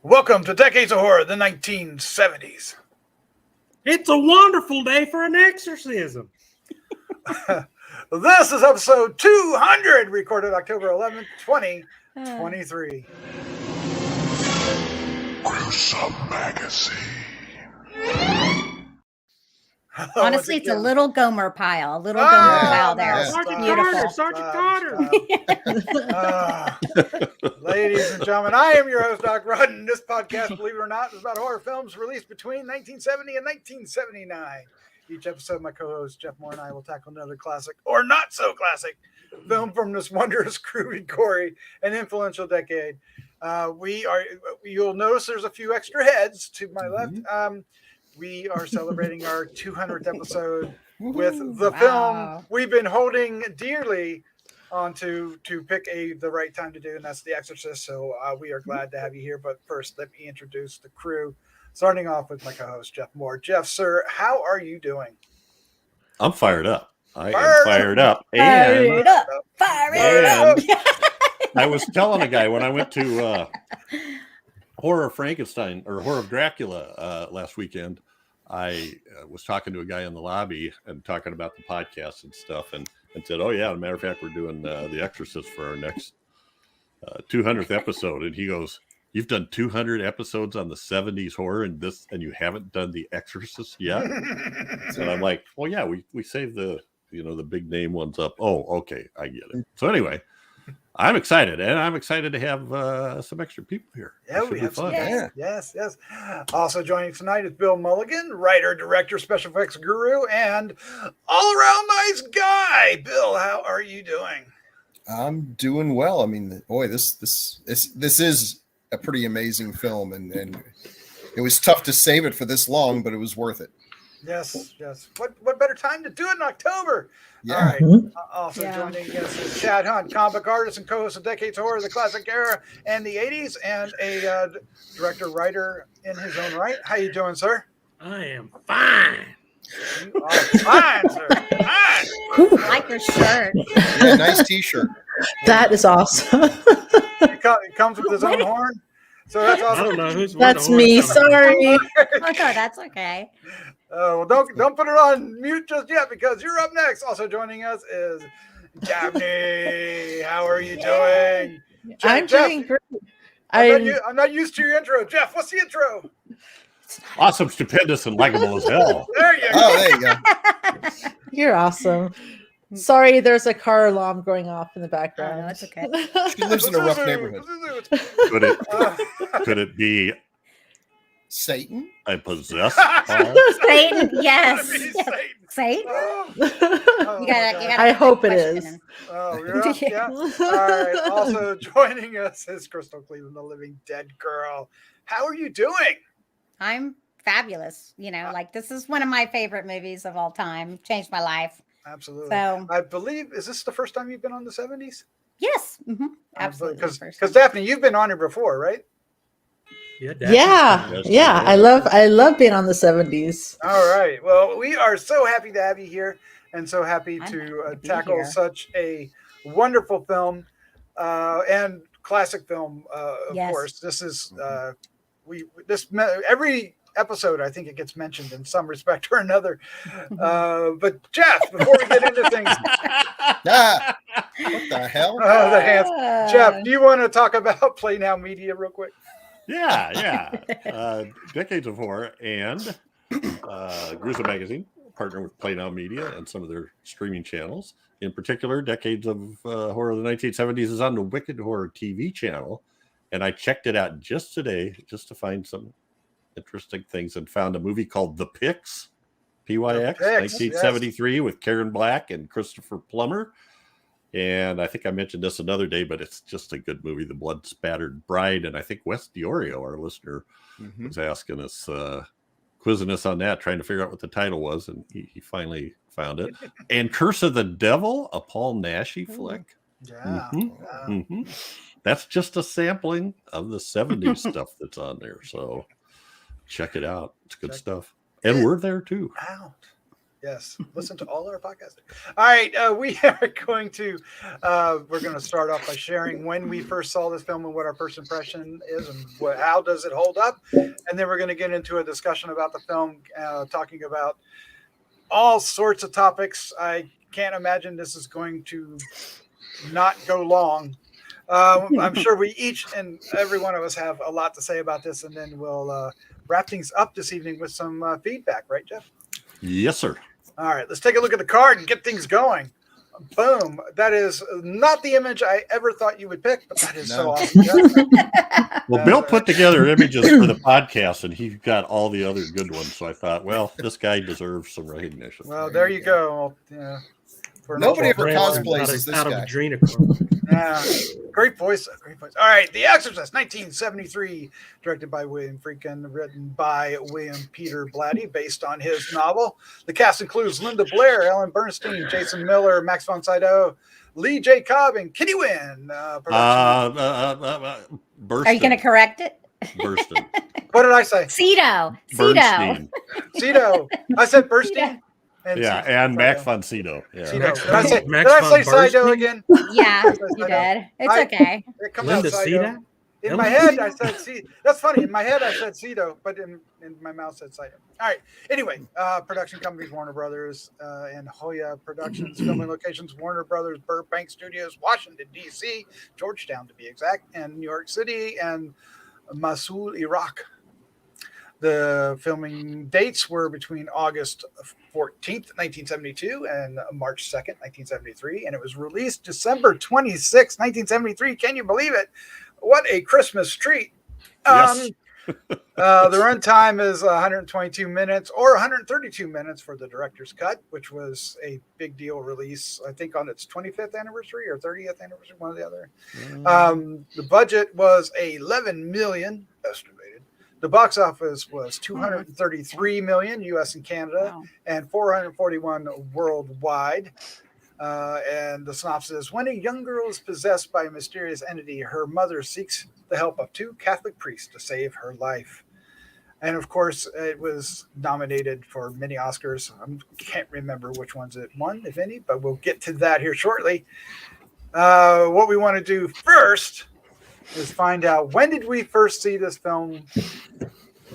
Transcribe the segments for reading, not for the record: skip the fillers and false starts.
Welcome to Decades of Horror, the 1970s. It's a wonderful day for an exorcism. This is episode 200, recorded October 11th, 2023. Gruesome Magazine. Hello, honestly, once it's a again. little Gomer pile. A little Gomer pile there. yeah. Sergeant Carter. Ladies and gentlemen, I am your host, Doc Rudden. This podcast, believe it or not, is about horror films released between 1970 and 1979. Each episode, my co-host Jeff Mohr and I will tackle another classic or not so classic film from this wondrous, groovy, gory, and influential decade. You'll notice there's a few extra heads to my left. We are celebrating our 200th episode with the film we've been holding dearly on to pick the right time to do, and that's The Exorcist. So we are glad to have you here. But first, let me introduce the crew, starting off with my co-host, Jeff Mohr. Jeff, sir, how are you doing? I'm fired up. I am fired up. And Fire it up. I was telling a guy when I went to Horror of Frankenstein or Horror of Dracula last weekend, I was talking to a guy in the lobby and talking about the podcast and stuff, and said, "Oh yeah, as a matter of fact, we're doing The Exorcist for our next 200th episode." And he goes, "You've done 200 episodes on the 70s horror, and you haven't done The Exorcist yet?" And I'm like, "Well, yeah, we saved the big name ones up." Oh, okay, I get it. So anyway, I'm excited, and I'm excited to have some extra people here. Yeah, we have fun. Yes. Also joining tonight is Bill Mulligan, writer, director, special effects guru, and all-around nice guy. Bill, how are you doing? I'm doing well. I mean, boy, this is a pretty amazing film, and it was tough to save it for this long, but it was worth it. Yes. What better time to do it in October? Yeah. All right. Also joining us is Chad Hunt, comic artist and co-host of Decades of Horror, the classic era and the 80s, and a director, writer in his own right. How you doing, sir? I am fine. You are fine, sir. Fine. I like your shirt. Yeah, nice T-shirt. That is awesome. It comes with his own horn. So that's I awesome. don't know who's. That's me. Sorry. Oh, that's okay. Well, don't put it on mute just yet because you're up next. Also joining us is Daphne. How are you doing? I'm doing great. I'm not used to your intro. Jeff, what's the intro? Awesome, stupendous, and likable as hell. There you go. Oh, there you go. You're awesome. Sorry, there's a car alarm going off in the background. Oh, that's okay. She lives in a rough neighborhood. Could it be Satan? a possessed? Satan, yes. Satan? Oh, You gotta I hope it question is. him. Oh, you're up? Yeah. All right. Also joining us is Crystal Cleveland, the living dead girl. How are you doing? I'm fabulous. This is one of my favorite movies of all time. Changed my life. Absolutely. So I believe, is this the first time you've been on the 70s? yes, absolutely. Because Daphne, you've been on it before, right? Yeah. I love being on the 70s. All right. Well, we are so happy to have you here and so happy I'm to happy to be tackle here. such a wonderful film and classic film, of Yes. course. This is every episode, I think it gets mentioned in some respect or another. But Jeff, before we get into things, What the hell? the hands. Jeff, do you want to talk about Play Now Media real quick? Yeah. Decades of Horror and Gruesome Magazine partner with Play Now Media and some of their streaming channels. In particular, Decades of Horror of the 1970s is on the Wicked Horror TV channel. And I checked it out just today just to find some interesting things and found a movie called The Pyx, PYX, 1973 with Karen Black and Christopher Plummer. And I think I mentioned this another day, but it's just a good movie, The Blood Spattered Bride. And I think Wes Diorio, our listener, was asking us, quizzing us on that, trying to figure out what the title was. And he finally found it. And Curse of the Devil, a Paul Naschy flick. Yeah. That's just a sampling of the 70s stuff that's on there. So check it out. It's good stuff. And we're there too. Out. Yes, listen to all our podcasts. All right, we are going to we're going to start off by sharing when we first saw this film and what our first impression is, and how does it hold up, and then we're going to get into a discussion about the film, talking about all sorts of topics. I can't imagine this is going to not go long. I'm sure we each and every one of us have a lot to say about this, and then we'll wrap things up this evening with some feedback, right, Jeff? Yes, sir. All right, let's take a look at the card and get things going. Boom. That is not the image I ever thought you would pick, but that is so awesome. Well, Bill put together images for the podcast, and he got all the other good ones. So I thought, well, this guy deserves some recognition. Well, there you go. Yeah. Nobody ever Brandon cosplays out as of, this out of guy. adrenochrome. Yeah, great voice. Great voice. All right, The Exorcist, 1973, directed by William Friedkin, written by William Peter Blatty, based on his novel. The cast includes Linda Blair, Ellen Bernstein, Jason Miller, Max von Sydow, Lee J. Cobb, and Kitty Wynn. Burston. Are you going to correct it? Burston. What did I say? Cito. Bernstein. Cito. I said Bernstein. Yeah, and Max von Sydow. Yeah. Cito. Did Max I von say Sydow Bernstein? again? Yeah, you did. It's okay. It comes Linda out Sydow. Cito? In my head, I said Cito. That's funny. In my head, I said Cito, but in my mouth said Sydow. All right. Anyway, production companies, Warner Brothers and Hoya Productions. Filming locations, Warner Brothers, Burbank Studios, Washington, D.C., Georgetown to be exact, and New York City, and Mosul, Iraq. The filming dates were between August 14th, 1972 and March 2nd, 1973. And it was released December 26th, 1973. Can you believe it? What a Christmas treat. Yes. The runtime is 122 minutes or 132 minutes for the director's cut, which was a big deal release, I think, on its 25th anniversary or 30th anniversary, one or the other. The budget was $11 million estimated. The box office was 233 million U.S. and Canada, and 441 worldwide. And the synopsis is: when a young girl is possessed by a mysterious entity, her mother seeks the help of two Catholic priests to save her life. And of course, it was nominated for many Oscars. I can't remember which ones it won, if any, but we'll get to that here shortly. What we want to do first is find out, when did we first see this film?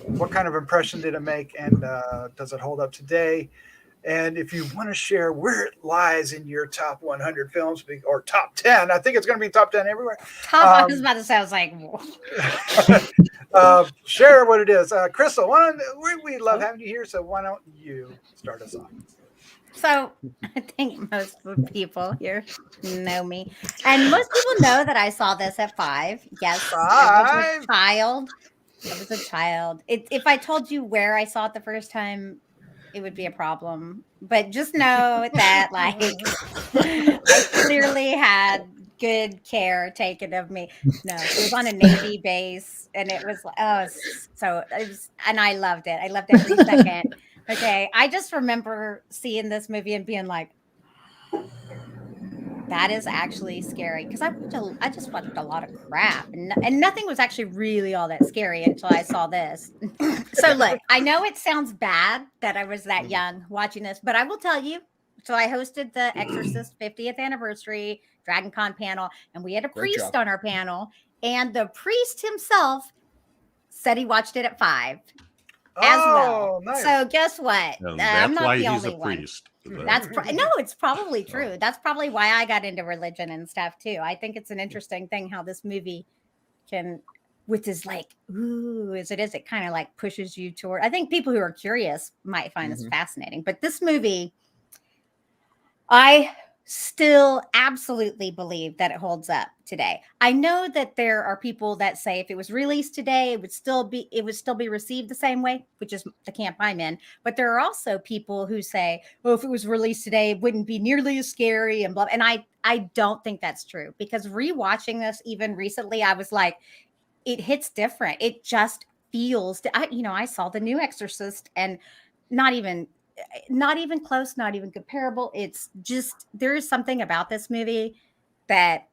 What kind of impression did it make? And does it hold up today? And if you want to share where it lies in your top 100 films or top 10, I think it's going to be top 10 everywhere. I was about to say, I was like, share what it is. Crystal, we love having you here, so why don't you start us off? so I think most of the people here know me. And most people know that I saw this at 5. Yes, I was a child. If I told you where I saw it the first time, it would be a problem. But just know that, like, I clearly had good care taken of me. No, it was on a Navy base, and it was and I loved it. I loved every second. Okay, I just remember seeing this movie and being like, that is actually scary, because I just watched a lot of crap, and nothing was actually really all that scary until I saw this. So look, I know it sounds bad that I was that young watching this, but I will tell you. So I hosted the Exorcist 50th anniversary Dragon Con panel, and we had a priest on our panel, and the priest himself said he watched it at 5 as well. Nice. So guess what? I'm not why the he's only a one. priest. No, it's probably true. That's probably why I got into religion and stuff too. I think it's an interesting thing how this movie can, which is like, ooh, as it is, it kind of like pushes you toward. I think people who are curious might find this fascinating. But this movie, I still absolutely believe that it holds up today. I know that there are people that say if it was released today, it would still be received the same way, which is the camp I'm in. But there are also people who say, oh, if it was released today, it wouldn't be nearly as scary and blah. And I don't think that's true, because rewatching this even recently, I was like, it hits different. It just feels, I saw the new Exorcist, and not even close, not even comparable. It's just, there is something about this movie that,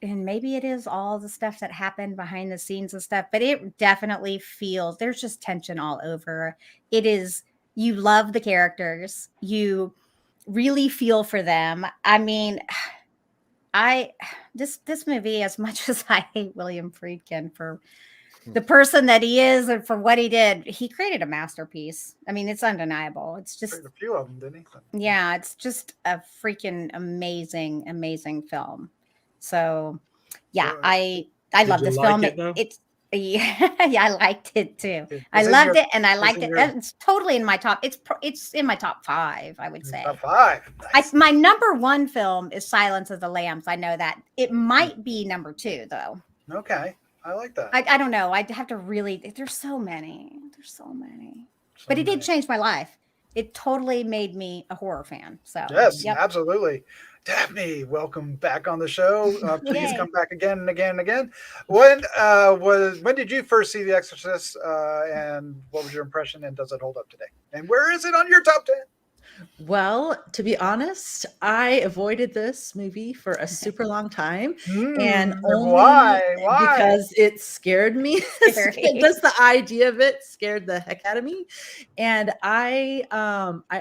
and maybe it is all the stuff that happened behind the scenes and stuff, but it definitely feels, there's just tension all over. It is You love the characters. You really feel for them. I mean, this movie, as much as I hate William Friedkin for the person that he is and for what he did, he created a masterpiece. I mean, it's undeniable. It's just A few of them, didn't he? yeah, it's just a freaking amazing film. So yeah, So, I Did love you this like film. it, though? It's yeah, I liked it too. Is I it loved your- it, and I is liked it it. your- It's totally in my top. It's in my top 5, I would say. Top 5. Nice. My number 1 film is Silence of the Lambs. I know that. It might be number 2 though. Okay, I like that. I don't know. I'd have to really. There's so many. But it did change my life. It totally made me a horror fan. So Yes, yep. absolutely. Daphne, welcome back on the show. Please Yay. come back again and again and again. When did you first see The Exorcist, and what was your impression, and does it hold up today? And where is it on your top 10? Well, to be honest, I avoided this movie for a super long time, and only why? because it scared me. Scary. Just the idea of it scared the heck out of me. And I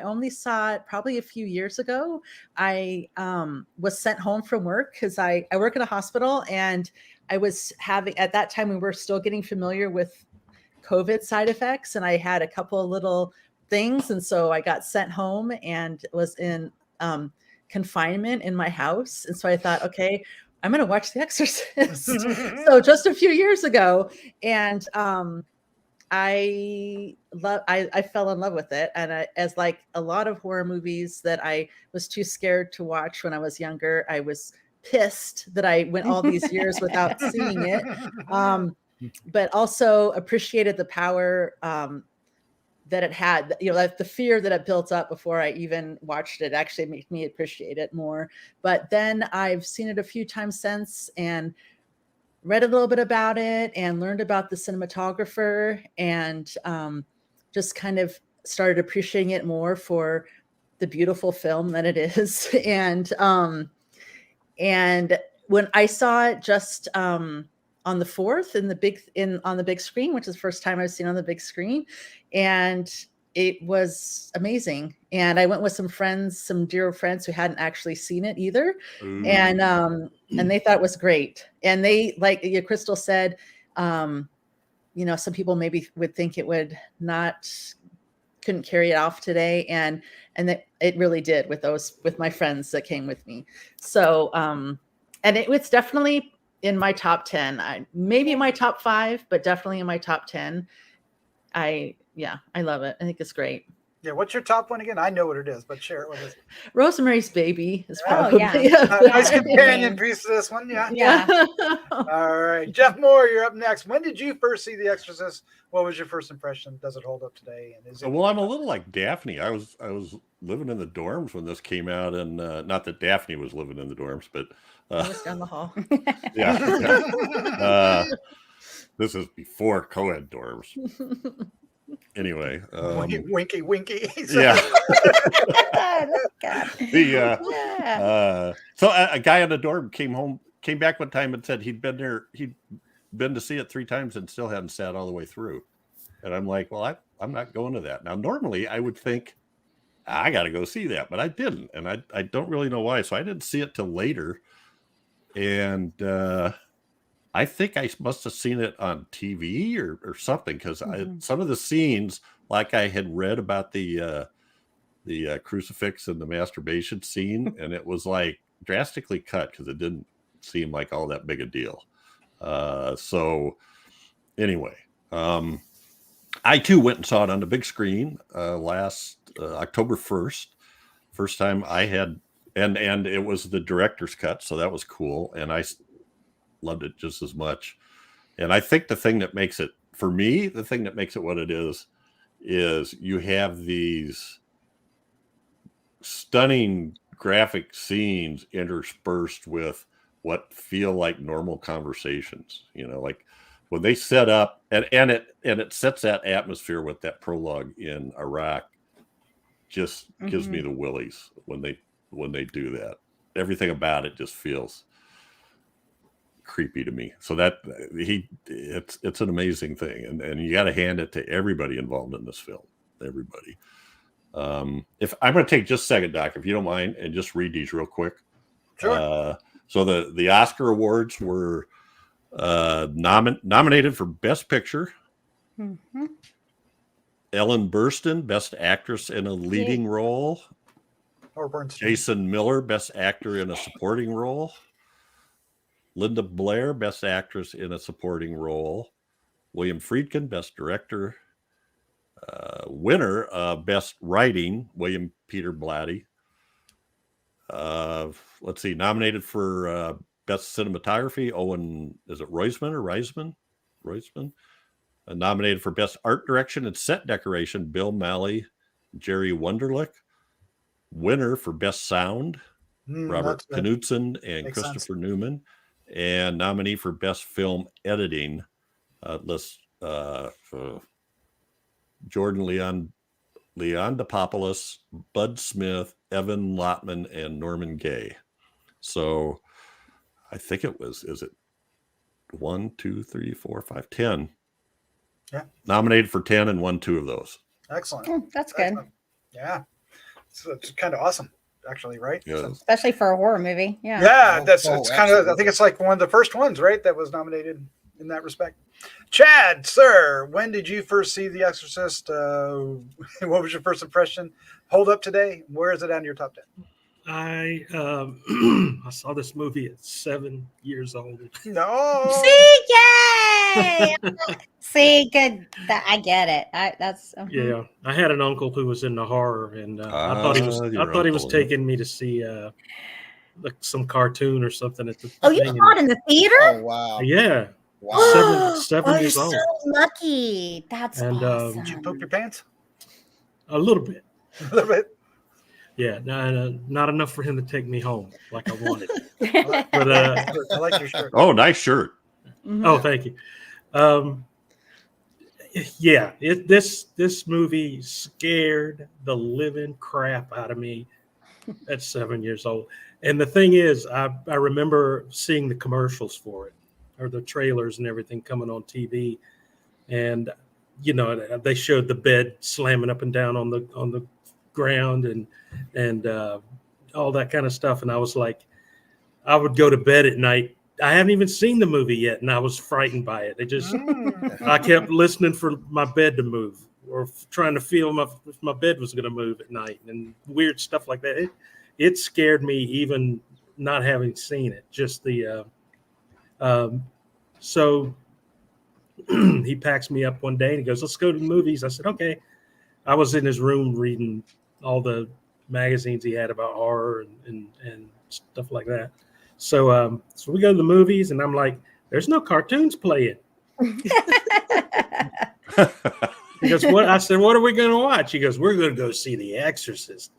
only saw it probably a few years ago. I was sent home from work because I work in a hospital, and I was having, at that time we were still getting familiar with COVID side effects, and I had a couple of little things, and so I got sent home and was in confinement in my house. And so I thought, okay, I'm going to watch The Exorcist. So just a few years ago, and I fell in love with it. And as like a lot of horror movies that I was too scared to watch when I was younger, I was pissed that I went all these years without seeing it, but also appreciated the power that it had, like the fear that it built up before I even watched it actually made me appreciate it more. But then I've seen it a few times since and read a little bit about it and learned about the cinematographer, and just kind of started appreciating it more for the beautiful film that it is. And when I saw it just on the 4th on the big screen, which is the first time I've seen on the big screen. And it was amazing. And I went with some dear friends who hadn't actually seen it either. Ooh. And they thought it was great. And they, like Crystal said, some people maybe would think it couldn't carry it off today. And that it really did with my friends that came with me. So, and it was definitely in my top 10, maybe in my top 5, but definitely in my top 10. I love it. I think it's great. Yeah, what's your top one again? I know what it is, but share it with us. Rosemary's Baby is Oh, probably yeah. Nice companion piece to this one. Yeah. Yeah. All right, Jeff Mohr, you're up next. When did you first see The Exorcist? What was your first impression? Does it hold up today? And is it? Well, I'm a little like Daphne. I was living in the dorms when this came out, and not that Daphne was living in the dorms, but I was down the hall. yeah. This is before co-ed dorms. Anyway, winky. yeah. Yeah. So a guy in the dorm came back one time and said he'd been to see it 3 times and still hadn't sat all the way through. And I'm like, well, I'm not going to that. Now, normally I would think I got to go see that, but I didn't. And I don't really know why. So I didn't see it till later. And I think I must have seen it on TV or something, because some of the scenes, like I had read about the crucifix and the masturbation scene, and it was like drastically cut because it didn't seem like all that big a deal. So anyway, I too went and saw it on the big screen last October 1st. First time I had, and it was the director's cut, so that was cool, and I loved it just as much. And I think the thing that makes it, for me, the thing that makes it what it is you have these stunning graphic scenes interspersed with what feel like normal conversations, like when they set up and it sets that atmosphere with that prologue in Iraq, just gives me the willies when they do that. Everything about it just feels creepy to me. So that it's an amazing thing, and you got to hand it to everybody involved in this film. Everybody. If I'm going to take just a second, Doc, if you don't mind, and just read these real quick. Sure. So the Oscar awards were nominated for Best Picture. Mm-hmm. Ellen Burstyn, Best Actress in a Leading Role. Or Bernstein. Jason Miller, Best Actor in a Supporting Role. Linda Blair, Best Actress in a Supporting Role. William Friedkin, Best Director. Winner, Best Writing, William Peter Blatty. Let's see, nominated for Best Cinematography, Owen, is it Roizman or Roizman? Nominated for Best Art Direction and Set Decoration, Bill Malley, Jerry Wunderlich. Winner for Best Sound, Robert Knudsen and Makes Christopher sense. Newman. And nominee for Best Film Editing, Jordan Leondopoulos, Bud Smith, Evan Lottman, and Norman Gay. So I think it was, is it 1, 2, 3, 4, 5, 10? Yeah. Nominated for 10 and won 2 of those. Excellent. Oh, that's good. Excellent. Yeah. So it's kind of awesome, actually, right? Yeah. So- Especially for a horror movie. Yeah. yeah, it's kind of, I absolutely. think it's like one of the first ones, right? That was nominated in that respect. Chad, sir, when did you first see The Exorcist? What was your first impression? Hold up today. Where is it on your top 10? I I saw this movie at 7 years old. No. See, yay! See, good. I get it. That's Yeah, I had an uncle who was into horror, and I thought he was your taking me to see like some cartoon or something at the Oh, you thing, saw it in the theater? Oh wow. yeah, Wow. seven Oh, you're years so old. lucky. That's And, awesome. Did you poop your pants? A little bit. A little bit. Yeah, not enough for him to take me home like I wanted. But But I like your shirt. Oh, nice shirt. Mhm. oh, thank you. Yeah, this movie scared the living crap out of me at 7 years old. And the thing is, I remember seeing the commercials for it, or the trailers and everything coming on TV, and you know they showed the bed slamming up and down on the ground and all that kind of stuff. And I was like, I would go to bed at night. I haven't even seen the movie yet, and I was frightened by it. It just I kept listening for my bed to move, or trying to feel if my bed was going to move at night, and weird stuff like that. It scared me, even not having seen it. Just the so he packs me up one day and he goes, "Let's go to the movies." I said, "Okay." I was in his room reading all the magazines he had about horror and stuff like that. So so we go to the movies, and I'm like, "There's no cartoons playing." He goes, "What?" I said, "What are we going to watch?" He goes, "We're going to go see The Exorcist."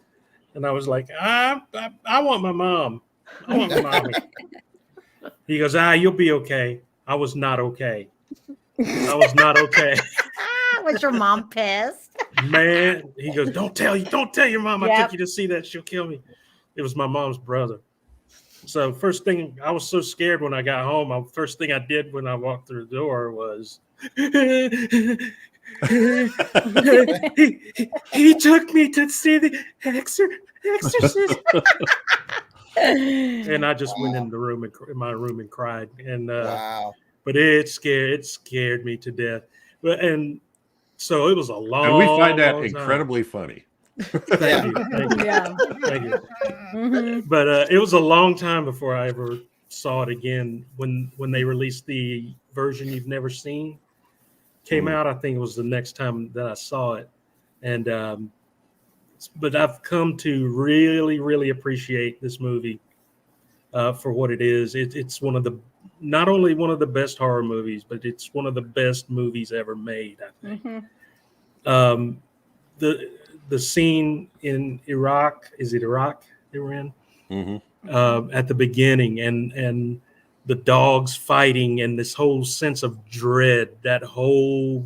And I was like, I want my mom. I want my mommy. He goes, "You'll be okay." I was not okay. I was not okay. Was your mom pissed? Man, he goes, don't tell your mom I Yep. took you to see that. She'll kill me. It was my mom's brother. So first thing, I was so scared when I got home. First thing I did when I walked through the door was he took me to see The Exorcist. And I just went in the room in my room and cried. And Wow. but it scared me to death. And so it was a long. And we find that long time. incredibly funny. Thank you. Yeah. Thank you. Mhm. But it was a long time before I ever saw it again. When they released the version you've never seen came out, I think it was the next time that I saw it. And but I've come to really, really appreciate this movie for what it is. It's one of the not only one of the best horror movies, but it's one of the best movies ever made, I think. Mhm. The scene in Iraq, is it Iraq they were in? Mm-hmm. At the beginning, and the dogs fighting, and this whole sense of dread, that whole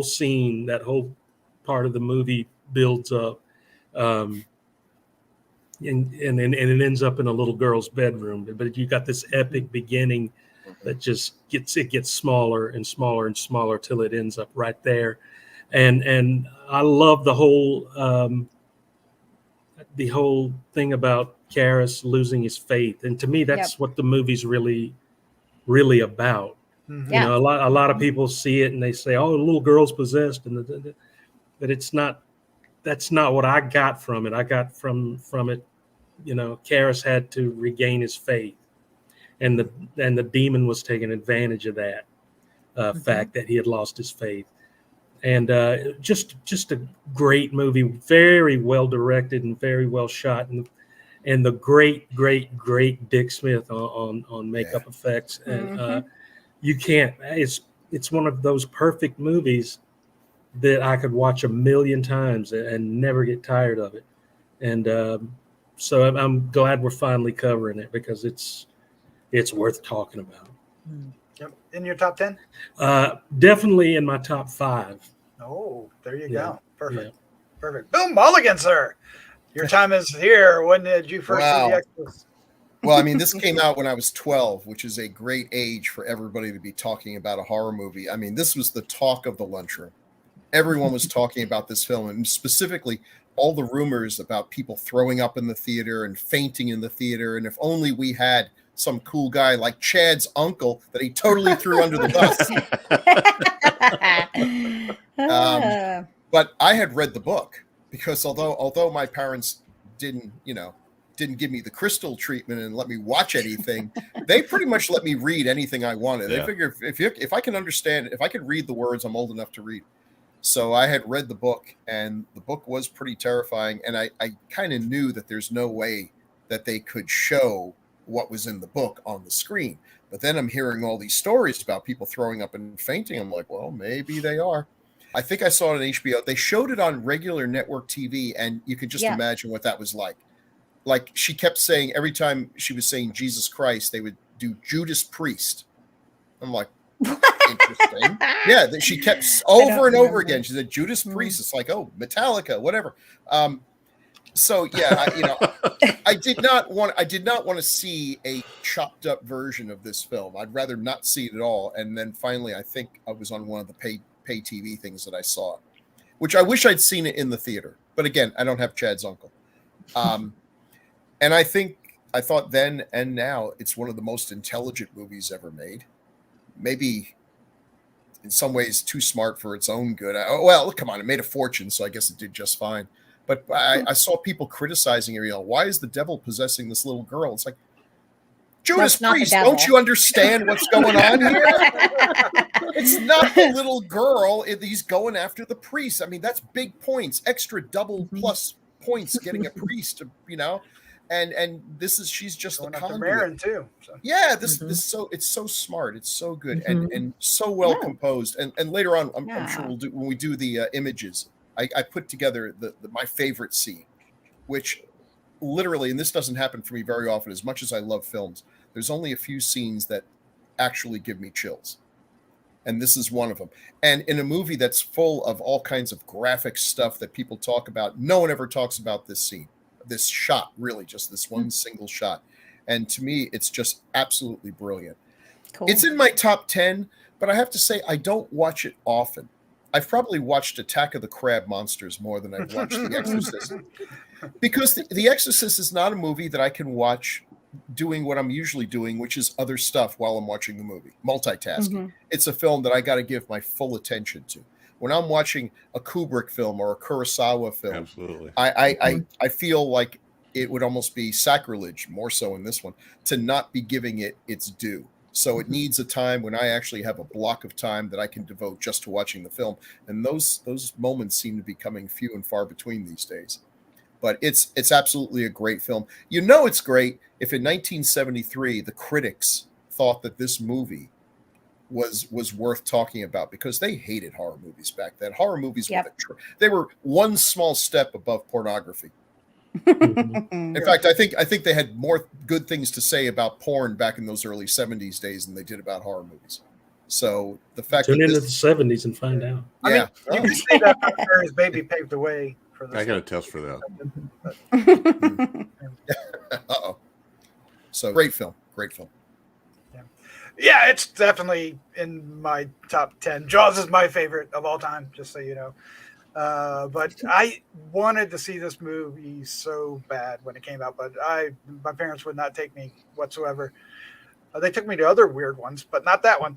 scene, that whole part of the movie builds up. And it ends up in a little girl's bedroom, but you got this epic beginning that just gets smaller and smaller and smaller till it ends up right there. And I love the whole thing about Karras losing his faith, and to me that's what the movie's really about. Mhm. You know, a lot of people see it and they say, "Oh, the little girl's possessed," but it's not. That's not what I got from it. I got from it, you know, Karras had to regain his faith, and the demon was taking advantage of that fact that he had lost his faith. And just a great movie, very well directed and very well shot, and the great Dick Smith on makeup effects. And you can't. It's one of those perfect movies that I could watch a million times and never get tired of it. And so I'm glad we're finally covering it, because it's worth talking about. Yep. In your top 10? Definitely in my top 5. Oh, there you Yeah. go. Perfect. Yeah. Perfect. Boom, Mulligan, sir. Your time is here. When did you first see The Exorcist? Well, I mean, this came out when I was 12, which is a great age for everybody to be talking about a horror movie. I mean, this was the talk of the lunchroom. Everyone was talking about this film, and specifically all the rumors about people throwing up in the theater and fainting in the theater. And if only we had some cool guy like Chad's uncle that he totally threw under the bus. But I had read the book, because although my parents didn't give me the crystal treatment and let me watch anything, they pretty much let me read anything I wanted. They figured if I can understand, if I could read the words, I'm old enough to read. So I had read the book, and the book was pretty terrifying. And I kind of knew that there's no way that they could show what was in the book on the screen. But then I'm hearing all these stories about people throwing up and fainting. I'm like, well, maybe they are. I think I saw it on HBO. They showed it on regular network TV, and you could just imagine what that was like. Like, she kept saying, every time she was saying Jesus Christ, they would do Judas Priest. I'm like, interesting. Yeah, she kept over and over again. She said Judas Priest. It's like, oh, Metallica, whatever. So yeah, I did not want to see a chopped up version of this film. I'd rather not see it at all. And then finally, I think I was on one of the pay TV things that I saw it, which I wish I'd seen it in the theater. But again, I don't have Chad's uncle. And I thought then and now it's one of the most intelligent movies ever made. Maybe in some ways too smart for its own good. Well, come on, it made a fortune, so I guess it did just fine. But I saw people criticizing it. Why is the devil possessing this little girl? It's like, Judas Priest, don't you understand what's going on here? It's not the little girl. He's going after the priest. I mean, that's big points, extra double plus points getting a priest, And this is, she's just Going the up to conduit. Marin too. So. Yeah, this it's so smart. It's so good and so well composed. And later on, I'm sure when we do the images, I put together my favorite scene, which literally, and this doesn't happen for me very often, as much as I love films, there's only a few scenes that actually give me chills. And this is one of them. And in a movie that's full of all kinds of graphic stuff that people talk about, no one ever talks about this scene. This shot, really, just this one single shot. And to me, it's just absolutely brilliant. Cool. It's in my top 10, but I have to say, I don't watch it often. I've probably watched Attack of the Crab Monsters more than I've watched The Exorcist. Because The Exorcist is not a movie that I can watch doing what I'm usually doing, which is other stuff while I'm watching the movie, multitasking. It's a film that I got to give my full attention to. When I'm watching a Kubrick film or a Kurosawa film, absolutely, I feel like it would almost be sacrilege, more so in this one, to not be giving it its due. So it needs a time when I actually have a block of time that I can devote just to watching the film. And those moments seem to be coming few and far between these days. But it's absolutely a great film. You know it's great if in 1973 the critics thought that this movie was worth talking about, because they hated horror movies back then. Horror movies they were one small step above pornography. In fact, I think they had more good things to say about porn back in those early 70s days than they did about horror movies. So the fact tune into the 70s and find out. I mean, you can see that Mary's baby paved the way for this. I got a test for that. Uh-oh. So great film. Yeah, it's definitely in my top 10. Jaws is my favorite of all time, just so you know. But I wanted to see this movie so bad when it came out, but my parents would not take me whatsoever. They took me to other weird ones, but not that one.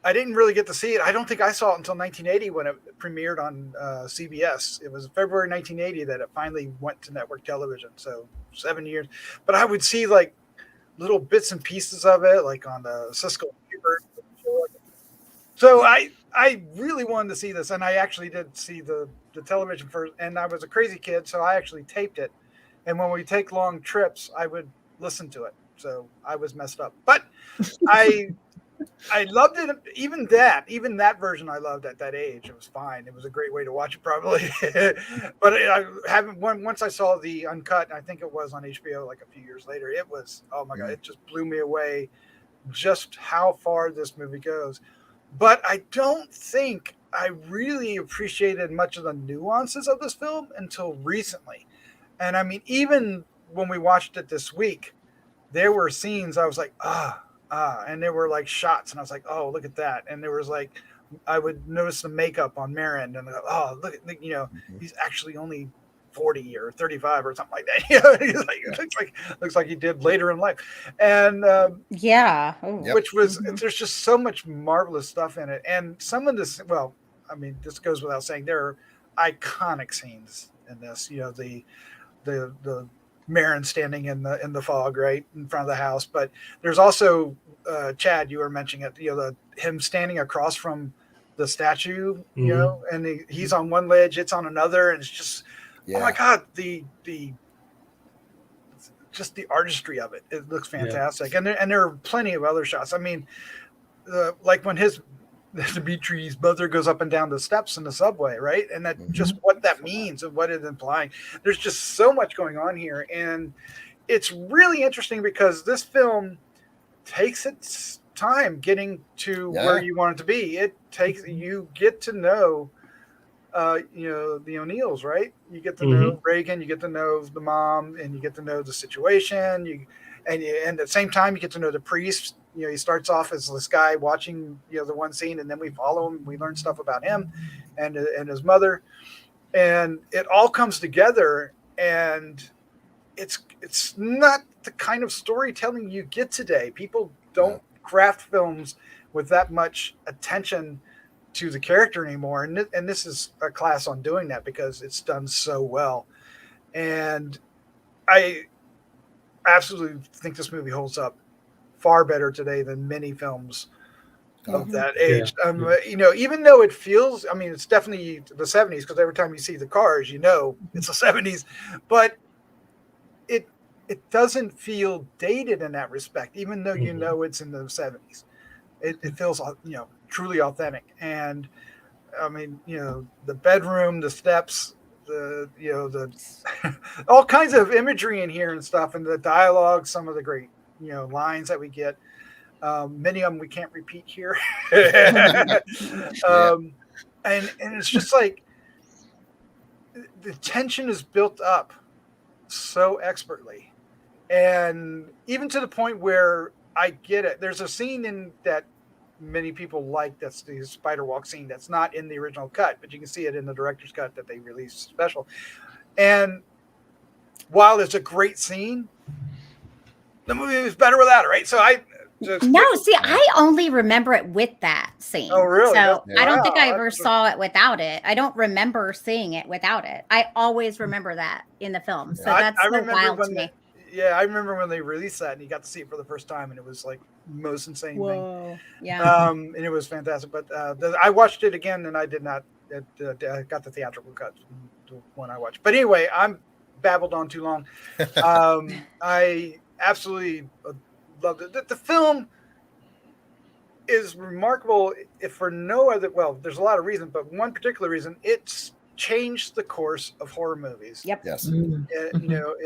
I didn't really get to see it. I don't think I saw it until 1980 when it premiered on CBS. It was February 1980 that it finally went to network television. So 7 years. But I would see like little bits and pieces of it, like on the Cisco. So I really wanted to see this, and I actually did see the television first. And I was a crazy kid, so I actually taped it. And when we take long trips, I would listen to it. So I was messed up, but I loved it. Even that version I loved at that age. It was fine. It was a great way to watch it, probably. But I haven't. Once I saw the uncut, I think it was on HBO like a few years later. It was, oh my God! It just blew me away, just how far this movie goes. But I don't think I really appreciated much of the nuances of this film until recently. And I mean, even when we watched it this week, there were scenes I was like, and there were like shots, and I was like, oh, look at that. And there was like, I would notice the makeup on Marin, and oh, look at, he's actually only 40 or 35 or something like that. It looks like he did later in life. And which was, there's just so much marvelous stuff in it. And some of this, well, I mean, this goes without saying, there are iconic scenes in this, the Marin standing in the fog right in front of the house, but there's also Chad, you were mentioning it, him standing across from the statue, and he's on one ledge, it's on another, and it's just oh my God, the artistry of it. It looks fantastic. And there are plenty of other shots. I mean, like when Dimitri's mother goes up and down the steps in the subway, right? And that just what that means and what it's implying. There's just so much going on here. And it's really interesting because this film takes its time getting to where you want it to be. You get to know the O'Neills, right? You get to know Reagan, you get to know the mom, and you get to know the situation. And at the same time, you get to know the priest. He starts off as this guy watching, the one scene, and then we follow him. We learn stuff about him and his mother, and it all comes together. And it's not the kind of storytelling you get today. People don't craft films with that much attention to the character anymore, and this is a class on doing that because it's done so well. And I absolutely think this movie holds up far better today than many films of that age. Even though it feels, I mean, it's definitely the 70s because every time you see the cars, it's the 70s, but it doesn't feel dated in that respect, even though it's in the 70s. It feels truly authentic. And I mean, the bedroom, the steps, the all kinds of imagery in here and stuff, and the dialogue, some of the great lines that we get, many of them we can't repeat here. And it's just like the tension is built up so expertly, and even to the point where I get it. There's a scene in that many people like, that's the spider walk scene that's not in the original cut, but you can see it in the director's cut that they released special. And while it's a great scene, the movie is better without it, right? So I only remember it with that scene. Oh, really? So I don't think I ever saw it without it. I don't remember seeing it without it. I always remember that in the film. So that's so wild to me. I remember when they released that and you got to see it for the first time, and it was like most insane thing. Yeah. And it was fantastic. But I watched it again, and I did not. I got the theatrical cut when I watched. But anyway, I'm babbled on too long. I absolutely loved it. The film is remarkable, if for no other. Well, there's a lot of reasons, but one particular reason, it's changed the course of horror movies. Yep. Yes. In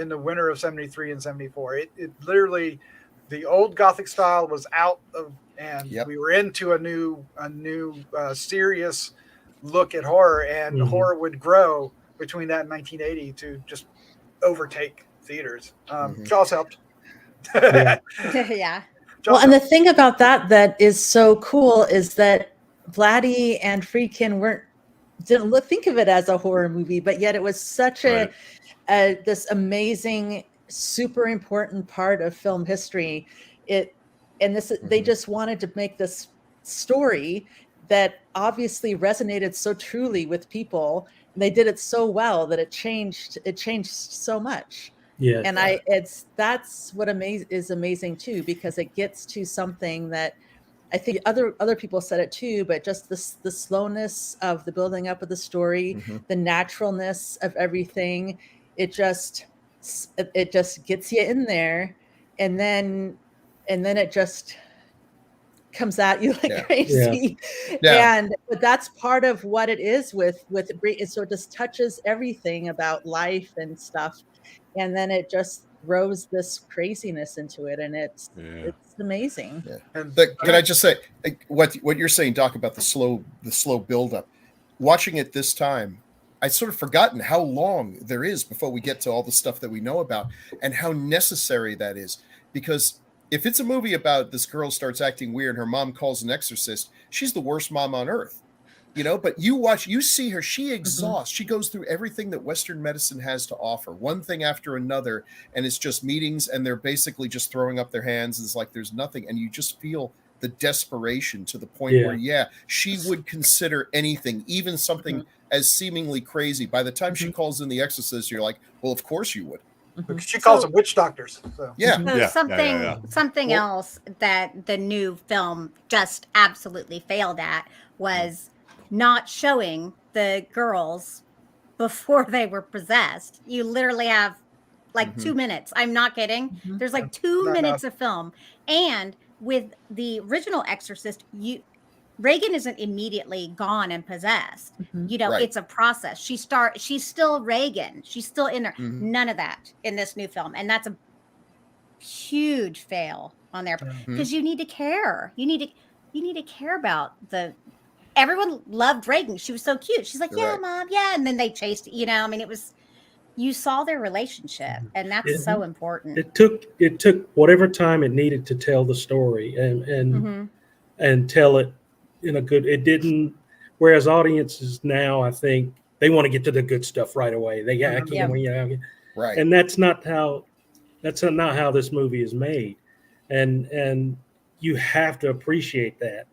the winter of 73 and 74, it literally, the old Gothic style was out of, and we were into a new serious look at horror, and horror would grow between that and 1980 to just overtake theaters. Jaws helped. Yeah. Well, and the thing about that is so cool is that Blatty and Friedkin didn't think of it as a horror movie, but yet it was such this amazing, super important part of film history. They just wanted to make this story that obviously resonated so truly with people. And they did it so well that it changed so much. Yeah. And that's what is amazing too, because it gets to something that I think other people said it too, but just the slowness of the building up of the story, the naturalness of everything, it just gets you in there, and then it just comes at you like crazy. But that's part of what it is with so it just touches everything about life and stuff, and then it just throws this craziness into it, and it's amazing. Can I just say what you're saying, Doc, about the slow buildup? Watching it this time, I sort of forgotten how long there is before we get to all the stuff that we know about, and how necessary that is. Because if it's a movie about this girl starts acting weird and her mom calls an exorcist, she's the worst mom on earth. But you see her, she exhausts, she goes through everything that Western medicine has to offer, one thing after another, and it's just meetings, and they're basically just throwing up their hands. It's like there's nothing, and you just feel the desperation to the point where, she would consider anything, even something as seemingly crazy. By the time she calls in the exorcist, you're like, well, of course you would. She calls them witch doctors. So. Something else that the new film just absolutely failed at was not showing the girls before they were possessed. You literally have like 2 minutes. I'm not kidding. There's like 2 minutes of film. And with the original Exorcist, Reagan isn't immediately gone and possessed. It's a process. She's still Reagan. She's still in there. None of that in this new film. And that's a huge fail on there, because you need to care. You need to care about everyone loved Reagan. She was so cute. She's like, yeah, Mom. Yeah. And then they chased, it was, you saw their relationship, and that's so important. It took whatever time it needed to tell the story and tell it in a good, it didn't, whereas audiences now, I think they want to get to the good stuff right away. And that's not how this movie is made. And you have to appreciate that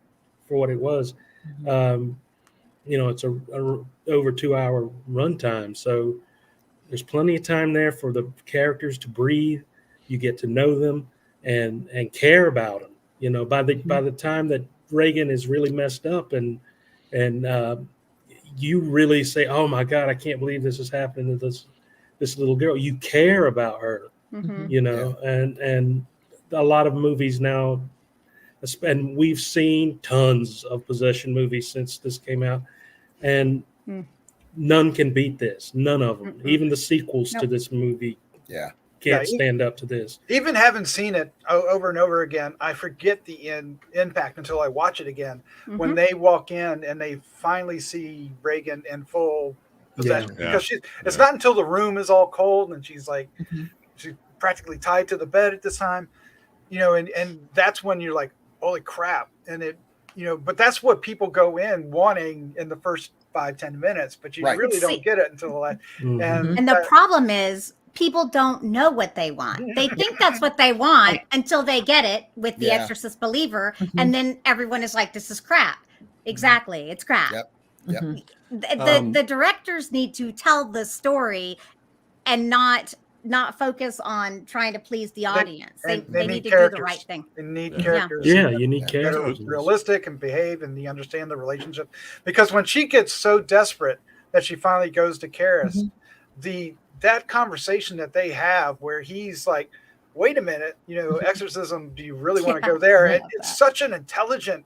for what it was. It's a over 2 hour runtime, so there's plenty of time there for the characters to breathe. You get to know them and care about them. By the time that Reagan is really messed up and you really say, oh my God, I can't believe this is happening to this little girl. You care about her, and a lot of movies now, and we've seen tons of possession movies since this came out, and none can beat this. None of them. Even the sequels to this movie can't stand up to this. Even having seen it over and over again, I forget the impact until I watch it again. When they walk in and they finally see Reagan in full possession. Because it's not until the room is all cold and she's like, she's practically tied to the bed at this time, and that's when you're like, holy crap. And but that's what people go in wanting in the first 5-10 minutes, but you really don't get it until the last. And the problem is, people don't know what they want. They think that's what they want until they get it with the Exorcist believer. And then everyone is like, this is crap. Exactly. It's crap. The directors need to tell the story and not focus on trying to please the audience. They need to do the right thing. They need characters. You need characters. That are realistic and behave, and you understand the relationship. Because when she gets so desperate that she finally goes to Karis, that conversation that they have where he's like, wait a minute, exorcism, do you really want to go there? And it's such an intelligent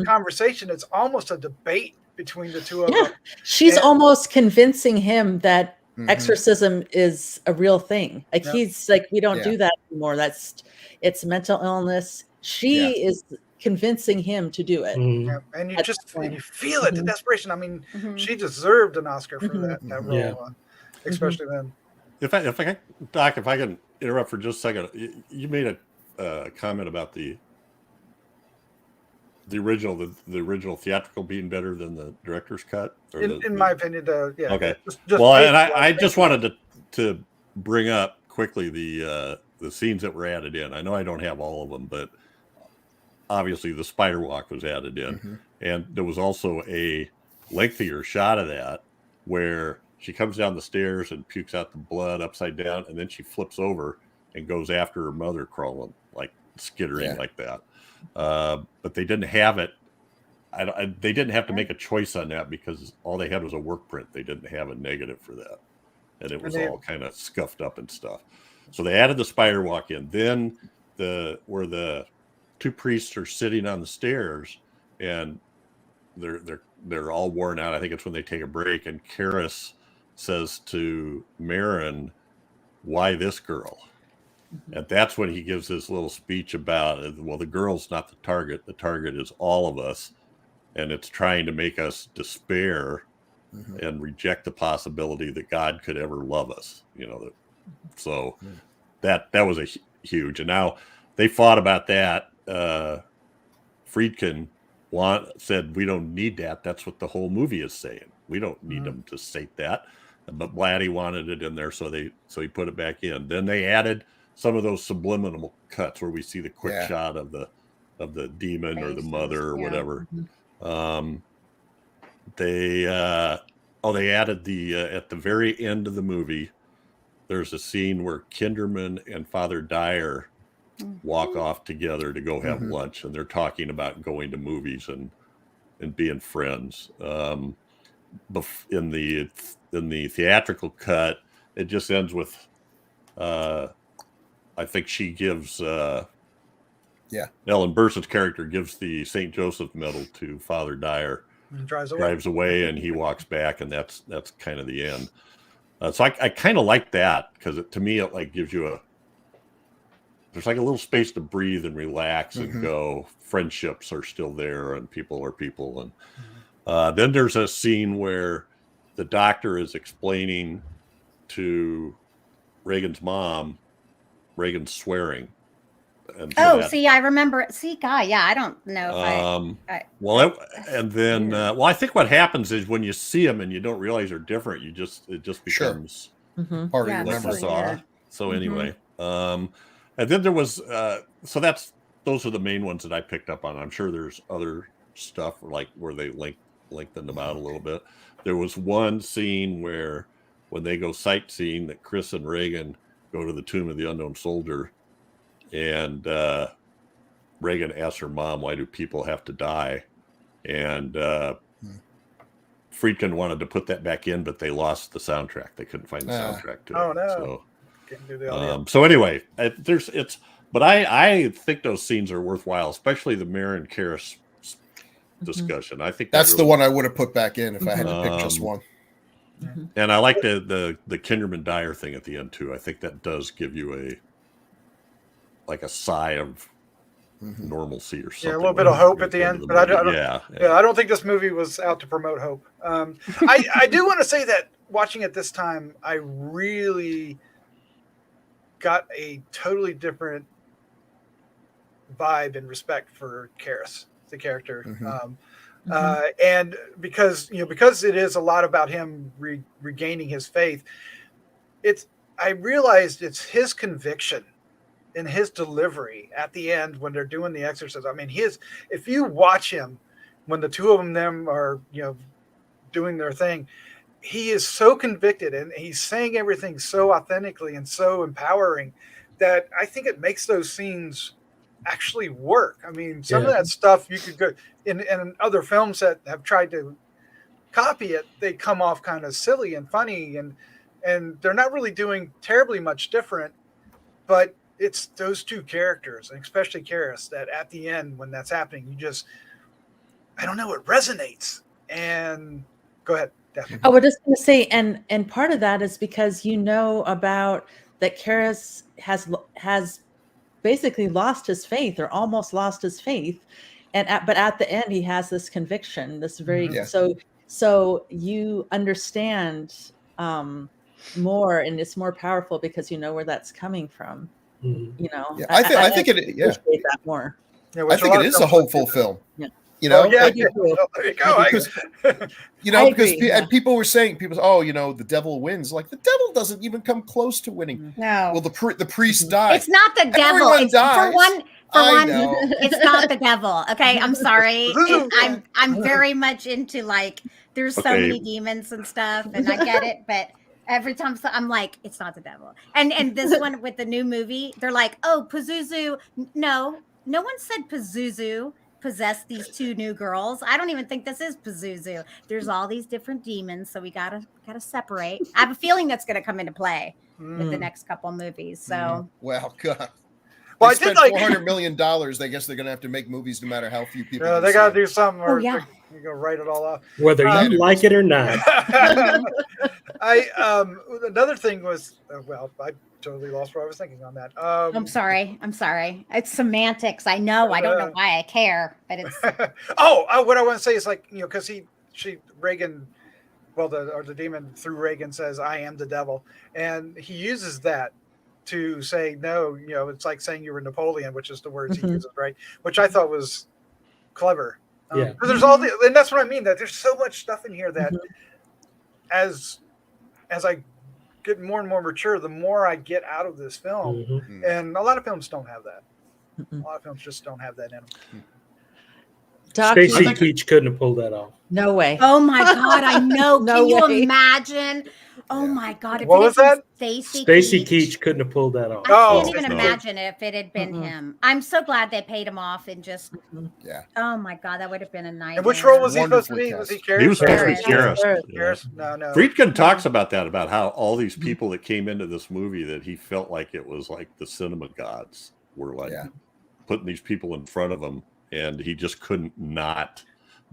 conversation. It's almost a debate between the two of them. She's almost convincing him that exorcism is a real thing. Like he's like, we don't do that anymore. It's mental illness. She is convincing him to do it. And you feel it, the desperation. I mean, she deserved an Oscar for that role. Especially then. If I can, Doc, if I can interrupt for just a second, you made comment about the original theatrical being better than the director's cut? Or In my opinion, yeah. Okay. Just Well, and based I on- just wanted to bring up quickly the scenes that were added in. I know I don't have all of them, but obviously the spider walk was added in, and there was also a lengthier shot of that where she comes down the stairs and pukes out the blood upside down, and then she flips over and goes after her mother, crawling, like skittering like that. But they didn't have it. They didn't have to make a choice on that because all they had was a work print. They didn't have a negative for that, and it was all kind of scuffed up and stuff. So they added the spider walk in. Then where the two priests are sitting on the stairs and they're all worn out. I think it's when they take a break, and Karras says to Marin, "Why this girl?" And that's when he gives this little speech about, well, the girl's not the target. The target is all of us, and it's trying to make us despair and reject the possibility that God could ever love us. So that was a huge. And now they fought about that. Friedkin said, we don't need that. That's what the whole movie is saying. We don't need them to state that. But Blatty wanted it in there, so he put it back in. Then they added some of those subliminal cuts where we see the quick shot of the demon or the mother or whatever. They added the at the very end of the movie, there's a scene where Kinderman and Father Dyer walk off together to go have lunch, and they're talking about going to movies and being friends. In the theatrical cut, it just ends with I think she gives Ellen Burstyn's character gives the St. Joseph medal to Father Dyer, drives away, and he walks back, and that's kind of the end. So I kind of like that, because to me it like gives you there's like a little space to breathe and relax and go. Friendships are still there, and people are people. And then there's a scene where the doctor is explaining to Reagan's mom, Reagan's swearing. And I remember it. See, Guy, I don't know if I think what happens is when you see them and you don't realize they're different, it just becomes part of your memory. So anyway, and then there was those are the main ones that I picked up on. I'm sure there's other stuff like where they lengthened them out a little bit. There was one scene where when they go sightseeing, that Chris and Reagan go to the tomb of the unknown soldier, and Reagan asks her mom, "Why do people have to die?" And Friedkin wanted to put that back in, but they lost the soundtrack. They couldn't find the soundtrack to it. Oh no! So anyway, but I think those scenes are worthwhile, especially the Marin Karras discussion. I think that's the one I would have put back in if I had to pick just one. And I like the Kinderman Dyer thing at the end too. I think that does give you a sigh of normalcy or something. Yeah, a little bit of hope at the end. But I don't think this movie was out to promote hope. I do want to say that watching it this time, I really got a totally different vibe and respect for Karras, the character. And because it is a lot about him regaining his faith, I realized it's his conviction and his delivery at the end when they're doing the exorcism. I mean, if you watch him when the two of them are doing their thing, he is so convicted and he's saying everything so authentically and so empowering that I think it makes those scenes actually work. I mean, some of that stuff you could go in other films that have tried to copy it, they come off kind of silly and funny, and they're not really doing terribly much different, but it's those two characters, and especially Karras, that at the end when that's happening, I don't know, it resonates. And go ahead, Daphne. I was just going to say, and part of that is because about that Karras has basically lost his faith or almost lost his faith, but at the end he has this conviction, this very so you understand more, and it's more powerful because you know where that's coming from. Mhm. You know, Yeah, I think it. Yeah, appreciate that more. Yeah, I which think lot it of is a films don't hopeful do. film. Yeah. You know, Oh, yeah, I do too. well, there you go. because you I know, because agree, yeah. and people were saying, oh, you know, the devil wins. Like the devil doesn't even come close to winning. No, Well, the priest Mhm. died. it's not the devil. Everyone It's dies. for one. I know. It's not the devil. Okay, I'm sorry. I'm very much into like there's so Okay. many demons and stuff, and I get it, but every time I'm like, it's not the devil. And this one with the new movie, they're like, oh, Pazuzu. No one said Pazuzu possessed these two new girls. I don't even think this is Pazuzu. There's all these different demons, so we gotta separate. I have a feeling that's gonna come into play with the next couple movies. So Well, God. Well, They I did spent like $400 million. I guess they're going to have to make movies no matter how few people. Yeah, can they see got to them. do something, or yeah. you go write it all off. Whether you like it or not. Another thing was well, I totally lost what I was thinking on that. I'm sorry. It's semantics. I know. I don't know why I care, but it's what I want to say is like, you know, because Reagan, well, the demon through Reagan says, "I am the devil," and he uses that to say no. You know, it's like saying you were Napoleon, which is the words he uses, right? Which I thought was clever. Yeah. Because there's all and that's what I mean. That there's so much stuff in here that as I get more and more mature, the more I get out of this film. Mhm. And a lot of films don't have that. A lot of films just don't have that in them. Stacy think- Keach couldn't have pulled that off. No way. oh my god, I know. No Can you way. imagine? Oh Yeah. my god, if What it was had that? been Stacy Keach couldn't have pulled that off. I Oh, can't even no. imagine it if it had been him. I'm so glad they paid him off and just Yeah. oh my god, that would have been a nightmare. And which role was he supposed to Wonderfully be? Was he cast. Karras? He was supposed to be Karras. Karras. Yeah. Karras? No. Friedkin talks about that, about how all these people that came into this movie, that he felt like it was like the cinema gods were like Yeah. putting these people in front of him, and he just couldn't not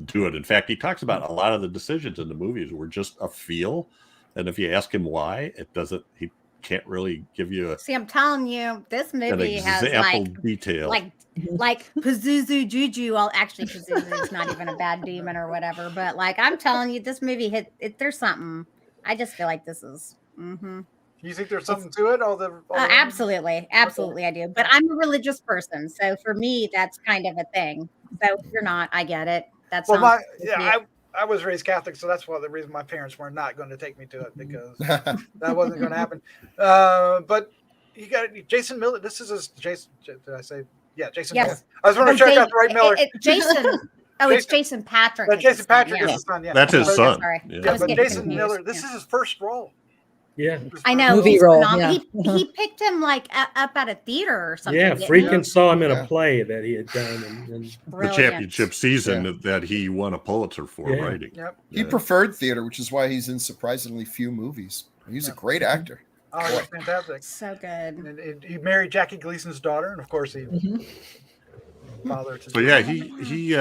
do it. In fact, he talks about a lot of the decisions in the movies were just a feel, and if you ask him why, he can't really give you See, I'm telling you, this an movie has example detail. like Pazuzu Juju. Well, actually, Pazuzu is not even a bad demon or whatever. But like, I'm telling you, this movie hit. There's something. I just feel like this is. You think there's something to it? All the Absolutely, I do. But I'm a religious person, so for me, that's kind of a thing. So if you're not, I get it. That's Well, I was raised Catholic, so that's the reason my parents were not going to take me to it, because that wasn't going to happen. But you got Jason Miller. This is Jason. Did I say? Yeah, Jason Yes. Miller. I was wondering if I got the right Miller. Jason. Oh, it's Jason Patrick. But is Jason his son, Patrick yeah. is his son. Yeah, That's his But- son. Sorry. Yeah. I Yeah, was but getting Jason confused, Miller. This yeah. is his first role. Yeah. I know. Movie he's role, phenomenal. yeah. He picked him like up at a theater or something. Yeah, didn't Friedkin he? saw him in Yeah. a play that he had done. And The Brilliant. championship season that he won a Pulitzer for Yeah. writing. Yep. He preferred theater, which is why he's in surprisingly few movies. He's a great actor. Oh, that's fantastic. So good. And he married Jackie Gleason's daughter, and of course he father to. So yeah, he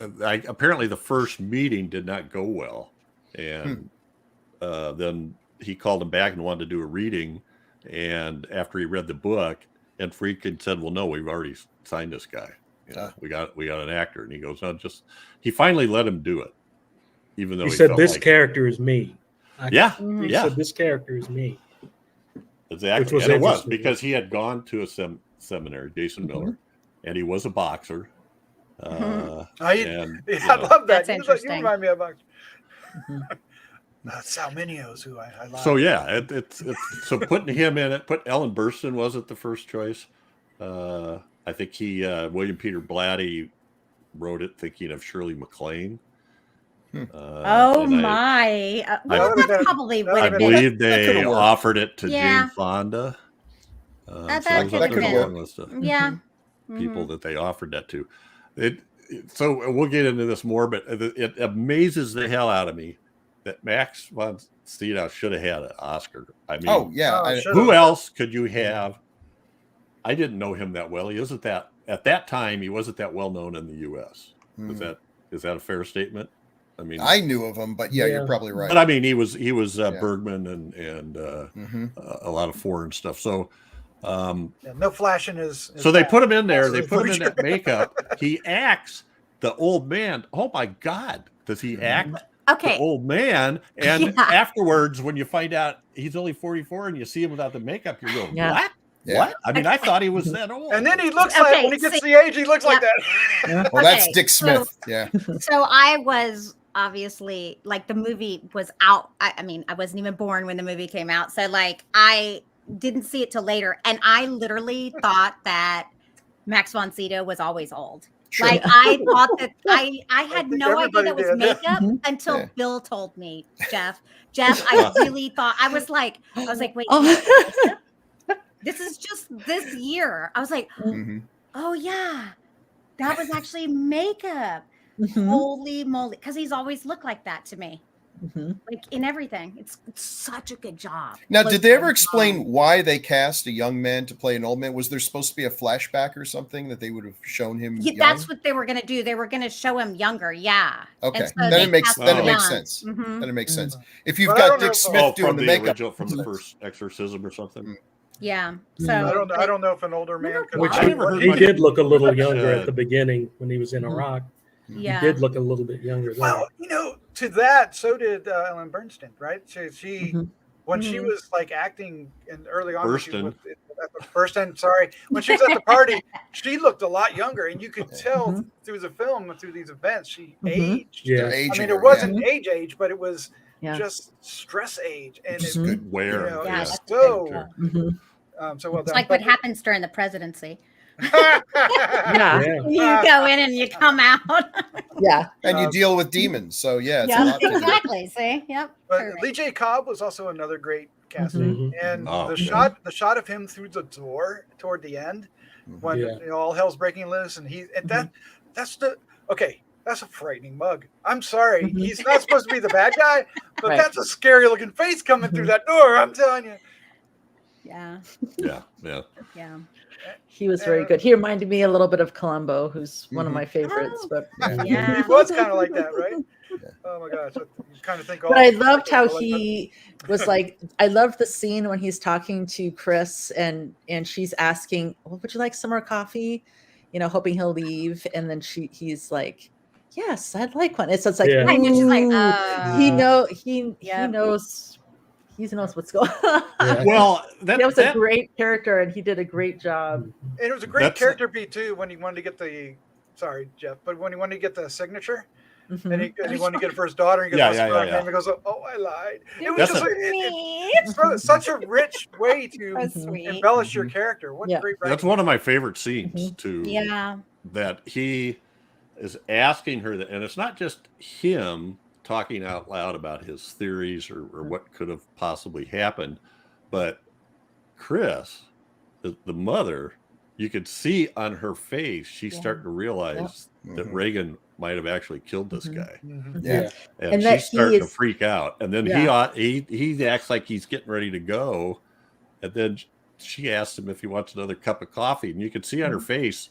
apparently the first meeting did not go well, and then he called him back and wanted to do a reading, and after he read the book, and Friedkin said, "Well, no, we've already signed this guy. You know, we got an actor," and he goes, "No, he finally let him do it, even though he said, felt "This like, character is me." yeah, Mm-hmm. He yeah, said, "This character is me." exactly." Which was And it was interesting. because he had gone to a seminary, Jason Miller, and he was a boxer. I And, you know, love that. That's You interesting. remind me of Sal Minio's, who I love. So yeah, it's so putting him in it. Put Ellen Burstyn was it the first choice. I think William Peter Blatty wrote it thinking of Shirley MacLaine. Oh and my! Well, would've that been- probably that would I have been. believe That they could've worked. offered it to Yeah. Jane Fonda. That so it was could've up there been. a long list of Yeah. people that they offered that to. So we'll get into this more, but it amazes the hell out of me that Max von Sydow should have had an Oscar. I mean, Oh yeah, sure. who else could you have? I didn't know him that well. He isn't that at that time. He wasn't that well known in the U.S. Is that a fair statement? I mean, I knew of him, but yeah, Yeah. you're probably right. but I mean, he was Bergman and Mhm. a lot of foreign stuff. So. Yeah, no flash in his. So they put him in there. They That's put him in for that makeup. He acts the old man. Oh my God, does he act the Okay. old man? And Yeah. afterwards, when you find out he's only 44 and you see him without the makeup, you go, Yeah. "What? Yeah. What? I mean, I thought he was that old. And then he looks Okay, like, when he gets the age, he looks like that. Well, that's Okay, Dick Smith. Yeah. So I was obviously like the movie was out. I mean, I wasn't even born when the movie came out. So like I didn't see it till later. And I literally thought that Max von Sydow was always old. Sure. Like I thought that I had think no idea everybody that was did. makeup Mhm. until Yeah. Bill told me, Jeff, I really thought I was like, wait, Oh. this is just this year. I was like, Mhm. oh yeah, that was actually makeup. Mhm. Holy moly. Because he's always looked like that to me. Mhm. Like in everything. It's such a good job. Now, Like, did they ever explain why they cast a young man to play an old man? Was there supposed to be a flashback or something that they would have shown him Yeah, young? that's what they were gonna do. They were gonna show him younger. Yeah. Okay. And so Then they it makes cast then him it makes young. sense. Mhm. Then it makes Mm. sense. If you've But I got don't know Dick if- Smith doing from the the makeup, original, from the first Exorcism or something. Yeah. Mm. So I don't know if an older man could. Which I never heard he much- did look a little younger Uh, at the beginning when he was in Mhm. Iraq. yeah. He did look a little bit younger there. Well, to that, so did Ellen Bernstein, right? She Mhm. when she Mhm. was like acting in early on, when she was Burstyn. sorry, when she was at the party, she looked a lot younger, and you could tell Mhm. through the film and through these events, she Mhm. aged. Yeah. they're I aging mean, her, it wasn't age, but it was Yeah. just stress age, and It's it, good. Wear. You know, Yeah, it's that's so Sure. Mhm. so well It's done. like what happens during the presidency. Yeah. Yeah. You go in and you come out. Yeah. And you deal with demons, so yeah, it's a Yeah, lot to do. exactly. See? Yep. But Correct. Lee J. Cobb was also another great casting, Mhm. and Oh, the yeah. shot of him through the door toward the end, when Yeah. all hell's breaking loose, and that's a frightening mug. I'm sorry, Mhm. he's not supposed to be the bad guy, but Right. that's a scary looking face coming through that door. I'm telling you. Yeah. Yeah. Yeah. Yeah. He was very good. He reminded me a little bit of Columbo, who's one of Mhm. my favorites. Oh. But He Yeah. was kind of like that, right? Yeah. Oh my gosh, you kind of think. But I loved how he was like. I loved the scene when he's talking to Chris and she's asking, "Well, would you like some more coffee?" You know, hoping he'll leave, and then he's like, "Yes, I'd like one." It's like, Yeah. I know she's like, ooh, he Yep. knows. He knows what's going on. Yeah. Well, That was a great character, and he did a great job. And it was a great That's- character beat too when he wanted to get the. Sorry, Jeff, but when he wanted to get the signature. Mhm. And he wanted to get it for his daughter. And he goes, Yeah, "What's yeah, her yeah, name?" yeah. He goes, "Oh, I lied." It was That's just a- it's such a rich way to So sweet. embellish your character. What Yeah. great That's writing. one of my favorite scenes too. Yeah. That he is asking her that, and it's not just him talking out loud about his theories or what could have possibly happened, but Chris, the mother, you could see on her face she's Yeah. starting to realize that Mhm. Reagan might have actually killed this Mhm. guy, Mhm. Yeah. and, And that she's starting to he is- freak out. And then he acts like he's getting ready to go, and then she asks him if he wants another cup of coffee, and you can see on her face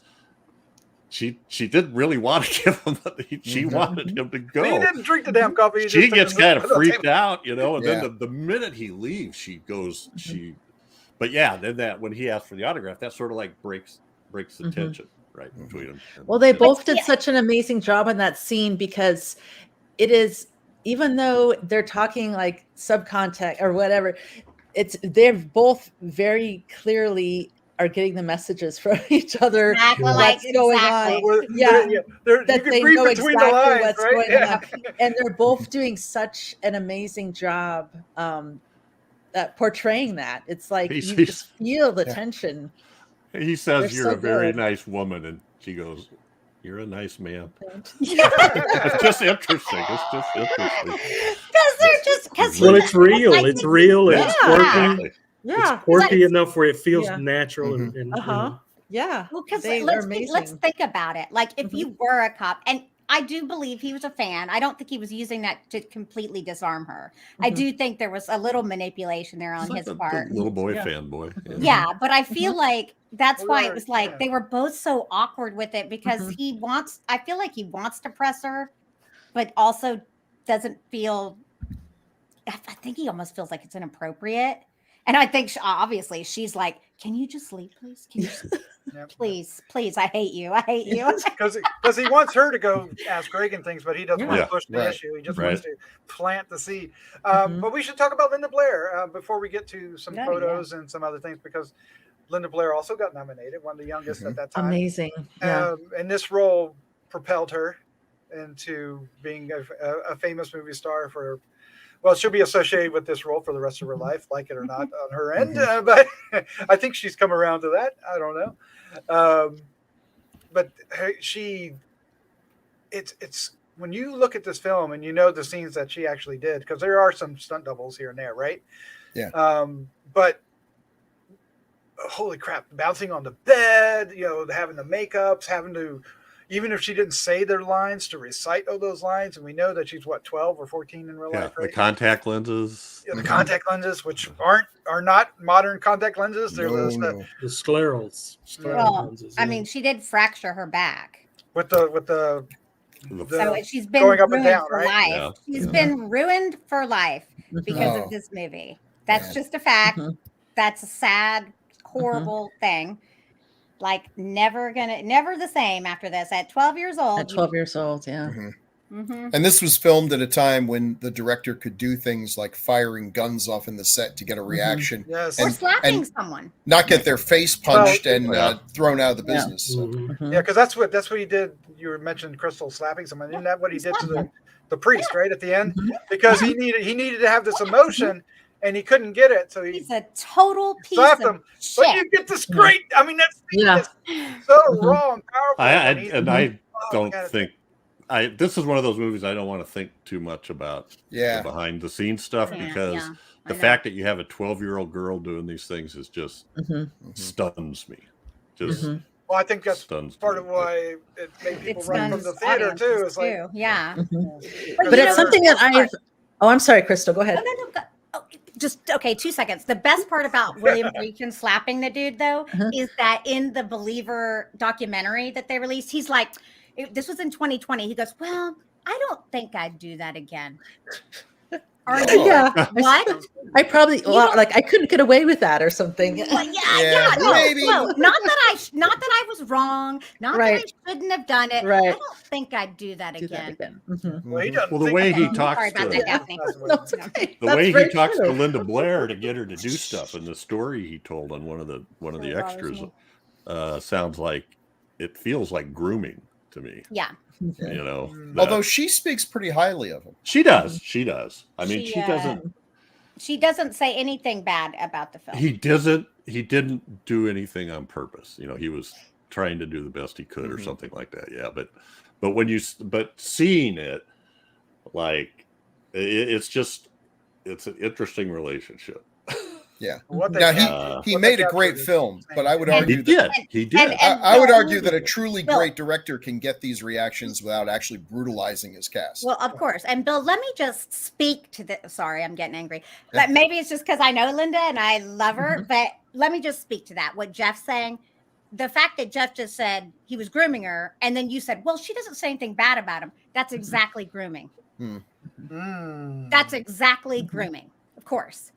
she didn't really want to give him. She wanted him to go. He didn't drink the damn coffee. he She just took gets it kind of to the freaked table. out, you know, and Yeah. then the minute he leaves, she goes, but yeah, then that when he asked for the autograph, that sort of like breaks the Mhm. tension right between them. Well, they And- both did yeah. such an amazing job on that scene because it is, even though they're talking like subcontext or whatever, they're both very clearly are getting the messages from each other. Exactly. What's Like, going exactly. on? Well, Yeah. you That can they read know between exactly the lines, what's right? going Yeah. on. And they're both doing such an amazing job at portraying that. It's like He's- you just feel the Yeah. tension. He says, They're "You're so a very good. nice woman," and she goes, "You're a nice man." Yeah. It's just interesting. It's just interesting. Because Well, it's real. It's real, and Yeah, it's Yeah. quirky. exactly. Yeah. It's quirky enough where it feels Yeah. natural and you Uh-huh. know. Yeah. Well, because They are let's amazing. think about it. Like, if Mhm. you were a cop, and I do believe he was a fan. I don't think he was using that to completely disarm her. I Mhm. do think there was a little manipulation there on It's like his the part. little boy Yeah. fanboy. Yeah, but I feel like that's Well, why they're- it was like yeah. they were both so awkward with it because Mhm. I feel like he wants to press her, but also doesn't feel, I think he almost feels like it's inappropriate. And I think obviously she's like, "Can you just leave, please? Can you Yep. please? I hate you. I hate you." Because he wants her to go ask Reagan things, but he doesn't want Yeah. to push the Right. issue. He just Right. wants to plant the seed. Mhm. But we should talk about Linda Blair before we get to some Yeah, photos and some other things, because Linda Blair also got nominated, one of the youngest at that time. Amazing. Yeah. And this role propelled her into being a famous movie star for, well, she'll be associated with this role for the rest of her life, like it or not on her end. But I think she's come around to that. I don't know. But it's when you look at this film and you know the scenes that she actually did, because there are some stunt doubles here and there, right? Yeah. But holy crap, bouncing on the bed, having the makeups, having to, even if she didn't say their lines, to recite all those lines. And we know that she's 12 or 14 in real life, right? The contact lenses. Yeah, the contact lenses, which are not modern contact lenses. They're No. The sclerals. Well, lenses, I mean, she did fracture her back. with the So she's been going up and ruined down, for right? life. Yeah. She's been ruined for life because Oh. of this movie. That's Man. just a fact. Mhm. That's a sad, horrible thing. Like never the same after this. At 12 years old. At 12 years old, yeah. Mhm. And this was filmed at a time when the director could do things like firing guns off in the set to get a reaction, Yes. Or And- slapping someone. not get their face punched Well, and yeah. thrown out of the Yeah. business. So, Mhm. Yeah, because that's what he did. You mentioned Crystal slapping someone. Isn't that what he did to the priest right at the end? Because he needed to have this emotion, and he couldn't get it, so he He's a total piece slapped of him. But shit. you get this great. I mean, that's Yeah. so Mhm. raw and powerful. I he's- don't God, think this is one of those movies I don't want to think too much about yeah. the behind the scenes stuff, Yeah, because yeah, the I know. fact that you have a 12-year-old girl doing these things is just Mhm. stuns me. Just Mhm. Well, I think that's stuns part me. of why it made people It run from stuns the theater too. audiences It's like, too. Yeah. Mhm. But But you it's know, something the that best part- I'm sorry, Crystal, go ahead. No. Oh, just okay. 2 seconds. The best part about William Friedkin slapping the dude, though, is that in the Believer documentary that they released, he's like, this was in 2020. He goes, "Well, I don't think I'd do that again." Are Oh. you? Yeah. What? I probably You don't- like I couldn't get away with that or something. Well, Yeah, no, maybe. no, not that I was wrong, not Right. that I shouldn't have done it. Right. I don't think I'd do that Do again. that again. Mhm. well, he doesn't Well, the think way about he it. talks Sorry about to that, Daphne. No, it's okay. the That's way he very talks to true. Linda Blair to get her to do stuff, and the story he told on one of the Really extras bothers me. sounds like it feels like grooming to me. Yeah. Yeah. You know, Mm. that- Although she speaks pretty highly of him. she does. I mean, She, she doesn't. She doesn't say anything bad about the film. He didn't do anything on purpose. You know, he was trying to do the best he could or Mhm. something like that. Yeah, but seeing it, like it's an interesting relationship. Yeah. What they Now captured- he what made they a great captured is film, but I would insane. argue that He did. and I would Bill argue that a alluded- truly Bill- great director can get these reactions without actually brutalizing his cast. Well, of course. And Bill, let me just speak to the. Sorry, I'm getting angry. But maybe it's just because I know Linda and I love her. But let me just speak to that. What Jeff's saying, the fact that Jeff just said he was grooming her, and then you said, "Well, she doesn't say anything bad about him." That's exactly grooming. Mm. That's exactly grooming. Of course,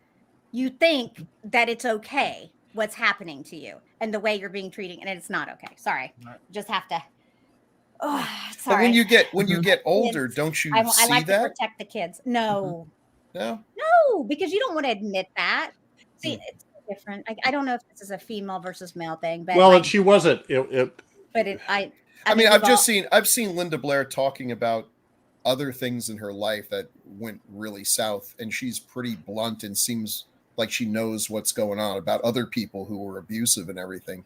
you think that it's okay what's happening to you and the way you're being treated, and it's not okay. Sorry, Right. just have to. Oh, But sorry. when you get older, don't you I see like to that? protect the kids. No, No. no, because you don't want to admit that. See, Hmm. it's different. I don't know if this is a female versus male thing, but Well, like, and she wasn't. but it, I I mean, we've all- I've seen Linda Blair talking about other things in her life that went really south, and she's pretty blunt and seems like she knows what's going on about other people who were abusive and everything.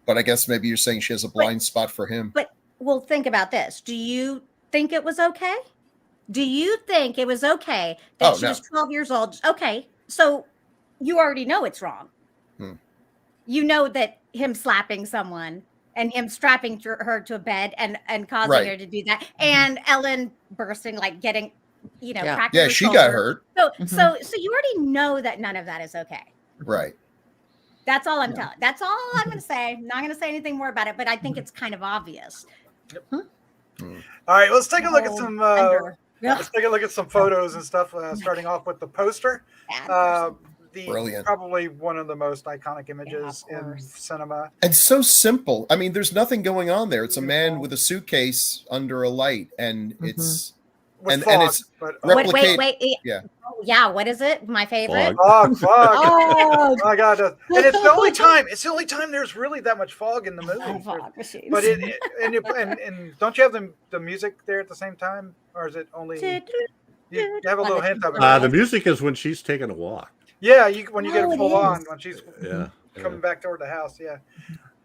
But I guess maybe you're saying she has a blind spot for him. Well, think about this. Do you think it was okay? Do you think it was okay that Oh, she no. was 12 years old? Okay, so you already know it's wrong. Hmm. You know that him slapping someone and him strapping her to a bed and causing Right. her to do that, and Ellen bursting, like getting, Yeah. cracking Yeah, her she shoulder. got hurt. So, Mhm. so you already know that none of that is okay. Right. That's all I'm Yeah. telling. That's all I'm going to say. I'm not going to say anything more about it, but I think it's kind of obvious. All right, let's take a look at some. Under. Let's take a look at some photos and stuff. Starting off with the poster. Bad Uh, person. Brilliant. Probably one of the most iconic images of in course. cinema. And so simple. I mean, there's nothing going on there. It's a man with a suitcase under a light, and it's with And fog, it's but replicate. Wait. Oh, yeah, what is it? My favorite? Fog. fog. Oh, Oh my god! And it's the only time. It's the only time there's really that much fog in the movie. Oh, fog machines. But and don't you have the music there at the same time, or is it only you have a little hint of it? The music is when she's taking a walk. Yeah, when you get Oh, it it full on is. when she's Yeah. coming back toward the house. Yeah,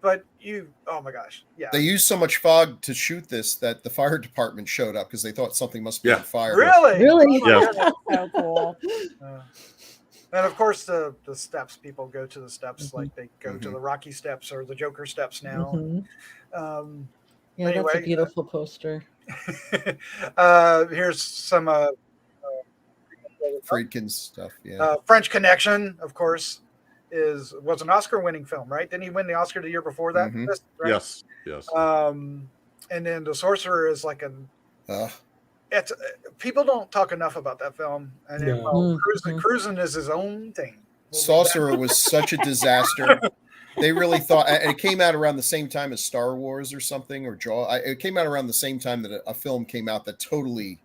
but oh my gosh, yeah. They used so much fog to shoot this that the fire department showed up because they thought something must be Yeah. on fire. Really? Really? Oh my Yeah. goodness. So cool. And of course, the steps. People go to the steps Mhm. like they go to the Rocky steps or the Joker steps now. Mhm. Yeah, that's Anyway, a beautiful poster. Here's some Friedkin's stuff. Yeah. French Connection, of course, was an Oscar-winning film, right? Didn't he win the Oscar the year before that? Mhm. Right? Yes. Yes. And then The Sorcerer is like it's people don't talk enough about that film. And then, No. Cruising is his own thing. Sorcerer was such a disaster. They really thought, and it came out around the same time as Star Wars or something, or Jaw. It came out around the same time that a film came out that totally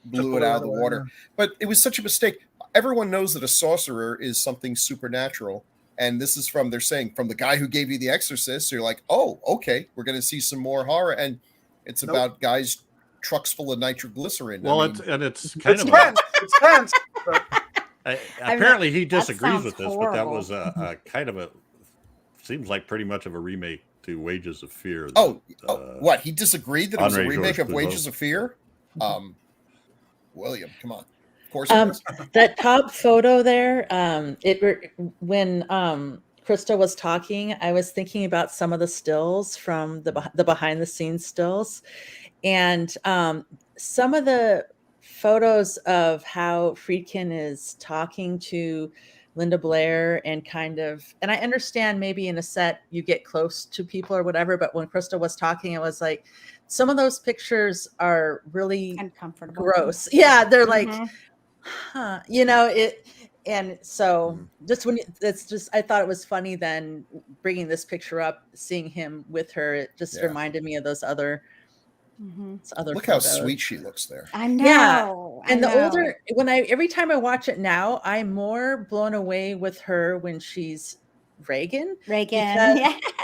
blew it out of the water. But it was such a mistake. Everyone knows that a sorcerer is something supernatural. And this is they're saying, from the guy who gave you The Exorcist. So you're like, oh, okay, we're going to see some more horror. And it's about guys, trucks full of nitroglycerin. Well, I mean, it's kind It's of tense. It's tense. But apparently he that disagrees sounds with this, but that horrible. was a kind of seems like pretty much of a remake to Wages of Fear. What? He disagreed that it was a Andre remake George of Wages Clooney. of Fear? William, come on. Of course it was. That top photo there, when Krista was talking, I was thinking about some of the stills from the behind the scenes stills, and some of the photos of how Friedkin is talking to Linda Blair and and I understand maybe in a set you get close to people or whatever, but when Krista was talking, it was like some of those pictures are really Uncomfortable. gross. Yeah, they're like, Mhm. it. And so I thought it was funny then bringing this picture up, seeing him with her. It just reminded me of those other Look how photos. sweet she looks there. I know. Yeah. And I know. older, every time I watch it now, I'm more blown away with her when she's Reagan,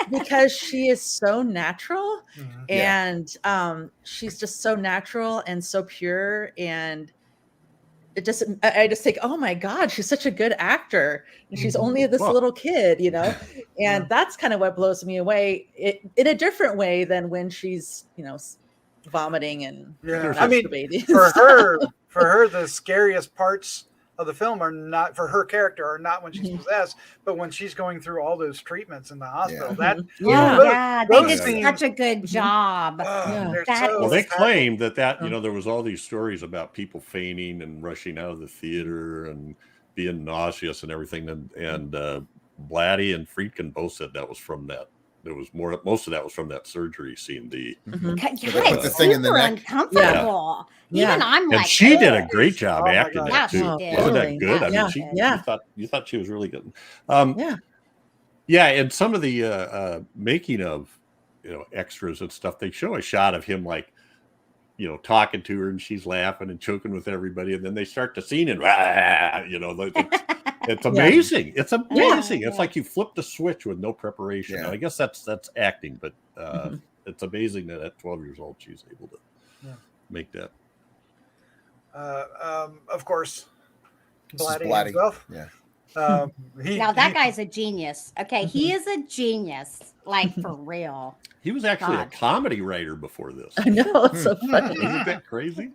because she is so natural and she's just so natural and so pure, and I just think, oh my God, she's such a good actor, and she's only this little kid, and that's kind of what blows me away in a different way than when she's vomiting and I mean, for her the scariest parts of the film are not for her character, are not when she's possessed, but when she's going through all those treatments in the hospital. They did such a good job. They claimed that there was all these stories about people fainting and rushing out of the theater and being nauseous and everything, and Blatty and Friedkin both said that was from that. There was most of that was from that surgery scene. It's the thing in the neck. Uncomfortable. Even I'm like, and she did a great job acting that too. She did. Wasn't that good? I mean, you thought she was really good. And some of the making of extras and stuff, they show a shot of him like talking to her and she's laughing and choking with everybody, and then they start the scene and it's amazing. It's amazing. It's like you flipped a switch with no preparation. I guess that's acting, but it's amazing that at 12 years old she's able to make that. Of course, Blatty himself. Now that guy's a genius. Okay, he is a genius, like for real. He was actually a comedy writer before this. I know, it's so funny. Isn't that crazy?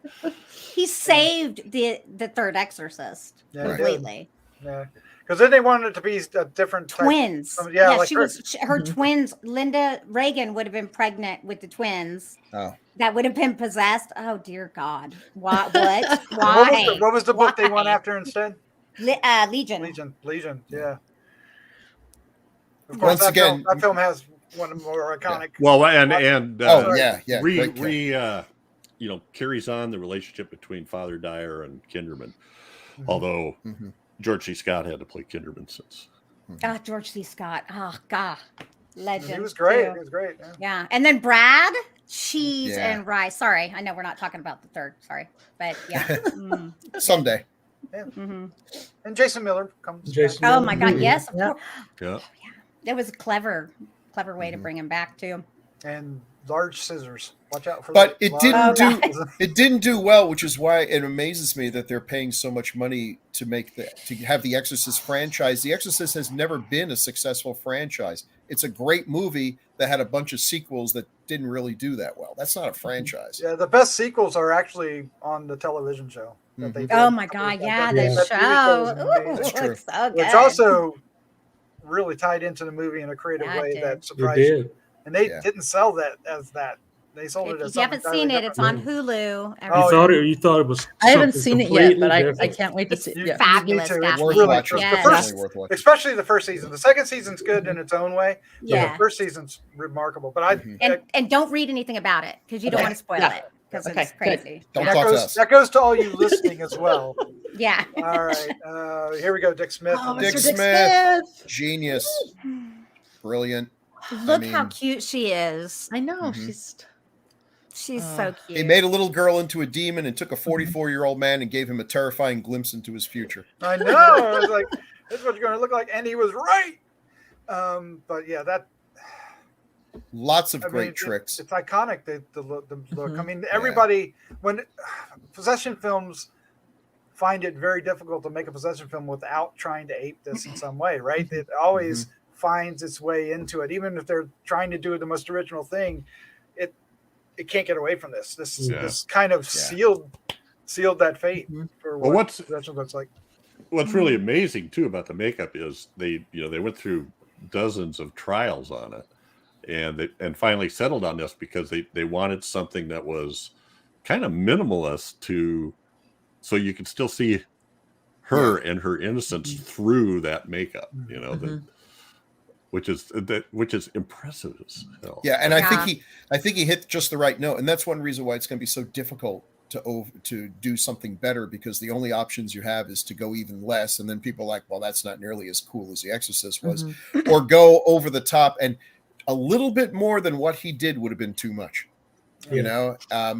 He saved the third Exorcist completely. Yeah, because then they wanted it to be a different twins. Like her twins. Linda Reagan would have been pregnant with the twins. Oh, that would have been possessed. Oh dear God! What? Why? What was the book they went after instead? Legion. Yeah. Of course, that film has one of the more iconic. Well, and carries on the relationship between Father Dyer and Kinderman, although George C. Scott had to play Kinderman since. George C. Scott. Oh God, legend. He was great. Too. He was great. Yeah, and then Brad. cheese Yeah. and rice. Sorry, I know we're not talking about the third. Sorry, but yeah. Someday. Mm-hmm. And Jason Miller comes. Jason back. Oh my God! Yes, of Yep. course. Yeah. It was a clever way to bring him back too. And large scissors. Watch out for But that. it Large didn't do scissors. it didn't do well, which is why it amazes me that they're paying so much money to have the Exorcist franchise. The Exorcist has never been a successful franchise. It's a great movie that had a bunch of sequels that didn't really do that well. That's not a franchise. Yeah, the best sequels are actually on the television show. That they did. Oh my God! Yeah, Yeah. the That TV show is show. amazing. Ooh, That's true. looks so good. Which also really tied into the movie in a creative Yeah, it way did. that It surprised you. did. And they Yeah. didn't sell that as that. They sold it If as you haven't something seen entirely it, it's different. on Hulu. Oh, You thought it was. I haven't something seen it yet, but I completely can't wait to It's see. You- Yeah. fabulous. Me too. It's Daphne. Worth really watching. the Yes. first, Definitely worth watching. especially the first season. The second season's good in its own way. But Yeah. the first season's remarkable. But I Mhm. And don't read anything about it because you don't Okay. want to spoil Yeah. it because Okay, it's good. crazy. Don't that talk to goes us. that goes to all you listening as well. Yeah. All right, here we go. Dick Smith. Oh, Dick Mr. Dick Smith. Smith. Genius. Brilliant. Look how mean- cute she is. I know Mhm. She's so cute. He made a little girl into a demon and took a 44-year-old man and gave him a terrifying glimpse into his future. I know. I was like, this is what you're going to look like, and he was right. But yeah, that. Lots of I great mean, tricks. It's iconic. The look. Mhm. I mean, everybody when possession films find it very difficult to make a possession film without trying to ape this in some way, right? It always finds its way into it, even if they're trying to do the most original thing. It can't get away from this. This kind of sealed that fate for Well, what possession looks like. What's really amazing too about the makeup is they went through dozens of trials on it, and finally settled on this because they wanted something that was kind of minimalist so you could still see her and her innocence through that makeup, which is impressive as hell. Yeah, and I think he hit just the right note, and that's one reason why it's going to be so difficult to do something better, because the only options you have is to go even less, and then people are like, well, that's not nearly as cool as The Exorcist was, or go over the top, and a little bit more than what he did would have been too much,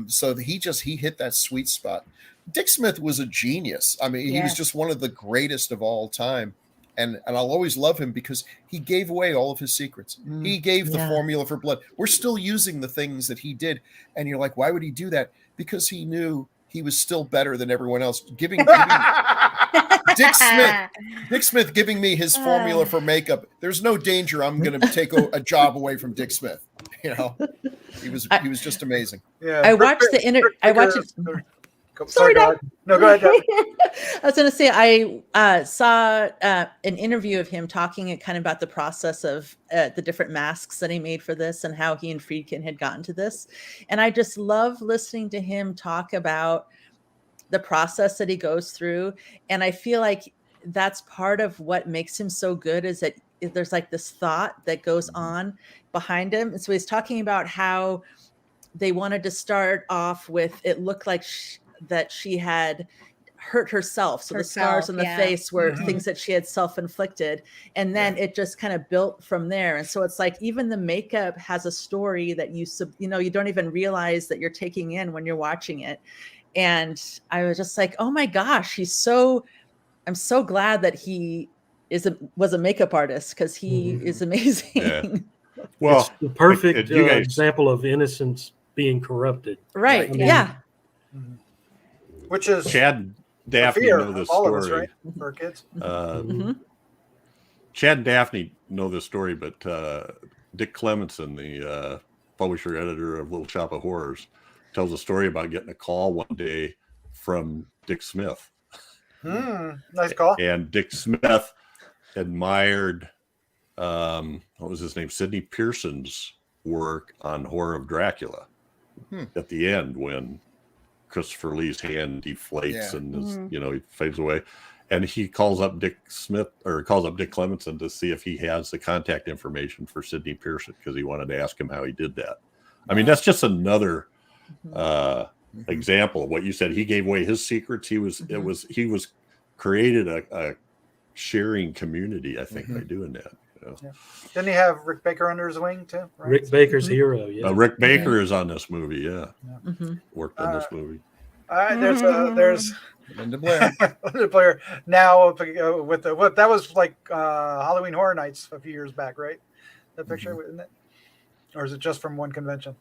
so he hit that sweet spot. Dick Smith was a genius. I mean, he was just one of the greatest of all time. And I'll always love him because he gave away all of his secrets. He gave the formula for blood. We're still using the things that he did. And you're like, why would he do that? Because he knew he was still better than everyone else. Giving Dick Smith giving me his formula for makeup. There's no danger I'm going to take a job away from Dick Smith. He was just amazing. Yeah, I watched the Sorry, go ahead. No, go ahead. I was going to say I saw an interview of him talking kind of about the process of the different masks that he made for this and how he and Friedkin had gotten to this. And I just love listening to him talk about the process that he goes through. And I feel like that's part of what makes him so good, is that there's like this thought that goes on behind him. And so he's talking about how they wanted to start off with, it looked like that she had hurt herself. So the scars on the face were things that she had self-inflicted. And then it just kind of built from there. And so it's like, even the makeup has a story that you don't even realize that you're taking in when you're watching it. And I was just like, oh my gosh, I'm so glad that he was a makeup artist, because he is amazing. Yeah. Well, it's the perfect you guys, example of innocence being corrupted. Right. I mean, yeah. Which is Chad and Daphne fear know this of all story. of us, right? For our kids. Chad and Daphne know this story, but Dick Clementson, the publisher editor of Little Shop of Horrors, tells a story about getting a call one day from Dick Smith. Nice call. And Dick Smith admired, what was his name? Sidney Pearson's work on Horror of Dracula. At the end, when Christopher Lee's hand deflates and he fades away, and he calls up Dick Clementson to see if he has the contact information for Sidney Pearson, because he wanted to ask him how he did that. I mean, that's just another example of what you said. He gave away his secrets. He was created a sharing community, I think, by doing that. Didn't he have Rick Baker under his wing too? Right? Rick Baker's hero. Yeah. Rick Baker is on this movie. Yeah, Mhm. worked on this movie. All right, there's Linda Blair. Linda Blair now with the what that was like Halloween Horror Nights a few years back, right? That picture, isn't it? Or is it just from one convention?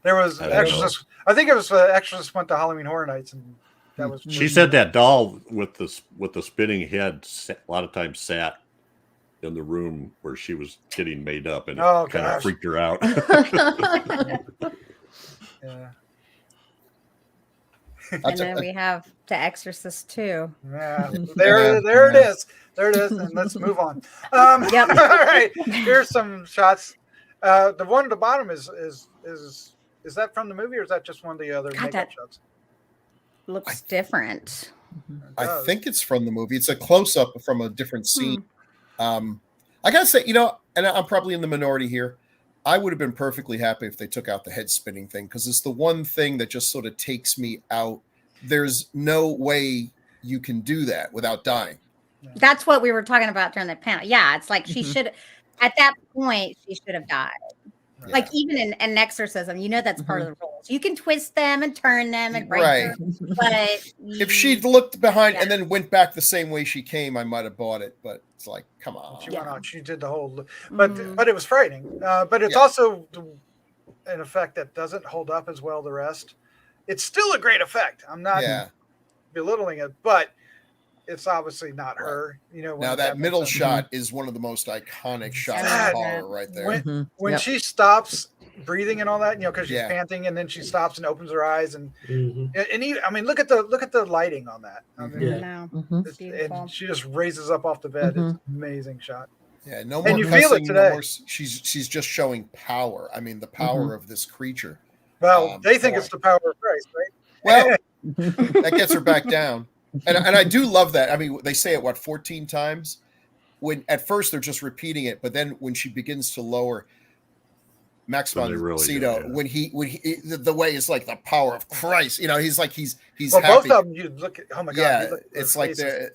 There was I don't Exorcist. I think it was Exorcist went to Halloween Horror Nights, and that was. She said that doll with the spinning head a lot of times sat in the room where she was getting made up, and it kind of freaked her out. Yeah. And then we have The Exorcist too. Yeah, there it is. There it is. And let's move on. Yep. All right. Here's some shots. The one at the bottom is that from the movie, or is that just one of the other makeup shots? Looks different. I think it's from the movie. It's a close up from a different scene. I gotta say, and I'm probably in the minority here. I would have been perfectly happy if they took out the head spinning thing, because it's the one thing that just sort of takes me out. There's no way you can do that without dying. That's what we were talking about during the panel. Yeah, it's like she should, at that point, she should have died. Yeah. Like even in an exorcism, that's part of the rules. You can twist them and turn them and break them, but if she'd looked behind and then went back the same way she came, I might have bought it. But it's like, come on. She went on. She did the whole, but it was frightening. But it's also an effect that doesn't hold up as well the rest. It's still a great effect. I'm not belittling it, but it's obviously not her. Now that middle shot is one of the most iconic shots of horror right there. When she stops breathing and all that, because she's panting, and then she stops and opens her eyes, and even, I mean, look at the lighting on that. I mean, and she just raises up off the bed. It's an amazing shot. Yeah, no more. And you feel it today. She's just showing power. I mean, the power of this creature. Well, they think it's the power of Christ, right? Well, that gets her back down. And I do love that. I mean, they say it 14 times. When at first they're just repeating it, but then when she begins to lower, Max von Sydow, when he the way is like the power of Christ. He's like he's well, happy. Both of them, you look at, oh my God, yeah, it's like they're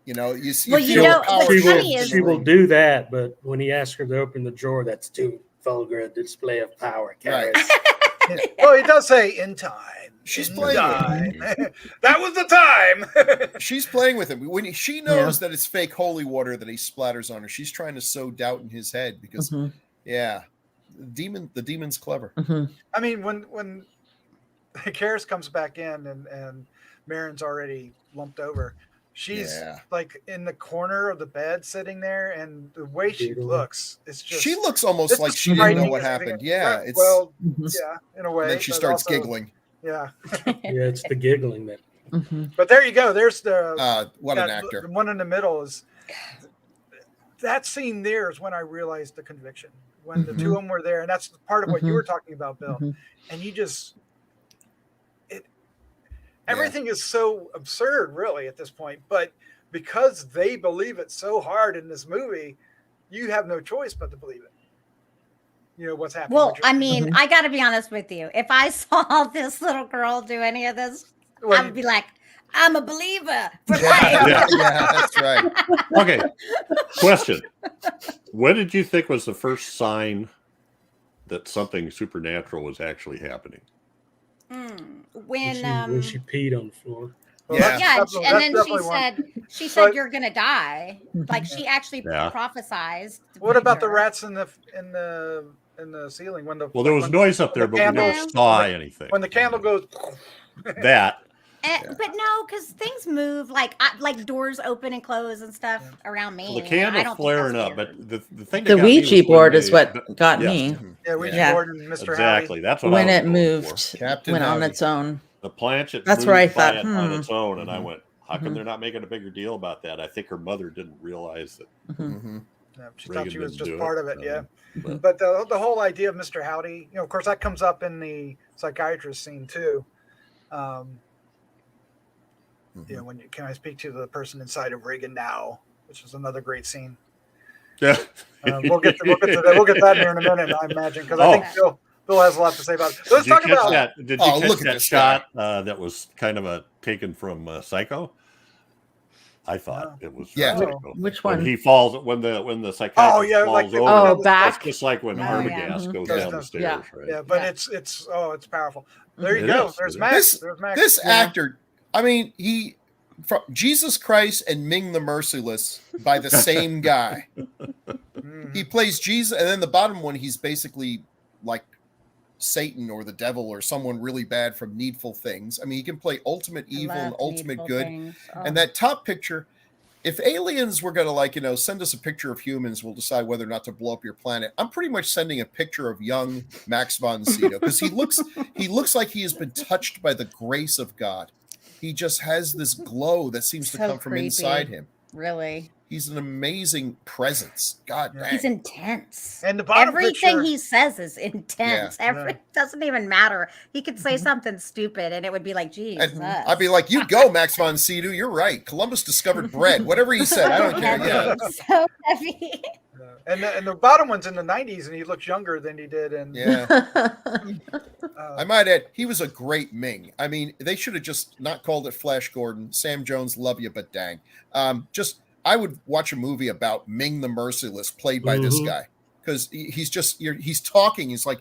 she will do that, but when he asks her to open the drawer, that's too vulgar a display of power. Right. Well, he does say in time. She's playing with him. That was the time. She's playing with him. When she knows that it's fake holy water that he splatters on her, she's trying to sow doubt in his head because, the demon's clever. I mean, when Karis comes back in and Marin's already lumped over, she's like in the corner of the bed sitting there, and the way she looks, it's just she looks almost like she didn't know what happened. Yeah, in a way. And then she starts giggling. Yeah. It's the giggling that. But there you go. There's the what an actor. The one in the middle is that scene. There is when I realized the conviction, when the two of them were there, and that's part of what you were talking about, Bill. And you just everything is so absurd, really, at this point. But because they believe it so hard in this movie, you have no choice but to believe it. What's happening. Well, I mean, I got to be honest with you. If I saw this little girl do any of this, I would be like, I'm a believer for life. Yeah, that's right. Okay. Question. What did you think was the first sign that something supernatural was actually happening? When she peed on the floor. Well, and then she said you're gonna die. Like she actually prophesized. What about the rats in the ceiling when there was noise up there, but we never saw anything. When the candle goes, that. But no, because things move like doors open and close and stuff around me. Well, the candle's flaring up, but the thing. The Ouija board is what got me. Yeah, Ouija board and Mr. Exactly. That's what when it moved, went on its own. The planchet. That's where I thought on its own, and I went, "How come they're not making a bigger deal about that?" I think her mother didn't realize that. Yeah, she thought she was just part of it. But the whole idea of Mr. Howdy, of course, that comes up in the psychiatrist scene too. When can I speak to the person inside of Reagan now, which is another great scene. Yeah, we'll get that here in a minute, I imagine, because I think Bill has a lot to say about it. So let's talk about that. Did you catch that shot that was kind of taken from Psycho? I thought it was Yeah. really cool. Which When one? he falls, when the psychiatrist yeah, falls like the- over, Oh, it's back. just like when Oh, Arbogast yeah. goes Goes down the down- stairs, yeah. right? Yeah, but Yeah. it's powerful. There you It go. is. There's It is. Max. There's Max. This Yeah. actor, I mean, he from Jesus Christ and Ming the Merciless by the same guy. Mhm. He plays Jesus, and then the bottom one, he's basically like Satan or the devil or someone really bad from Needful Things. I mean, he can play ultimate I evil and love ultimate Needful good. Things. Oh. And that top picture, if aliens were going to, like, send us a picture of humans, we'll decide whether or not to blow up your planet. I'm pretty much sending a picture of young Max von Sydow because he looks like he has been touched by the grace of God. He just has this glow that seems to So come from creepy. inside him. Really, He's an amazing presence. God Yeah. dang. he's intense. And the bottom Everything picture, he says is intense. Yeah. Doesn't even matter. He could say something stupid, and it would be like, "Jesus." And I'd be like, you go, Max von Sydow. You're right. Columbus discovered bread. Whatever he said, I don't care. Yeah. So heavy. and the bottom one's in the 90s, and he looks younger than he did. And Yeah. I might add, he was a great Ming. I mean, they should have just not called it Flash Gordon. Sam Jones, love you, but dang. I would watch a movie about Ming the Merciless played by this guy because he's talking. He's like,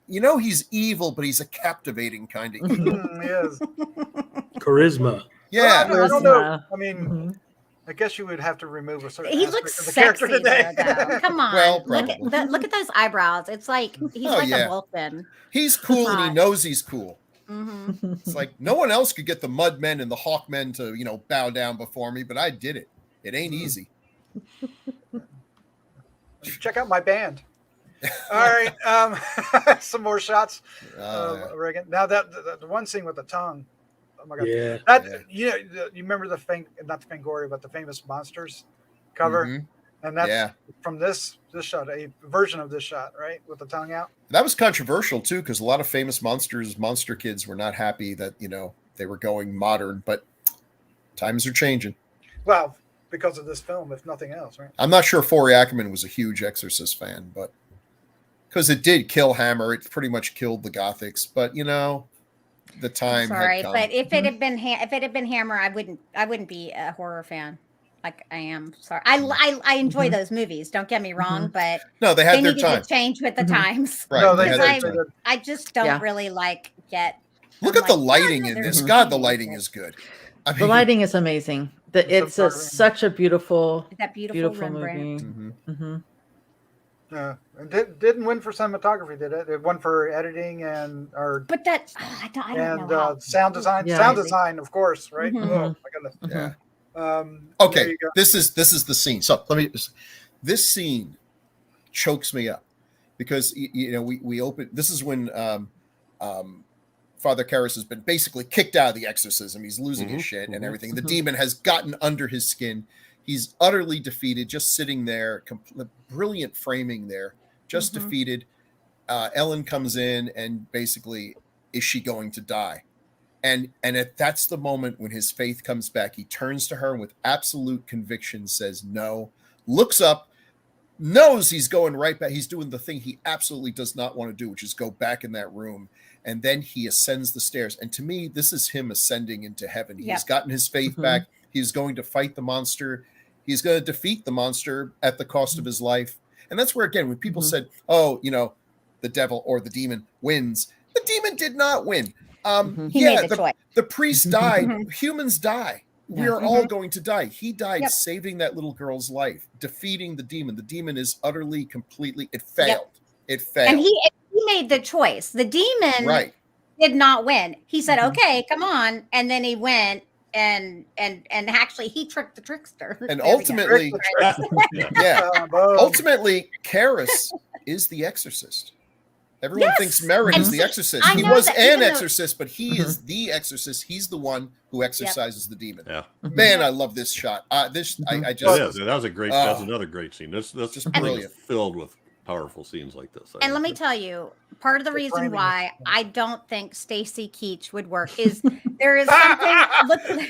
he's evil, but he's a captivating kind of evil. He is. Charisma. Yeah. I don't know. Charisma. I mean, Mhm. I guess you would have to remove a certain He aspect looks of the character sexy today. though. Come on, Well, look at those eyebrows. It's like he's Oh, like yeah. a Vulcan. He's cool and he Hot. knows he's cool. hmm It's like no one else could get the Mudmen and the Hawkmen to, bow down before me, but I did it. It ain't easy. Check out my band. All right, some more shots. Reagan. Now that the one scene with the tongue. Oh my god. Yeah. That you remember not the Fangoria, but the famous monsters cover, Mhm. and that's Yeah. from this shot, a version of this shot, right, with the tongue out. That was controversial too, because a lot of famous monster kids were not happy that they were going modern, but times are changing. Well, because of this film, if nothing else, right? I'm not sure Forey Ackerman was a huge Exorcist fan, but because it did kill Hammer, it pretty much killed the Gothics. But the time. Sorry, had come. but if it had been Hammer, I wouldn't be a horror fan like I am. Sorry, I enjoy those movies. Don't get me wrong, but No, they they had their needed time. to change with the times. Right. No, they they had Because their time. I just don't Yeah. really get. Look I'm at the like, lighting in they're this. really God, the good. lighting is good. I The lighting is amazing. It's So such a beautiful, That beautiful beautiful Rembrandt. movie. Mhm. hmm And didn't win for cinematography, did it? It won for editing and But that I don't know how. sound design. Yeah. Sound design, of course, right? Mhm. Oh my goodness. Yeah. There Okay, you go. this is the scene. So this scene chokes me up because we open. This is when Father Karras has been basically kicked out of the exorcism. He's losing his shit and everything. The demon has gotten under his skin. He's utterly defeated, just sitting there. Brilliant framing there, just defeated. Ellen comes in and basically, is she going to die? And that's the moment when his faith comes back. He turns to her and with absolute conviction says no, looks up, knows he's going right back. He's doing the thing he absolutely does not want to do, which is go back in that room. And then he ascends the stairs. And to me, this is him ascending into heaven. He's Yep. gotten his faith back. He's going to fight the monster. He's going to defeat the monster at the cost of his life. And that's where, again, when people said, oh, the devil or the demon wins, the demon did not win. He made the choice. The priest died. Humans die. We are all going to die. He died Yep. saving that little girl's life, defeating the demon. The demon is utterly, completely, it failed. It failed. And he made the choice. The demon Right. did not win. He said, "Okay, come on," and then he went and actually he tricked the trickster. And There we go. ultimately, yeah, Boom. ultimately, Karras is the exorcist. Everyone Yes. thinks Merritt And is the see, exorcist. I He know was that an even though- exorcist, but he is the exorcist. He's the one who exorcises the demon. Yeah. Man, I love this shot. I just That just was a great. That's another great scene. That's Just I think brilliant. filled with powerful scenes like this. And let me tell you, part of the reason framing why I don't think Stacy Keach would work is there is something.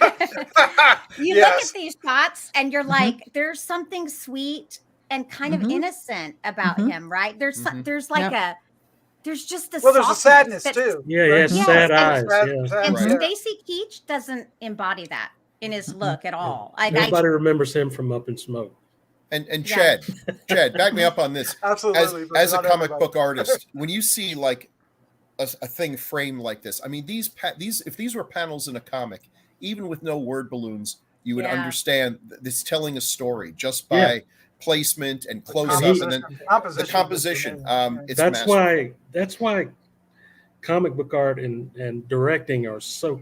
You look Yes. at these shots and you're like, there's something sweet and kind of innocent about him, right? There's there's just this. Well, there's a softness sadness that- too. Yeah, he has Yes, sad and- eyes. Yeah. Sad, And Right. Stacy Keach doesn't embody that. in his look at all. Nobody remembers him from Up in Smoke. And Yeah. Chad, back me up on this. Absolutely. but As a not comic everybody. book artist, when you see like a thing framed like this, I mean, these if these were panels in a comic, even with no word balloons, you would Yeah. understand this telling a story just by placement and close up, and then the composition. It's That's masterful. why comic book art and directing are so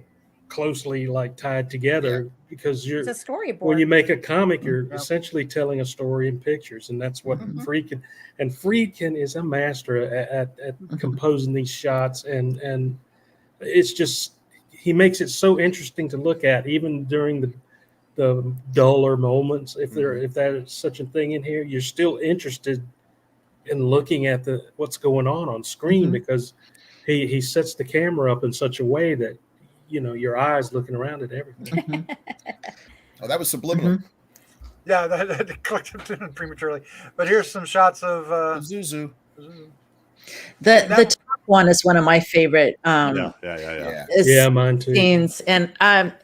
closely like tied together, because It's a storyboard. when you make a comic, you're Yeah. essentially telling a story in pictures, and that's what Mhm. Friedkin is a master at composing these shots, and it's just, he makes it so interesting to look at, even during the duller moments. If that is such a thing in here, you're still interested in looking at what's going on screen, because he sets the camera up in such a way that your eyes looking around at everything. Oh, that was subliminal. Yeah, that clicked prematurely. But here's some shots of Zuzu. The top one is one of my favorite Yeah. Mine too. scenes. And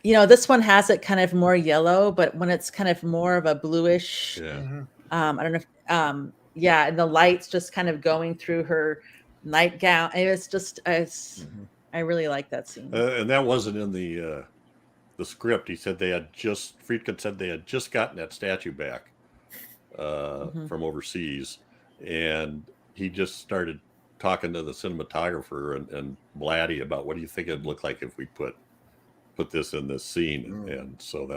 this one has it kind of more yellow, but when it's kind of more of a bluish, I don't know if, and the lights just kind of going through her nightgown. It was just I really like that scene. And that wasn't in the script. He said Friedkin said they had just gotten that statue back from overseas, and he just started talking to the cinematographer and Blatty about, what do you think it'd look like if we put this in this scene? And so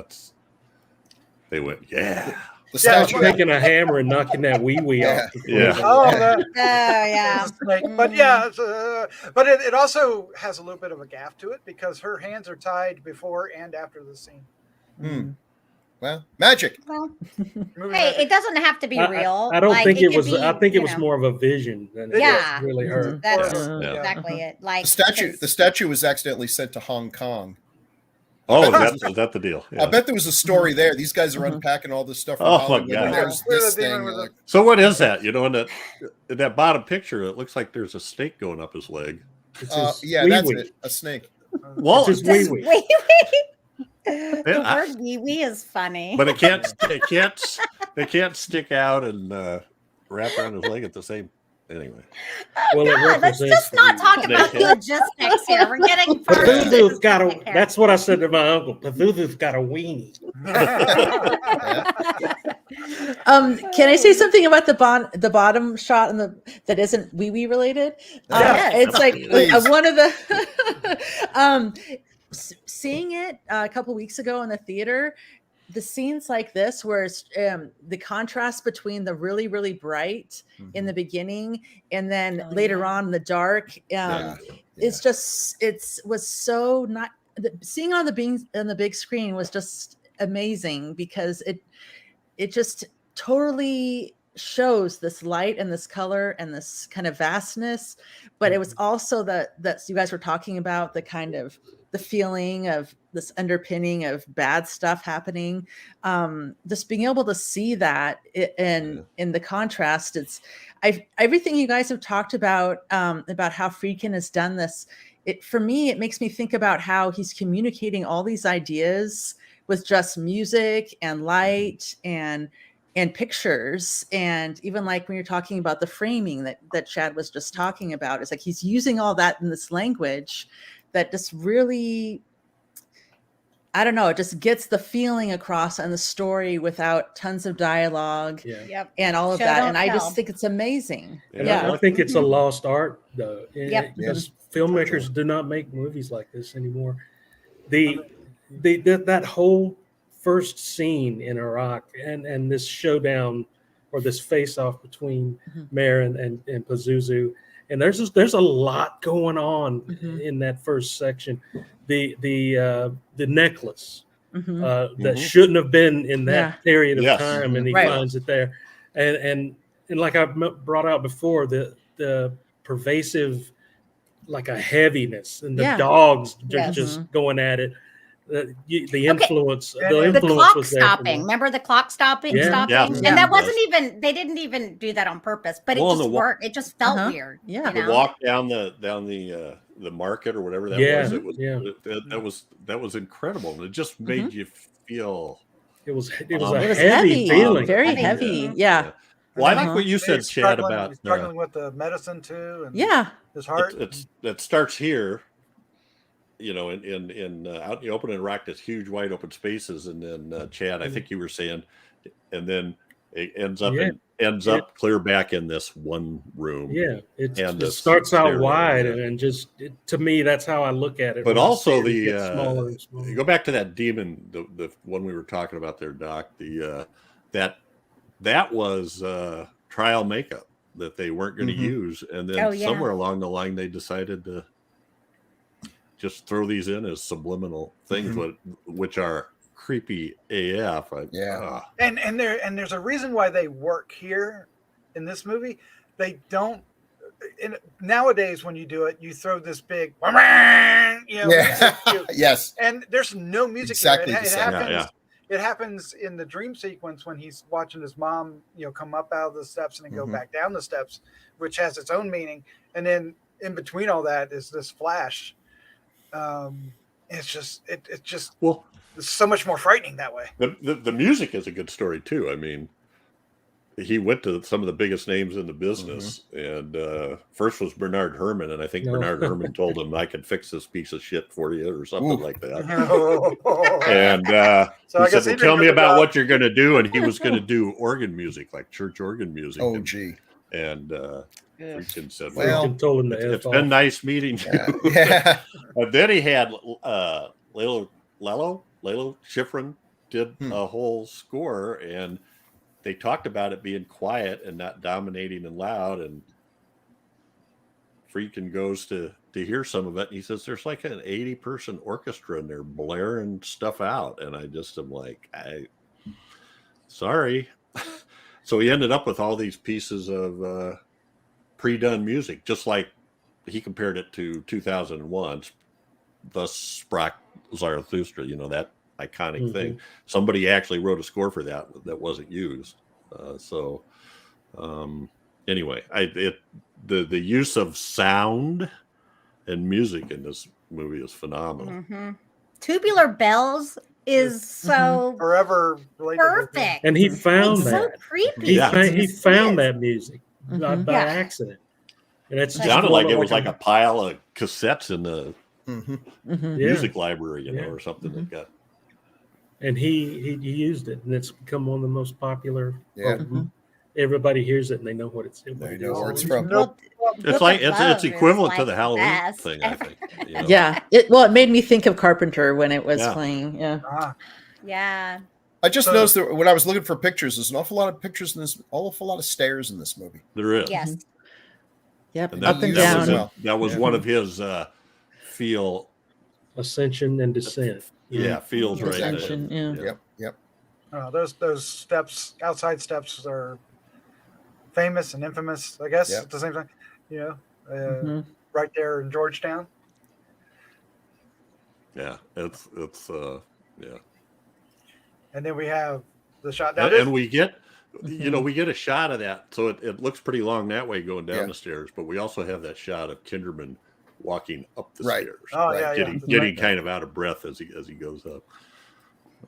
they went, The I statue. was taking a hammer and knocking that wee off. Yeah. oh, that, yeah. but yeah, but it also has a little bit of a gaffe to it, because her hands are tied before and after the scene. Well, magic. Well, Movie hey, magic. it doesn't have to be real. I don't think it could was. be, I think it was know, more of a vision than it Yeah. was really her. That's Yeah. exactly it. Like The statue was accidentally sent to Hong Kong. Oh, is that the deal? I bet there was a story there. These guys are unpacking all this stuff from Oh, my Hollywood. God. And there's We're this the demon thing. with Like, So what is that? In that bottom picture, it looks like there's a snake going up his leg. It's his yeah, wee that's wee. it. A snake. Well, It's his wee wee. wee. Yeah, The word wee wee is funny. but it can't stick out and wrap around his leg at the same. Anyway, Well, it God, let's represents just not talk about Snake. logistics here. We're getting far into Pazuzu's got specific a. here. That's what I said to my uncle. Pazuzu's got a weenie. Can I say something about the bottom shot and that isn't wee wee related? Yeah. It's like Please. one of the seeing it a couple weeks ago in the theater. The scenes like this, where it's, the contrast between the really, really bright in the beginning and then later on in the dark, it's just, was so not, seeing on the big screen was just amazing, because it just totally shows this light and this color and this kind of vastness, but it was also that you guys were talking about, the kind of the feeling of this underpinning of bad stuff happening. Just being able to see that in the contrast, everything you guys have talked about how Friedkin has done this. For me, it makes me think about how he's communicating all these ideas with just music and light and pictures. And even like when you're talking about the framing that Chad was just talking about, it's like he's using all that in this language that just really, I don't know, it just gets the feeling across and the story without tons of dialogue and all of that. And I just think it's amazing. And I think it's a lost art, though, because filmmakers do not make movies like this anymore. That whole first scene in Iraq and this showdown or this face-off between Mohr and Pazuzu, and there's a lot going on in that first section. The necklace that shouldn't have been in that period of time, and he finds it there, and like I brought out before, the pervasive, like a heaviness, and the dogs just going at it. the influence. Okay. The The influence The clock was there for stopping. me. Remember the clock stopping? Yeah. Stopping? Yeah. And Yeah. that Yes. wasn't even, they didn't even do that on purpose, but Well, it and just the wa- worked. It just felt Uh-huh. weird. Yeah. You The know? walk down the market or whatever that Yeah, was, it was yeah. that was incredible. And it just made you feel It was It was a heavy, heavy feeling. very Heavy. heavy. Mhm. Yeah. Well, I like Uh-huh. what you said, He's Chad, struggling, about he's struggling with the medicine too, and Yeah. his heart. it starts here, in out in the open and rock, this huge wide open spaces, and then Chad, I think you were saying, and then it ends up clear back in this one room. Yeah, And it this starts out stereo, wide, yeah. and just to me, that's how I look at it. But when I also see it get smaller and smaller. you go back to that demon, the one we were talking about there, Doc. That was trial makeup that they weren't going to use, and then Oh, yeah. somewhere along the line they decided to just throw these in as subliminal things, which are creepy AF. And there's a reason why they work here in this movie. They don't. Nowadays, when you do it, you throw this big, music, Yes. and there's no music. Exactly Here. the It same. happens. It happens in the dream sequence when he's watching his mom, come up out of the steps and then go back down the steps, which has its own meaning. And then in between all that is this flash. It's just it's so much more frightening that way. The music is a good story too. I mean, he went to some of the biggest names in the business, and first was Bernard Herrmann, and I think Bernard Herrmann told him, "I could fix this piece of shit for you," or something like that. And So he said, "Well, tell me about what you're going to do," and he was going to do organ music, like church organ music. Oh, gee. And Friedkin said, Well, told him to it's F been off. nice meeting you. Yeah. And then he had Lalo Schifrin did a whole score, and they talked about it being quiet and not dominating and loud. And Friedkin goes to hear some of it, and he says there's like an 80-person orchestra in there blaring stuff out. And I just am like, sorry. So he ended up with all these pieces of pre-done music, just like he compared it to 2001's Thus Sprach Zarathustra, that iconic thing. Somebody actually wrote a score for that wasn't used. Anyway, the use of sound and music in this movie is phenomenal. Tubular Bells is so forever related perfect. And he found It's that. so creepy. He found that music by accident. And It sounded like it was like a pile of cassettes in the music library, or something that got. And he used it, and it's become one of the most popular. Yeah. Everybody hears it, and they know what it's. They know where it's from. It's like it's equivalent to the Halloween thing, I think. Yeah. It made me think of Carpenter when it was playing. Yeah. Yeah. I just noticed that when I was looking for pictures, there's an awful lot of pictures in this, awful lot of stairs in this movie. There is. Yes. Yep. And Up and down. That was one of his ascension and descent. Feels right. Ascension, Yep. Those steps, outside steps, are famous and infamous, I guess, at the same time. Right there in Georgetown. Yeah, it's And then we have the shot. And we get, we get a shot of that, so it looks pretty long that way going down the stairs. But we also have that shot of Kinderman walking up the stairs, getting kind of out of breath as he goes up.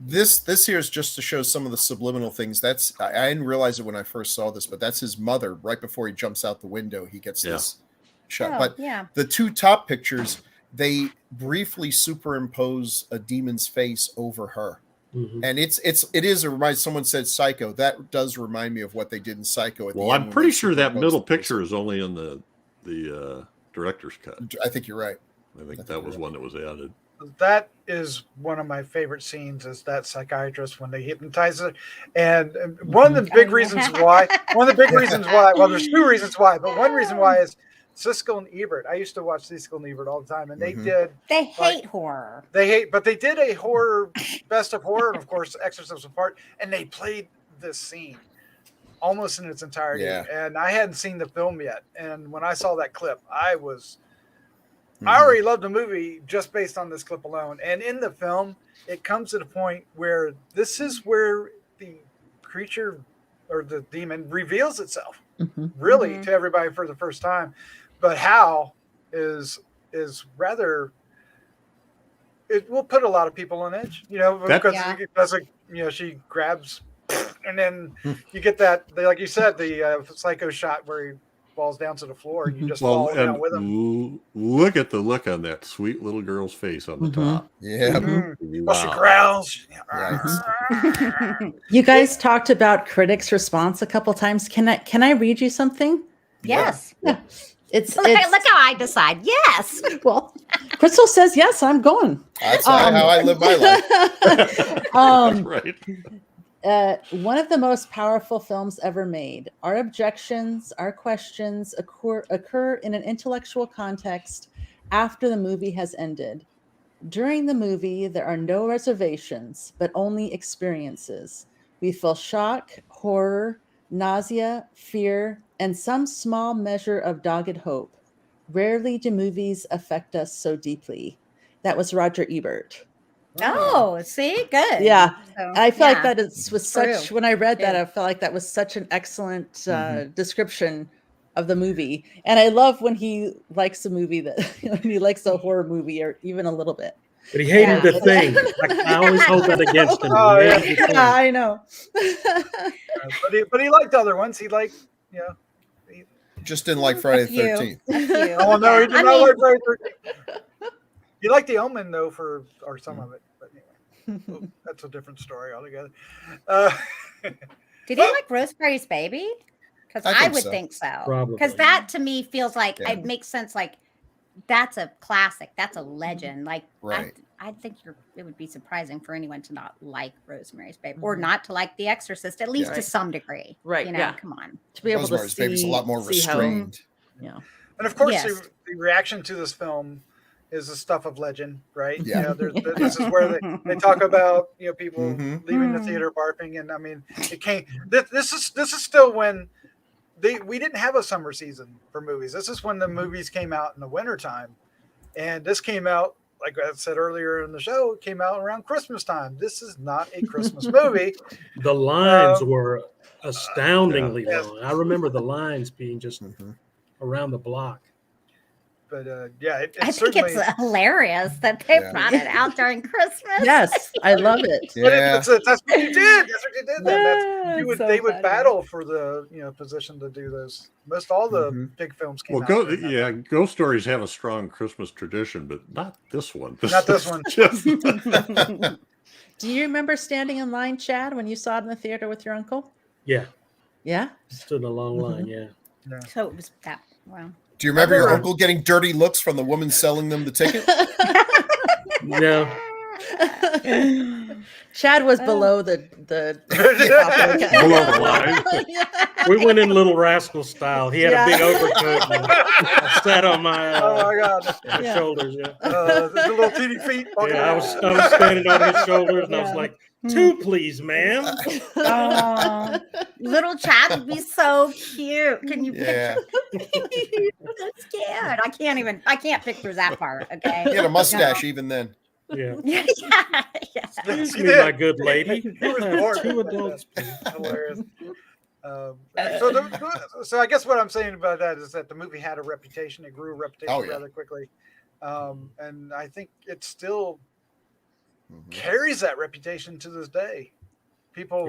This here is just to show some of the subliminal things. I didn't realize it when I first saw this, but that's his mother. Right before he jumps out the window, he gets this shot. But the two top pictures, they briefly superimpose a demon's face over her. And it reminds, someone said Psycho. That does remind me of what they did in Psycho. Well, I'm pretty sure that middle picture is only in the director's cut. I think you're right. I think that was one that was added. That is one of my favorite scenes, is that psychiatrist when they hypnotize her. And one of the big reasons why, well, there's two reasons why, but one reason why is Siskel and Ebert. I used to watch Siskel and Ebert all the time, and they hate horror. But they did a horror, best of horror, and of course, Exorcism apart, and they played this scene almost in its entirety. And I hadn't seen the film yet. And when I saw that clip, I was I already love the movie just based on this clip alone. And in the film, it comes to the point where this is where the creature or the demon reveals itself really to everybody for the first time. But how is rather, it will put a lot lot on edge, because like, she grabs and then you get that, like you said, the psycho shot where he falls down to the floor and you just fall down with him. Look at the look on that sweet little girl's face on the top. Yeah. Well, she growls. You guys talked about critics' response a couple times. Can I read you something? Yes. Yeah. It's look how I decide. Yes. Well, Crystal says yes. I'm going. That's how I live my life. That's right. One of the most powerful films ever made. Our objections, our questions occur in an intellectual context after the movie has ended. During the movie, there are no reservations, but only experiences. We feel shock, horror, nausea, fear, and some small measure of dogged hope. Rarely do movies affect us so deeply. That was Roger Ebert. Oh, see, good. Yeah, So, I feel like that was such. True. When I read that, I felt like that was such an excellent description of the movie. And I love when he likes a movie that when he likes a horror movie or even a little bit. But he hated The Thing. I always hold that against him. Oh, yeah. Yeah, I know. But he liked other ones. He liked, Just didn't like Friday the 13th. Oh no, he did not like Friday the 13th. He liked The Omen though or some of it, but anyway, that's a different story altogether. Did he like Rosemary's Baby? Because I would think so. Probably. Because that to me feels like it makes sense. Like that's a classic. That's a legend. Like Right. I think it would be surprising for anyone to not like Rosemary's Baby or not to like The Exorcist, at least to some degree. Right. Come on. To be able Rosemary's to Baby's a lot more restrained. Yeah. And of course, Yes. the reaction to this film is the stuff of legend, right? Yeah. This is where they talk about people leaving the Mhm. theater barfing, and I mean, it came. This is still when we didn't have a summer season for movies. This is when the movies came out in the wintertime, and this came out, like I said earlier in the show, it came out around Christmas time. This is not a Christmas movie. The lines were astoundingly yeah. long. I remember the lines being just around the block. But it I think certainly. it's hilarious that they Yeah. brought it out during Christmas. Yes, I love it. But Yeah. that's what you did. That's what you did. Then. Yeah, it's so They would funny. battle for the position to do those. Most all the big films came Well, out. during that time. ghost stories have a strong Christmas tradition, but not this one. Not this one. Just, Do you remember standing in line, Chad, when you saw it in the theater with your uncle? Yeah, Yeah. stood in a long line. Yeah. So it was that. Wow. Do you remember your remember- uncle getting dirty looks from the woman selling them the ticket? No. Chad was below the below the line. We went in Little Rascal style. He had a big overcoat. And I sat on my, Oh my God! my shoulders. Yeah. The little teeny feet. walking Yeah, I around. was standing on his shoulders, and I was Yeah. like, "Two, please, ma'am." Oh, little Chad would be so cute. Can you Yeah. picture? That's scared. I can't picture that part. Okay. He had a mustache even then. Yeah. Yeah. Excuse He me, did. my good lady. He was I'll have born two like adults. that. Hilarious. So I guess what I'm saying about that is that the movie had a reputation. It grew a reputation Oh, yeah. rather quickly, and I think it still carries that reputation to this day. People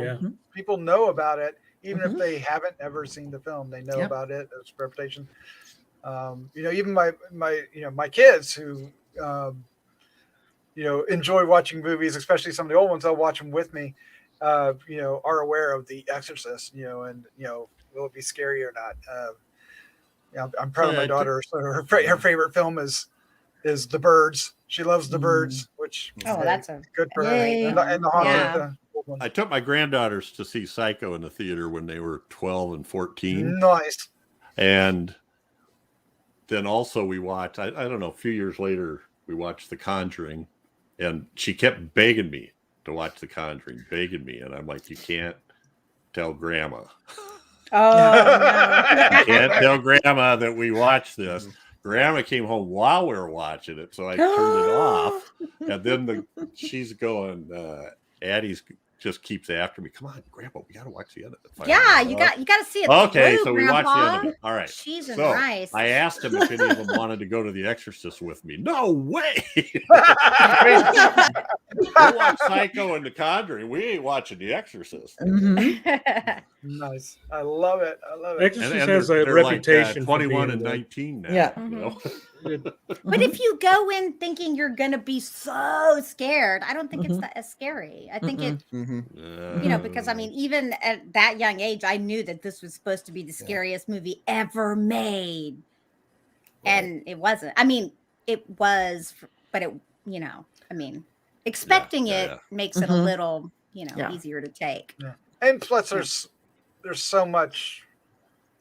know about it, even if they haven't ever seen the film. They know about it. Its reputation. Even my kids who enjoy watching movies, especially some of the old ones. They'll watch them with me. Are aware of The Exorcist. And will it be scary or not? I'm proud of my daughter. So her favorite film is The Birds. She loves The Birds, which that's a good for her. Yay. And the Haunted. Yeah. Old one. I took my granddaughters to see Psycho in the theater when they were 12 and 14. Nice. And then also we watched, I don't know, a few years later, we watched The Conjuring. And she kept begging me to watch The Conjuring, begging me. And I'm like, you can't tell grandma. Oh, You can't tell grandma that we watched this. Grandma came home while we were watching it, so I turned it off. And then she's going, Addie's just keeps after me. Come on, Grandpa, we got to watch the end of it. Yeah, you got to see it. Okay, through, so we watched the end of it. All right. Cheese and so rice. I asked him if any of them wanted to go to the Exorcist with me. No way. We'll watch Psycho and The Conjuring. We ain't watching The Exorcist. Nice. I love it. I love it. Exorcist And has they're a reputation like, for 21 being and the- 19 now. Yeah. You know? But if you go in thinking you're gonna be so scared, I don't think it's that as scary. I think it, you know, because I mean, even at that young age, I knew that this was supposed to be the scariest movie ever made, and it wasn't. I mean, it was, but it, you know, I mean, expecting it makes it a little, you know, easier to take. Yeah. And plus, there's so much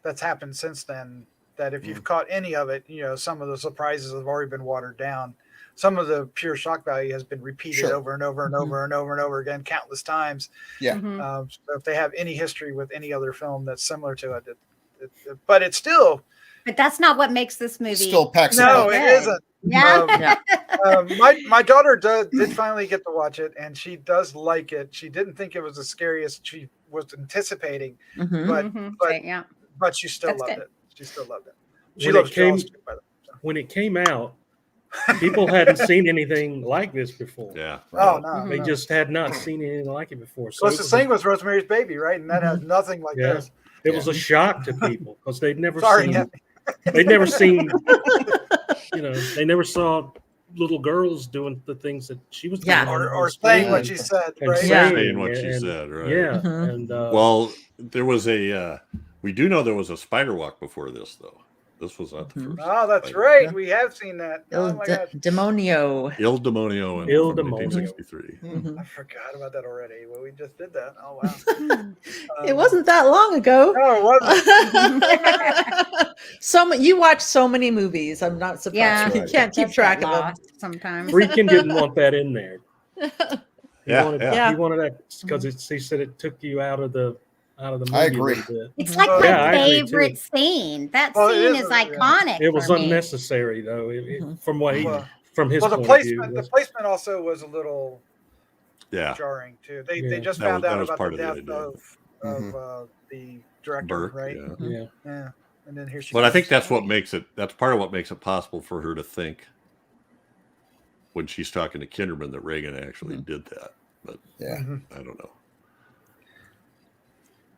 that's happened since then that if you've caught any of it, you know, some of the surprises have already been watered down. Some of the pure shock value has been repeated over and over and over and over and over again countless times. Yeah. So if they have any history with any other film that's similar to it, but it's still. But that's not what makes this movie. Still packs it No, up. it isn't. Yeah. My daughter did finally get to watch it, and she does like it. She didn't think it was the scariest she was anticipating, but she still loved it. She still loved it. She loves Jaws too, by the way. So. When it came out, people hadn't seen anything like this before. Yeah. Oh no, They just had not seen anything like it before. So Plus, the thing was Rosemary's Baby, right? And that has nothing like this. It was a shock to people because they'd never Sorry, seen. They'd never seen. You know, they never saw little girls doing the things that she was doing. Or saying what she said, right? Saying what she said, right? Yeah. And well, there was a. We do know there was a spider walk before this, though. This was not the first. Oh, that's right. We have seen that. Il Demonio. Il Demonio. Il Demonio. 1963. I forgot about that already. Well, we just did that. Oh, wow. It wasn't that long ago. No, it wasn't. You watch so many movies. I'm not surprised. Yeah. You can't keep track of them. Sometimes. Friedkin didn't want that in there. He Yeah, wanted, yeah. He wanted that because he said it took you out of the movie. I agree. A little bit. It's like Oh, my yeah, I agree, favorite too. scene. That Well, it scene is is a- yeah. iconic. It was for me. unnecessary though. From what he, Well- from his Well, the point placement, of the view. placement also was a little Yeah. jarring too. They Yeah. just That found was out about part the of the death idea. of the director, Burke, right? yeah. Yeah. Yeah, and then here she. But I goes. think that's what makes it. That's part of what makes it possible for her to think when she's talking to Kinderman that Reagan actually did that. But Yeah. Mhm. I don't know.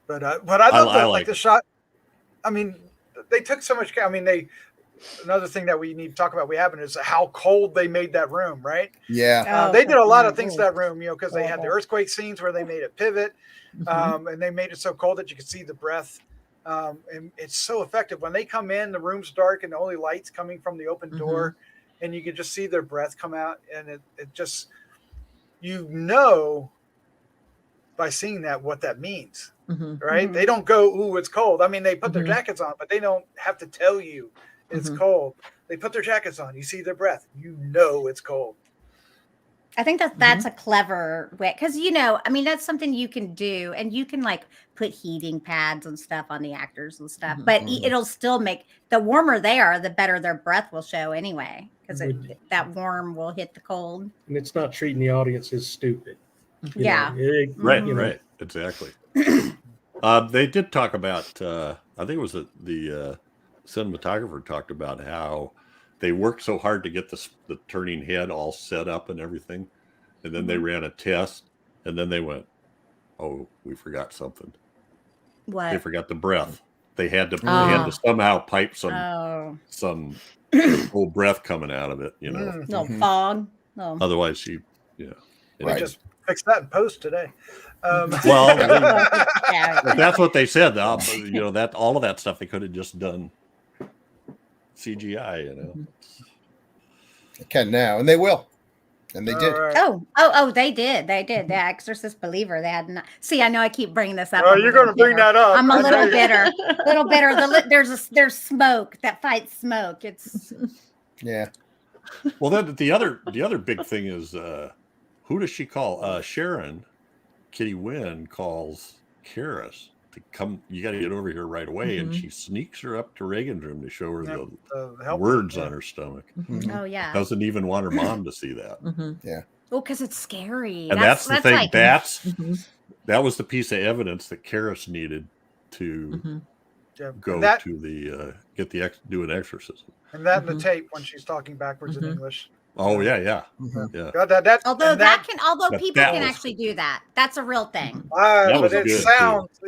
But I love I the, like the shot. I mean, they took so much. I mean, another thing that we need to talk about. We haven't is how cold they made that room, right? Yeah. They did a lot of things to that room, you know, because they had the earthquake scenes where they made it pivot, and they made it so cold that you could see the breath. And it's so effective when they come in. The room's dark and the only lights coming from the open door, and you can just see their breath come out, and it just, you know, by seeing that what that means, right? They don't go, "Ooh, it's cold." I mean, they put their jackets on, but they don't have to tell you it's cold. They put their jackets on. You see their breath. You know it's cold. I think that's a clever way because I mean that's something you can do, and you can like put heating pads and stuff on the actors and stuff, but it'll still make the warmer they are, the better their breath will show anyway, because that warm will hit the cold. And it's not treating the audience as stupid. You Yeah. know, Right, you know, right, exactly. They did talk about. I think it was the cinematographer talked about how they worked so hard to get the turning head all set up and everything, and then they ran a test, and then they went, "Oh, we forgot something. What? They forgot the breath. They had to somehow pipe some old breath coming out of it, you know. Little fog. Little. Otherwise, We Right. just fixed that in post today. Well, Yeah. if that's what they said, that all of that stuff they could have just done CGI, you know. They can now, and they will. And they did. Right. Oh, they did. They did. The Exorcist Believer. They had not. See, I know I keep bringing this up. Oh, I'm a you're little going to bring bitter. that up. I'm a I little know you- bitter. There's smoke that fights smoke. It's Yeah. Well, then the other big thing is who does she call? Sharon, Kitty Wynn calls Karis to come. You got to get over here right away. And Mhm. she sneaks her up to Reagan's room to show her Yeah, the help. words Yeah. on her stomach. Mhm. Oh yeah. Doesn't even want her mom to see that. Oh, because it's scary. And that's the thing. like That was the piece of evidence that Karras needed to Yeah. go And that, to the do an exorcism. and that in the tape when she's talking backwards in English. Oh yeah. Mhm. Yeah. God, that although and But people that can was actually do that. That's a real thing. That but was it good, sounds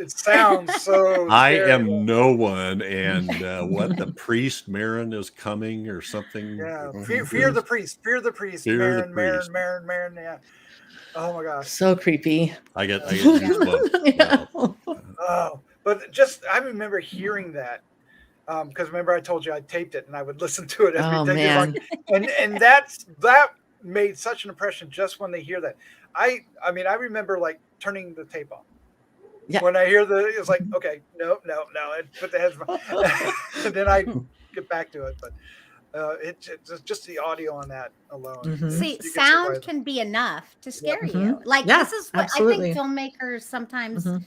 so. I scary. am no one, and what the priest Marin is coming or something. Yeah, Mhm. fear the priest. Fear the priest. Fear the Marin, priest. Marin. Yeah. Oh my gosh. So creepy. I get goosebumps. Yeah. Oh, but just I remember hearing that because remember I told you I taped it and I would listen to it every Oh, day. man. And that made such an impression just when they hear that. I mean I remember like turning the tape on. Yeah. When I hear it's like okay no and put the headphones and then I get back to it, but it's just the audio on that alone. Mhm. See, You can sound survive. can be enough to scare Mhm. you. Like Yeah, this is what absolutely. I think filmmakers sometimes Mhm.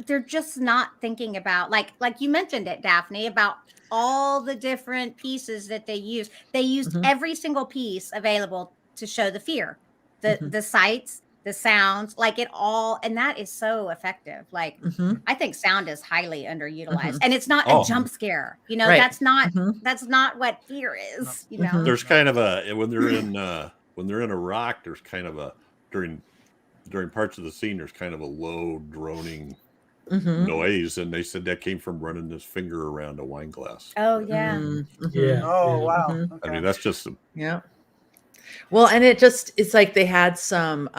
they're just not thinking about like you mentioned it, Daphne, about all the different pieces that they use. They used Mhm. every single piece available to show the fear, Mhm. the sights, the sounds, like it all, and that is so effective. Like Mhm. I think sound is highly underutilized, Mhm. and it's not Oh. a jump scare. You know, Right. that's not Mhm. what fear is. You know, Mhm. There's kind of a when they're in Iraq. There's kind of a during parts of the scene. There's kind of a low droning Mhm. noise, and they said that came from running his finger around a wine glass. oh yeah. Mhm. Yeah. Oh wow. Mhm. I Okay. mean, that's just Yeah. Well, and it's like they had some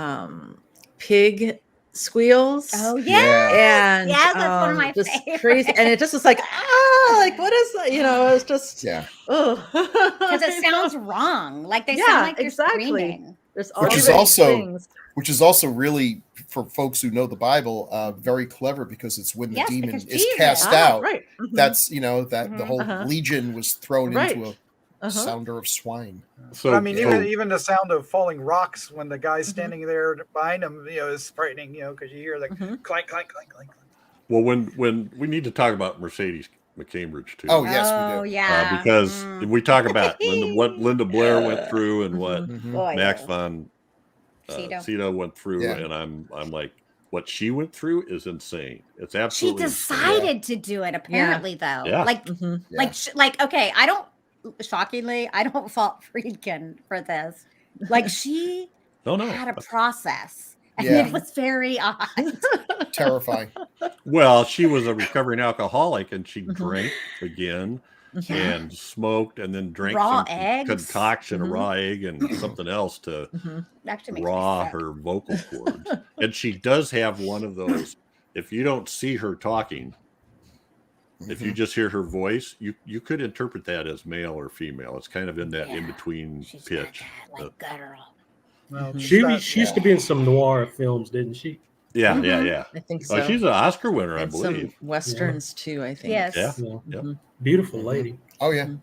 pig squeels. Oh yeah. And Yes, that's one of my just favorites. crazy. And it just was like, like what is that? You know, it was just Yeah. oh Because it sounds wrong. Like they Yeah, sound like they're exactly. screaming. There's all Which is these also things. which is also really for folks who know the Bible, very clever because it's when the Yes, demon because is Jesus. cast Ah, out. right. Mhm. That's that the Mhm. whole Uh-huh. legion was thrown Right. into a Uh-huh. sounder of swine. so. But I mean, yeah. even the sound of falling rocks when the guy's Mhm. standing there behind him, is frightening. Because you hear the Mhm. clank, clank, clank, clank. Well, when we need to talk about Mercedes McCambridge too. Oh yes, Oh we do. yeah. Because Mm. we talk about what Linda Blair went through and what Mhm. Boy, Max yeah. von Cheeto. Sydow went through, Yeah. and I'm like, what she went through is insane. It's She absolutely insane. decided to do it. Apparently, though, Yeah. like Mhm. Yeah. like okay, I don't. Shockingly, I don't fault Friedkin for this. Like she No. had a process, and Yeah. it was very odd. Terrifying. Well, she was a recovering alcoholic, and she Mhm. drank again Mhm. and smoked, and then drank Raw some eggs. concoction, a Mhm. raw egg, and something else to Mhm. Actually, makes me raw sick. her vocal cords. And she does have one of those. If you don't see her talking, if you Mhm. just hear her voice, you could interpret that as male or female. It's kind of in that Yeah. in between She's pitch. got that, like guttural. Well, Mhm. She used to be in some noir films, didn't she? Yeah, Mhm. yeah. I think Oh, so. she's an Oscar winner, I And believe. some westerns too, I think. Yes. Yeah. Yeah. Yep. Mhm. Beautiful Mhm. lady. Oh yeah. Mhm.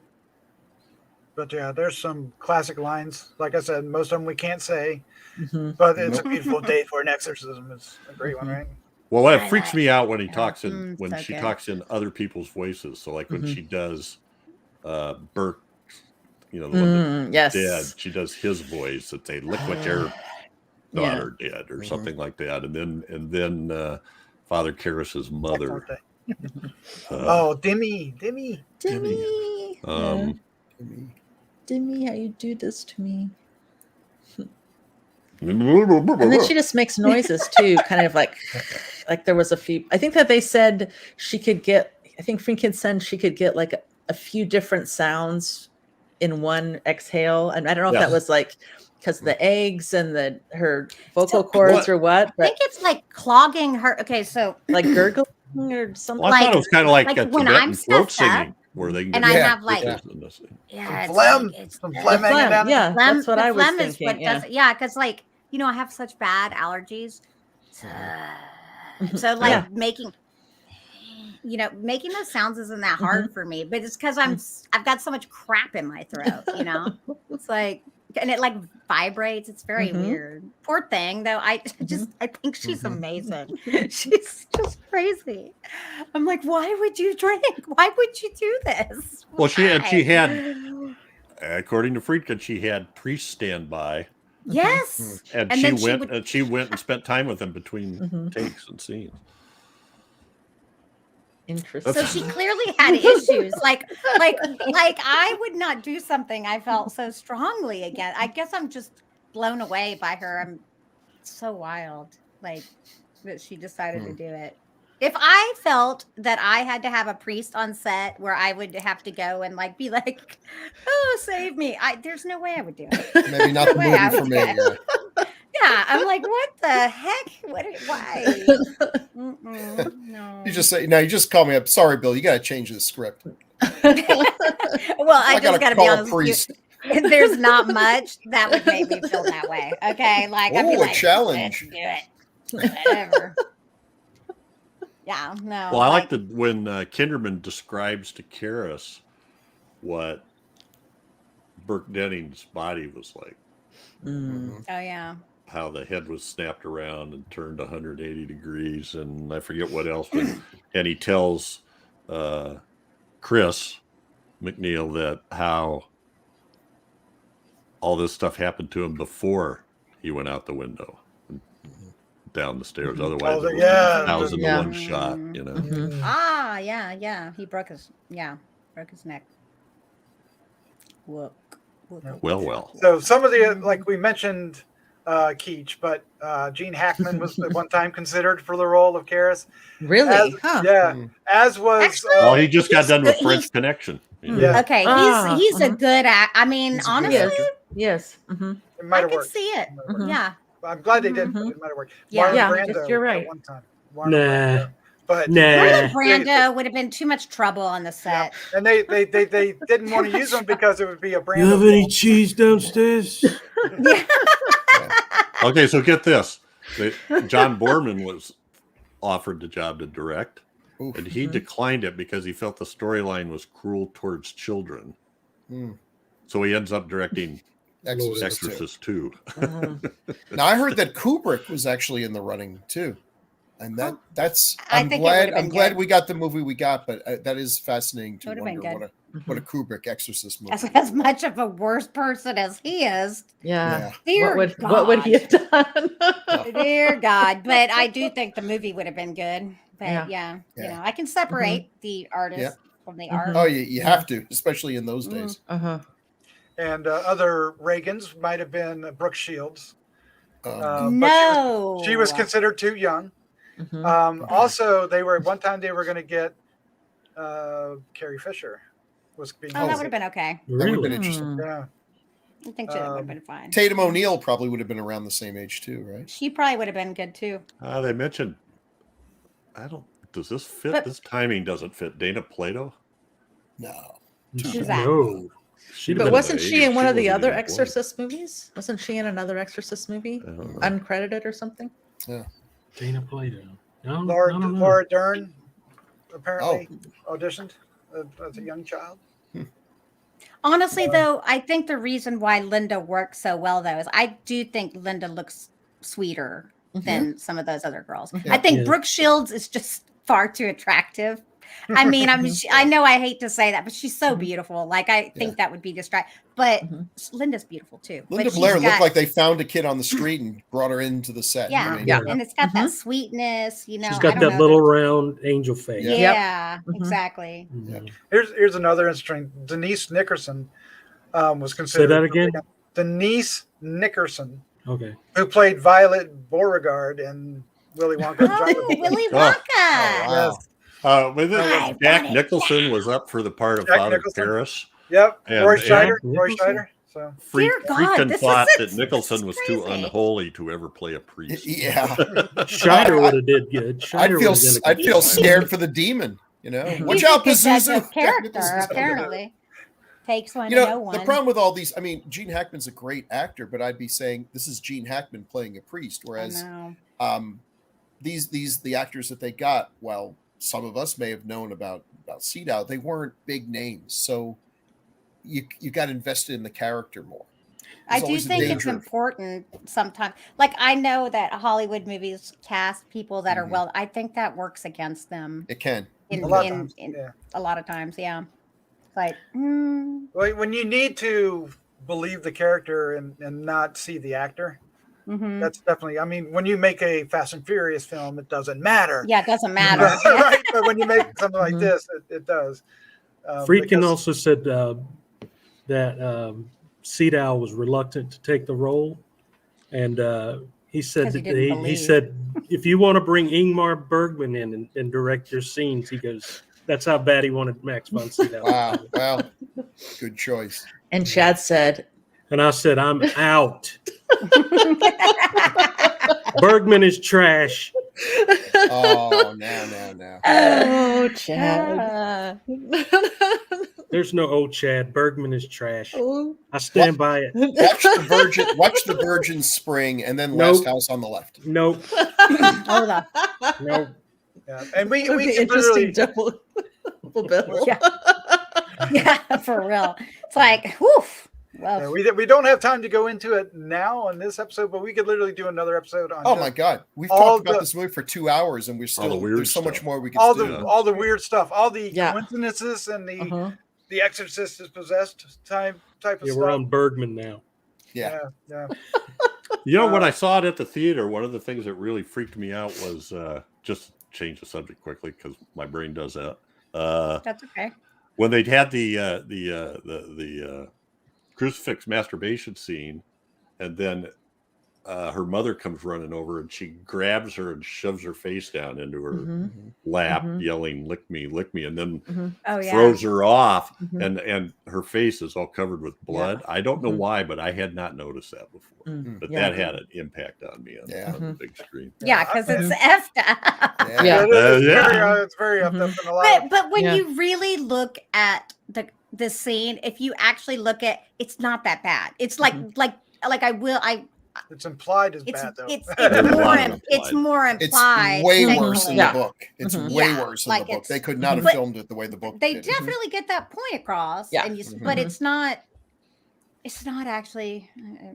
But yeah, there's some classic lines. Like I said, most of them we can't say, Mhm. but it's a Nope. beautiful day for an exorcism. It's a great one, Mhm. right? Well, it I freaks like- me out when he Oh, talks in when so she good. talks in other people's voices. So like when Mhm. she does Burke, the one that's Yes. dead, she does his voice that say, "Look what your Yeah. daughter did," or Mhm. something like that. And then Father Karras's mother. Excellent day. Uh, Oh, Dimmy. Dimmy. um, Dimmy, how you do this to me? And and then she just makes noises too, kind of like there was a few. I think that they said she could get. I think Friedkin said she could get like a few different sounds in one exhale, and I don't know if Yeah. that was like because the eggs and her vocal So- cords What? or what, I but think it's like clogging her. Okay, so like gurgling or something. Well, I thought it was kind of like like a when Tibetan I'm throat stressed up, singing, where they can and get I Yeah, have like yeah. in this thing. yeah, Some it's phlegm. like, it's Some the phlegm hanging phlegm, down. yeah, phlegm- that's what the I was phlegm is thinking. what Yeah. does it. Yeah, because like I have such bad allergies, so like Yeah. making those sounds isn't that hard for me. But it's because I've got so much crap in my throat. It's like and it like vibrates. It's very Mhm. weird. Poor thing, though. I think she's Mhm. amazing. She's just crazy. I'm like, why would you drink? Why would you do this? Well, she Why? had, according to Friedkin, she had priests stand by, Yes, and, and she then she went would. and she went and spent time with them between Mhm. takes and scenes. Interesting. So she clearly had issues. Like I would not do something I felt so strongly against. I guess I'm just blown away by her. I'm so wild, like that she decided to do it. If I felt that I had to have a priest on set where I would have to go and like be like, "Oh, save me!" There's no way I would do it. Maybe not the way I movie for would me. do Yeah. Yeah, I'm like, what the heck? Why? No. You just say, no, you just call me up. Sorry, Bill, you got to change the script. Well, I just got to be call a honest. priest. With you. There's not much that would make me feel that way. Okay, like I'd be Ooh, a like, challenge. let's do it. Whatever. Yeah, no. Well, I like when Kinderman describes to Karras what Burke Denning's body was like. Mm. Oh yeah. How the head was snapped around and turned 180 degrees, and I forget what else. And he tells Chris McNeil that how all this stuff happened to him before he went out the window and down the stairs. Otherwise, it was 1,000 to 1 shot. You know. Mhm. Ah, yeah. He broke his neck. Whoop. Well. So some of the, like we mentioned, Keach, but Gene Hackman was at one time considered for the role of Karras. Really? Yeah, as was. Actually, Well, he just got done with he's- French Connection. You know? Yeah. Okay, Ah, he's a good act. I mean, He's a good honestly, actor. Yes. Mm-hmm. It might I have could worked. see it. It might have worked. Yeah. I'm glad they did, but Mhm. it might have worked. Yeah. Marlon Yeah, Brando you're right. at one time. Nah. Brando. But Nah. Marlon Brando would have been too much trouble on the yeah. set. And they didn't want to use him because it would be a Brando. You have any film. cheese downstairs? Yeah. Okay, so get this. John Borman was offered the job to direct, Oof. and he declined it because he felt the storyline was cruel towards children. Mm. So he ends up directing Exorcist. Exorcist 2. Now I heard that Kubrick was actually in the running too, and that's I I'm think it glad would've been I'm glad good. we got the movie we got, but that is fascinating to Would've been wonder good. what a Kubrick Exorcist movie. As much of a worse person as he is, Yeah. dear What would he have done? dear God. But I do think the movie would have been good. But Yeah. you know, I can separate the artist Yeah. from the Mhm. art. Oh, you have to, especially in those days. Uh-huh. And other Reagans might have been Brooke Shields. But No, she was considered too young. Mhm. Also, one time they were going to get Carrie Fisher was being. Oh, that would have been okay. That would have been Really? interesting. Yeah. I think that would have been fine. Tatum O'Neal probably would have been around the same age too, right? She probably would have been good too. They mentioned, does this fit? But- This timing doesn't fit. Dana Plato? No. Who's that? No. She'd have But been wasn't she in one of the wasn't other even born. Exorcist movies? Wasn't she in another Exorcist movie? I don't know. Uncredited or something? Dana Plato. No, Laura, I don't know. Laura Dern apparently auditioned as a young child. Honestly, though, I think the reason why Linda works so well, though, is I do think Linda looks sweeter than some of those other girls. Yeah. I think Yeah. Brooke Shields is just far too attractive. I mean, I know I hate to say that, but she's so beautiful. Like, I think that would be distracting. But Linda's beautiful too. Linda But she's Blair looked got- like they found a kid on the street and brought her into the set. Yeah, I mean, Yeah. and it's got that sweetness. You know, She's I got don't that know, little round angel face. Yeah, Mhm. exactly. Mhm. Here's another interesting. Denise Nickerson was Say considered. that again. Denise Nickerson, Okay. who played Violet Beauregard in Willy Wonka. and Chocolate Oh, Factory. Willy Oh. Wonka. wow. With I Jack wanted Nicholson was up for the part of Jack Father Nicholson. Karras. Yep, And- Roy and- Scheider. Roy Nicholson? Scheider. So Dear God, Friedkin this thought is- that Nicholson this was is too crazy. unholy to ever play a priest. Yeah. Scheider would have did good. I'd Scheider feel would've done a I'd good feel job. scared for the demon, you know. Mhm. Watch He's a out, good judge Pazuzu. of character, apparently. Takes one You to know, know one. the problem with all these, I mean, Gene Hackman's a great actor, but I'd be saying this is Gene Hackman playing a priest, I whereas know. the actors that they got, while some of us may have known about CDAW, they weren't big names. So you got invested in the character more. I There's do always a think it's danger. important sometimes. Like I know that Hollywood movies cast people that are Mhm. well. I think that works against them It can. in A lot of in, times, in yeah. a lot of times. Yeah, it's like Like when you need to believe the character and not see the actor, mhm. that's definitely. I mean, when you make a Fast and Furious film, it doesn't matter. Yeah, it doesn't matter. Right? But when you make something like Mhm. this, it does. Friedkin Because- also said that Seadow was reluctant to take the role, and he said 'Cause he that didn't he believe. said if you want to bring Ingmar Bergman in and direct your scenes, he goes, that's how bad he wanted Max von Sydow. Wow. Well, good choice. And Chad said, And I said, I'm out. Bergman is trash. Oh, now. "Oh, Chad." There's no old Chad. Bergman is trash. Oh. I stand by it. Watch the Virgin Spring, and then Nope. Last House on the Left. Nope. Hold on. Nope. Yeah. And we It would be can interesting literally, double bill. Yeah. Yeah, for real. It's like, woof. Well, we don't have time to go into it now on this episode, but we could literally do another episode on Oh just my God, we've all talked about the- this movie for 2 hours, and we're All the still weird there's so much stuff. more we can all do. the all the weird stuff, all the Yeah. coincidences, and Uh-huh. the Exorcist is possessed type of Yeah, stuff. we're on Bergman now. Yeah. Yeah. You know, when I saw it at the theater, one of the things that really freaked me out was just change the subject quickly because my brain does that. that's okay. When they'd had the crucifix masturbation scene, and then her mother comes running over and she grabs her and shoves her face down into her Mhm. lap, Mhm. yelling, lick me, and then Mhm. Oh yeah. throws her off, Mhm. and her face is all covered with blood. I don't know Mhm. why, but I had not noticed that before. Mm. But Yeah. that had an impact on me on Yeah. the big screen. Yeah, because it's effed up. Yeah. It's very up Mhm. in a lot. But when Yeah. you really look at the scene, if you actually look at, it's not that bad. It's like It's implied as it's bad though. it's There's a lot of it's implied. more It's implied. way Mhm. worse in Yeah. the book. It's Mhm. way Yeah, worse in like the book. it's- They could not have But filmed it the way the book They did. definitely get that point across, Yeah. and Mhm. but Mhm. it's not actually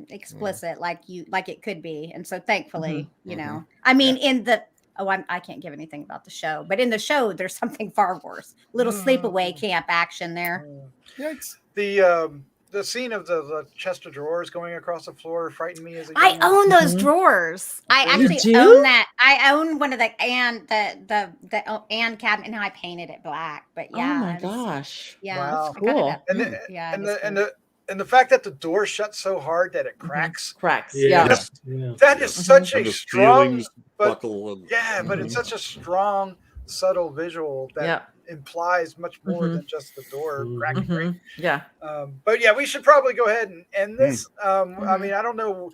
explicit like it could be, and so thankfully, you know, I mean, in the I can't give anything about the show, but in the show, there's something far worse. Little sleepaway camp action there. Yikes. The scene of the chest of drawers going across the floor frightened me as a I young own those Mhm. drawers. I You actually do? own that. I own one of the Anne cabinet, and I painted it black. But yeah, Oh my it's- gosh. yeah, Wow. I got it Cool. up. And the, Yeah, and it was the, and cool. the and the fact that the door shuts so hard that it cracks. Cracks. Yeah. Yeah. Yeah. That is Yeah. such And a the strong, ceilings but buckle. And, yeah, but it's Mhm. such a strong, subtle visual that Yeah. implies much more Mhm. than just the door Mhm. cracking. Right? Mhm. Yeah. But yeah, we should probably go ahead and end this. I Mhm. mean, I don't know.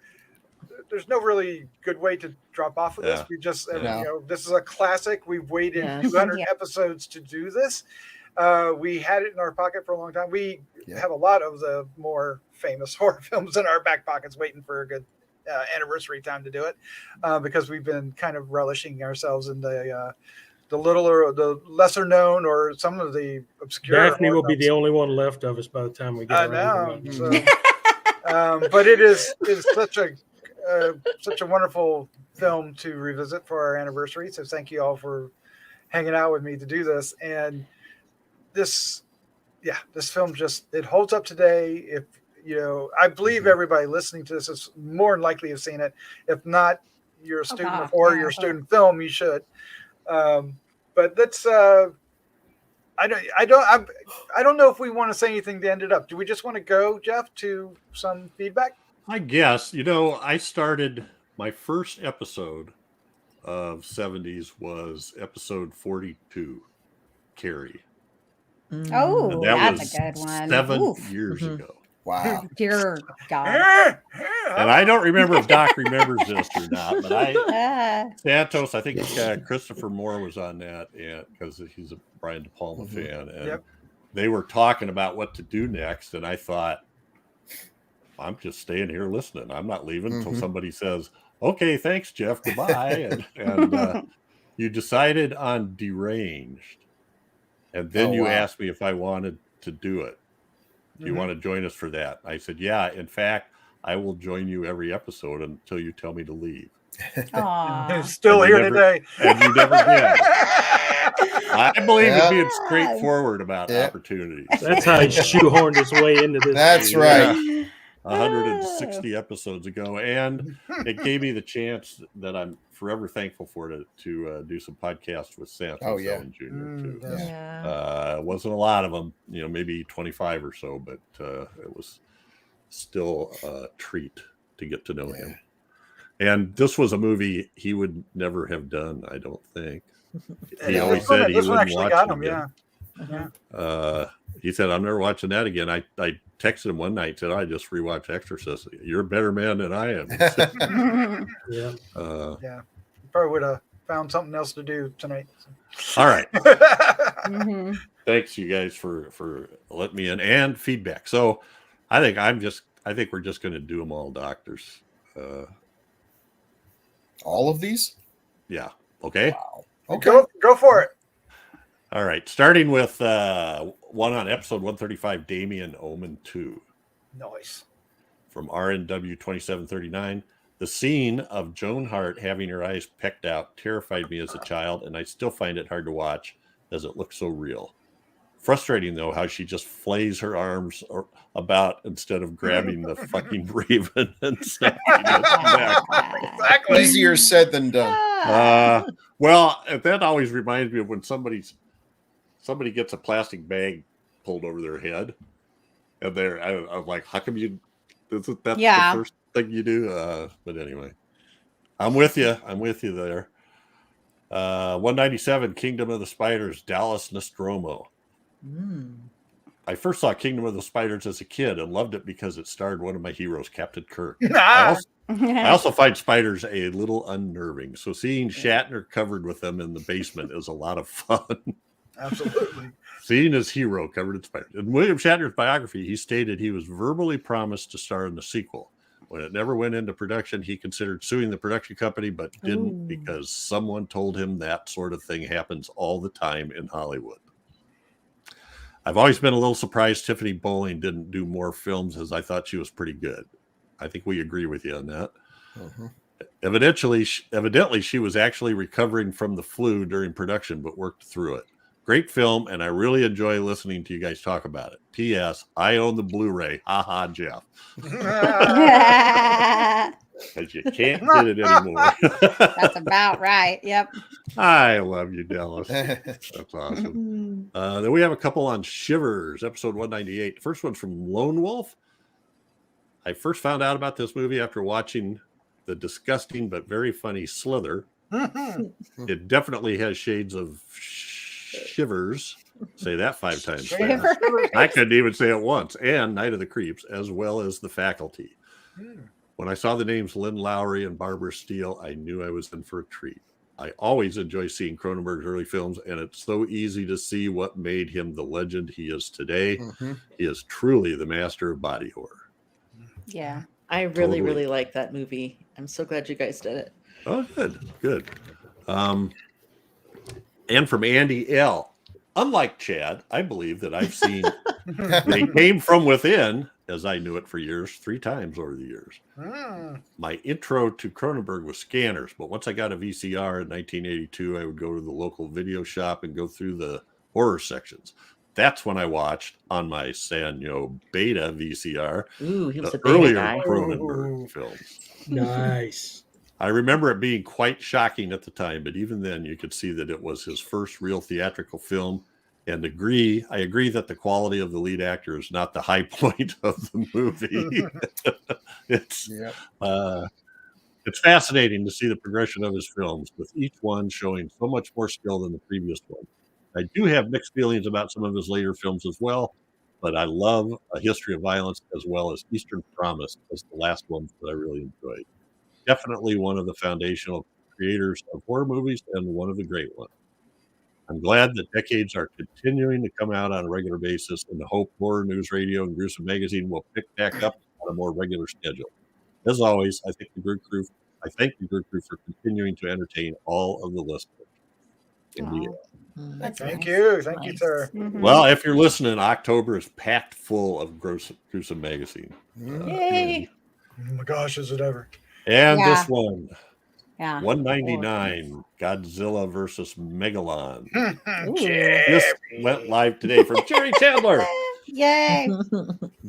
There's no really good way to drop off of this. Yeah. We just, Yeah. you know, this is a classic. We've waited Yes. 200 Yeah. episodes to do this. We had it in our pocket for a long time. We Yeah. have a lot of the more famous horror films in our back pockets waiting for a good anniversary time to do it because we've been kind of relishing ourselves in the littler, the lesser known, or some of the obscure. Daphne horror will be films. the only one left of us by the time we get I around know. to So, Mhm. but it is such a wonderful film to revisit for our anniversary. So thank you all for hanging out with me to do this. And this film it holds up today. If you know, I believe everybody listening to this is more than likely have seen it. If not, you're a student God, of horror, yeah, you're a I hope. student of film, you should. But that's I don't know if we want to say anything to end it up. Do we just want to go, Jeff, to some feedback? I guess, you know, I started my first episode of 70s was episode 42, Carrie. Oh, And that that's was a good one. 7 Oof. years Mhm. ago. Wow. Dear God. And I don't remember if Doc remembers this or not, but Santos, I think Christopher Mohr was on that, and because he's a Brian De Palma Mhm. fan, and Yep. they were talking about what to do next, and I thought, I'm just staying here listening. I'm not leaving until Mhm. somebody says, "Okay, thanks, Jeff. Goodbye." and you decided on Deranged, and then Oh, you wow. asked me if I wanted to do it. Do you Mhm. want to join us for that? I said, yeah. In fact, I will join you every episode until you tell me to leave. Aw. Still And you here never- today. And you never did. I believe Yeah. in being straightforward about Yeah. opportunities. That's how he shoehorned his way into this. That's movie. right. 160 episodes ago, and it gave me the chance that I'm forever thankful for to do some podcasts with Santos Oh, yeah. Owen Jr. too. yes. Yeah. It wasn't a lot of them, maybe 25 or so, but it was still a treat to get to know him. And this was a movie he would never have done, I don't think. He always said he This one wouldn't actually watch got it him, again. yeah. He said, I'm never watching that again. I texted him one night and said, I just rewatched Exorcist. You're a better man than I am. Yeah. Yeah. Probably would have found something else to do tonight. All right. Mhm. Thanks, you guys, for letting me in and feedback. So I think we're just going to do them all, doctors. All of these? Yeah. Okay. Wow. Okay. Go for it. All right. Starting with one on episode 135, Damien Omen 2 Nice. from RNW 2739. The scene of Joan Hart having her eyes pecked out terrified me as a child, and I still find it hard to watch as it looks so real. Frustrating, though, how she just flays her arms about instead of grabbing the fucking raven and snapping its neck. Exactly. Easier said than done. Well, that always reminds me of when somebody gets a plastic bag pulled over their head, and I'm like, how come that's Yeah. the first thing you do? But anyway, I'm with you there. 197, Kingdom of the Spiders, Dallas Nostromo. I first saw Kingdom of the Spiders as a kid and loved it because it starred one of my heroes, Captain Kirk. I also find spiders a little unnerving, so seeing Shatner covered with them in the basement is a lot of fun. Absolutely. Seeing his hero covered in spiders. In William Shatner's biography, he stated he was verbally promised to star in the sequel. When it never went into production, he considered suing the production company, but didn't because someone told him that sort of thing happens all the time in Hollywood. I've always been a little surprised Tiffany Bowling didn't do more films, as I thought she was pretty good. I think we agree with you on that. Evidently, she was actually recovering from the flu during production, but worked through it. Great film, and I really enjoy listening to you guys talk about it. P.S. I own the Blu-ray. Ha, Jeff. Because you can't get it anymore. That's about right. Yep. I love you, Dallas. That's awesome. Then we have a couple on Shivers, episode 198. The first one's from Lone Wolf. I first found out about this movie after watching the disgusting but very funny Slither. It definitely has shades of Shivers. Say that 5 times fast. I couldn't even say it once. And Night of the Creeps, as well as The Faculty. When I saw the names Lynn Lowry and Barbara Steele, I knew I was in for a treat. I always enjoy seeing Cronenberg's early films, and it's so easy to see what made him the legend he is today. He is truly the master of body horror. Yeah. I really, really like that movie. I'm so glad you guys did it. Oh, good. And from Andy L. Unlike Chad, I believe that I've seen They Came From Within, as I knew it for years, 3 times over the years. My intro to Cronenberg was Scanners, but once I got a VCR in 1982, I would go to the local video shop and go through the horror sections. That's when I watched on my Sanyo Beta VCR Ooh, he was the a beta earlier guy. Cronenberg films. Nice. I remember it being quite shocking at the time, but even then you could see that it was his first real theatrical film, and I agree that the quality of the lead actor is not the high point of the movie. It's fascinating to see the progression of his films, with each one showing so much more skill than the previous one. I do have mixed feelings about some of his later films as well, but I love A History of Violence as well as Eastern Promise as the last ones that I really enjoyed. Definitely one of the foundational creators of horror movies and one of the great ones. I'm glad that Decades are continuing to come out on a regular basis, and hope Horror News Radio and Gruesome Magazine will pick back up on a more regular schedule. As always, I thank the Grue Crew for continuing to entertain all of the listeners. Thank you, sir. Well, if you're listening, October is packed full of Gruesome Magazine. Yay. Oh my gosh, is it ever? And Yeah. this one, Yeah. 199, Godzilla versus Megalon. Ooh. This went live today from Jerry Chandler. Yay.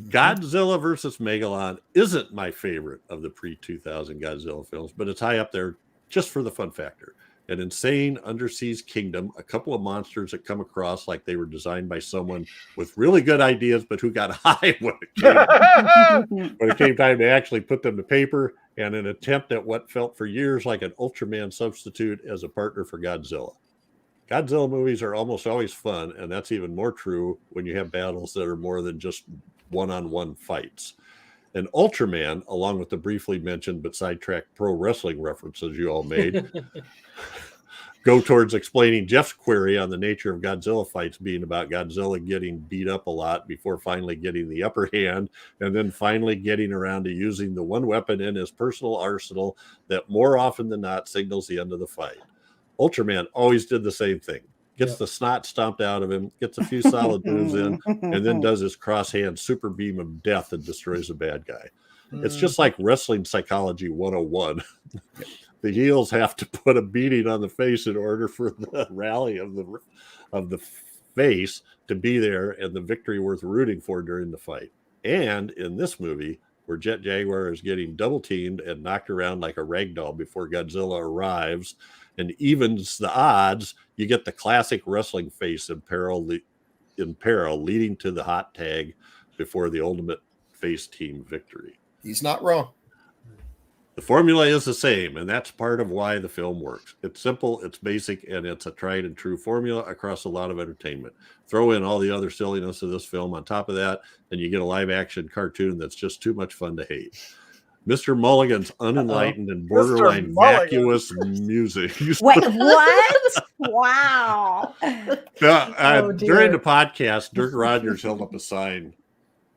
Godzilla versus Megalon isn't my favorite of the pre-2000 Godzilla films, but it's high up there just for the fun factor. An insane underseas kingdom, a couple of monsters that come across like they were designed by someone with really good ideas, but who got high when it came time to actually put them to paper, and an attempt at what felt for years like an Ultraman substitute as a partner for Godzilla. Godzilla movies are almost always fun, and that's even more true when you have battles that are more than just one-on-one fights. And Ultraman, along with the briefly mentioned but sidetracked pro wrestling references you all made, go towards explaining Jeff's query on the nature of Godzilla fights being about Godzilla getting beat up a lot before finally getting the upper hand, and then finally getting around to using the one weapon in his personal arsenal that more often than not signals the end of the fight. Ultraman always did the same thing. Gets the snot stomped out of him, gets a few solid moves in, and then does his cross-hand super beam of death and destroys a bad guy. It's just like wrestling psychology 101. The heels have to put a beating on the face in order for the rally of the face to be there and the victory worth rooting for during the fight. And in this movie, where Jet Jaguar is getting double teamed and knocked around like a ragdoll before Godzilla arrives and evens the odds, you get the classic wrestling face in peril, leading to the hot tag before the ultimate face team victory. He's not wrong. The formula is the same, and that's part of why the film works. It's simple, it's basic, and it's a tried and true formula across a lot of entertainment. Throw in all the other silliness of this film on top of that, and you get a live-action cartoon that's just too much fun to hate. Mr. Mulligan's unenlightened and borderline vacuous music. Wait, what? Wow. During the podcast, Dirk Rogers held up a sign.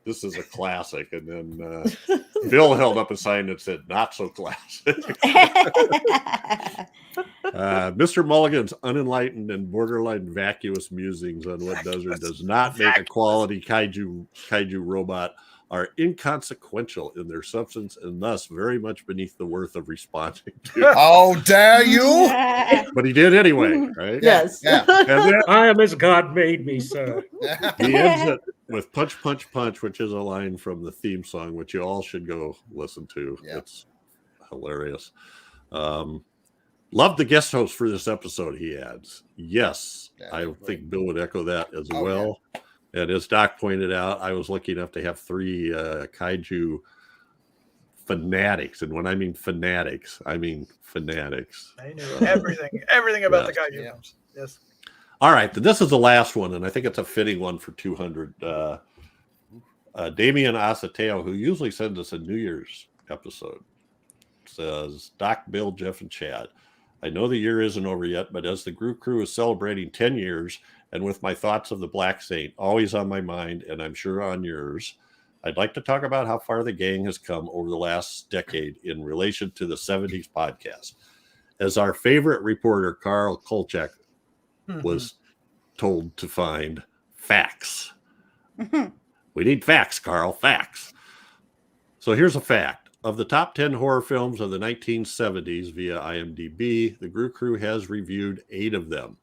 This is a classic. And then Bill held up a sign that said, not so classic. Mr. Mulligan's unenlightened and borderline vacuous musings on what does or does not make a quality kaiju robot are inconsequential in their substance and thus very much beneath the worth of responding to. How dare you? But he did anyway, right? Yes. Yeah. And then I am as God made me, sir. he ends it with Punch, Punch, Punch, which is a line from the theme song, which you all should go listen to. Yeah. It's hilarious. Love the guest host for this episode, he adds. Yes, Yeah, I great. think Bill would echo that as Oh, well. Yeah. And as Doc pointed out, I was lucky enough to have 3 kaiju fanatics. And when I mean fanatics, I mean fanatics. I knew everything about the kaiju Yeah. films. Yes. All right, this is the last one, and I think it's a fitting one for 200. Damian Asateo, who usually sends us a New Year's episode, says, Doc, Bill, Jeff, and Chad, I know the year isn't over yet, but as the Grue Crew is celebrating 10 years, and with my thoughts of the Black Saint always on my mind, and I'm sure on yours, I'd like to talk about how far the gang has come over the last decade in relation to the 70s podcast. As our favorite reporter, Carl Kolchak, was told to find facts. We need facts, Carl, facts. So here's a fact. Of the top 10 horror films of the 1970s via IMDb, the Grue Crew has reviewed 8 of them.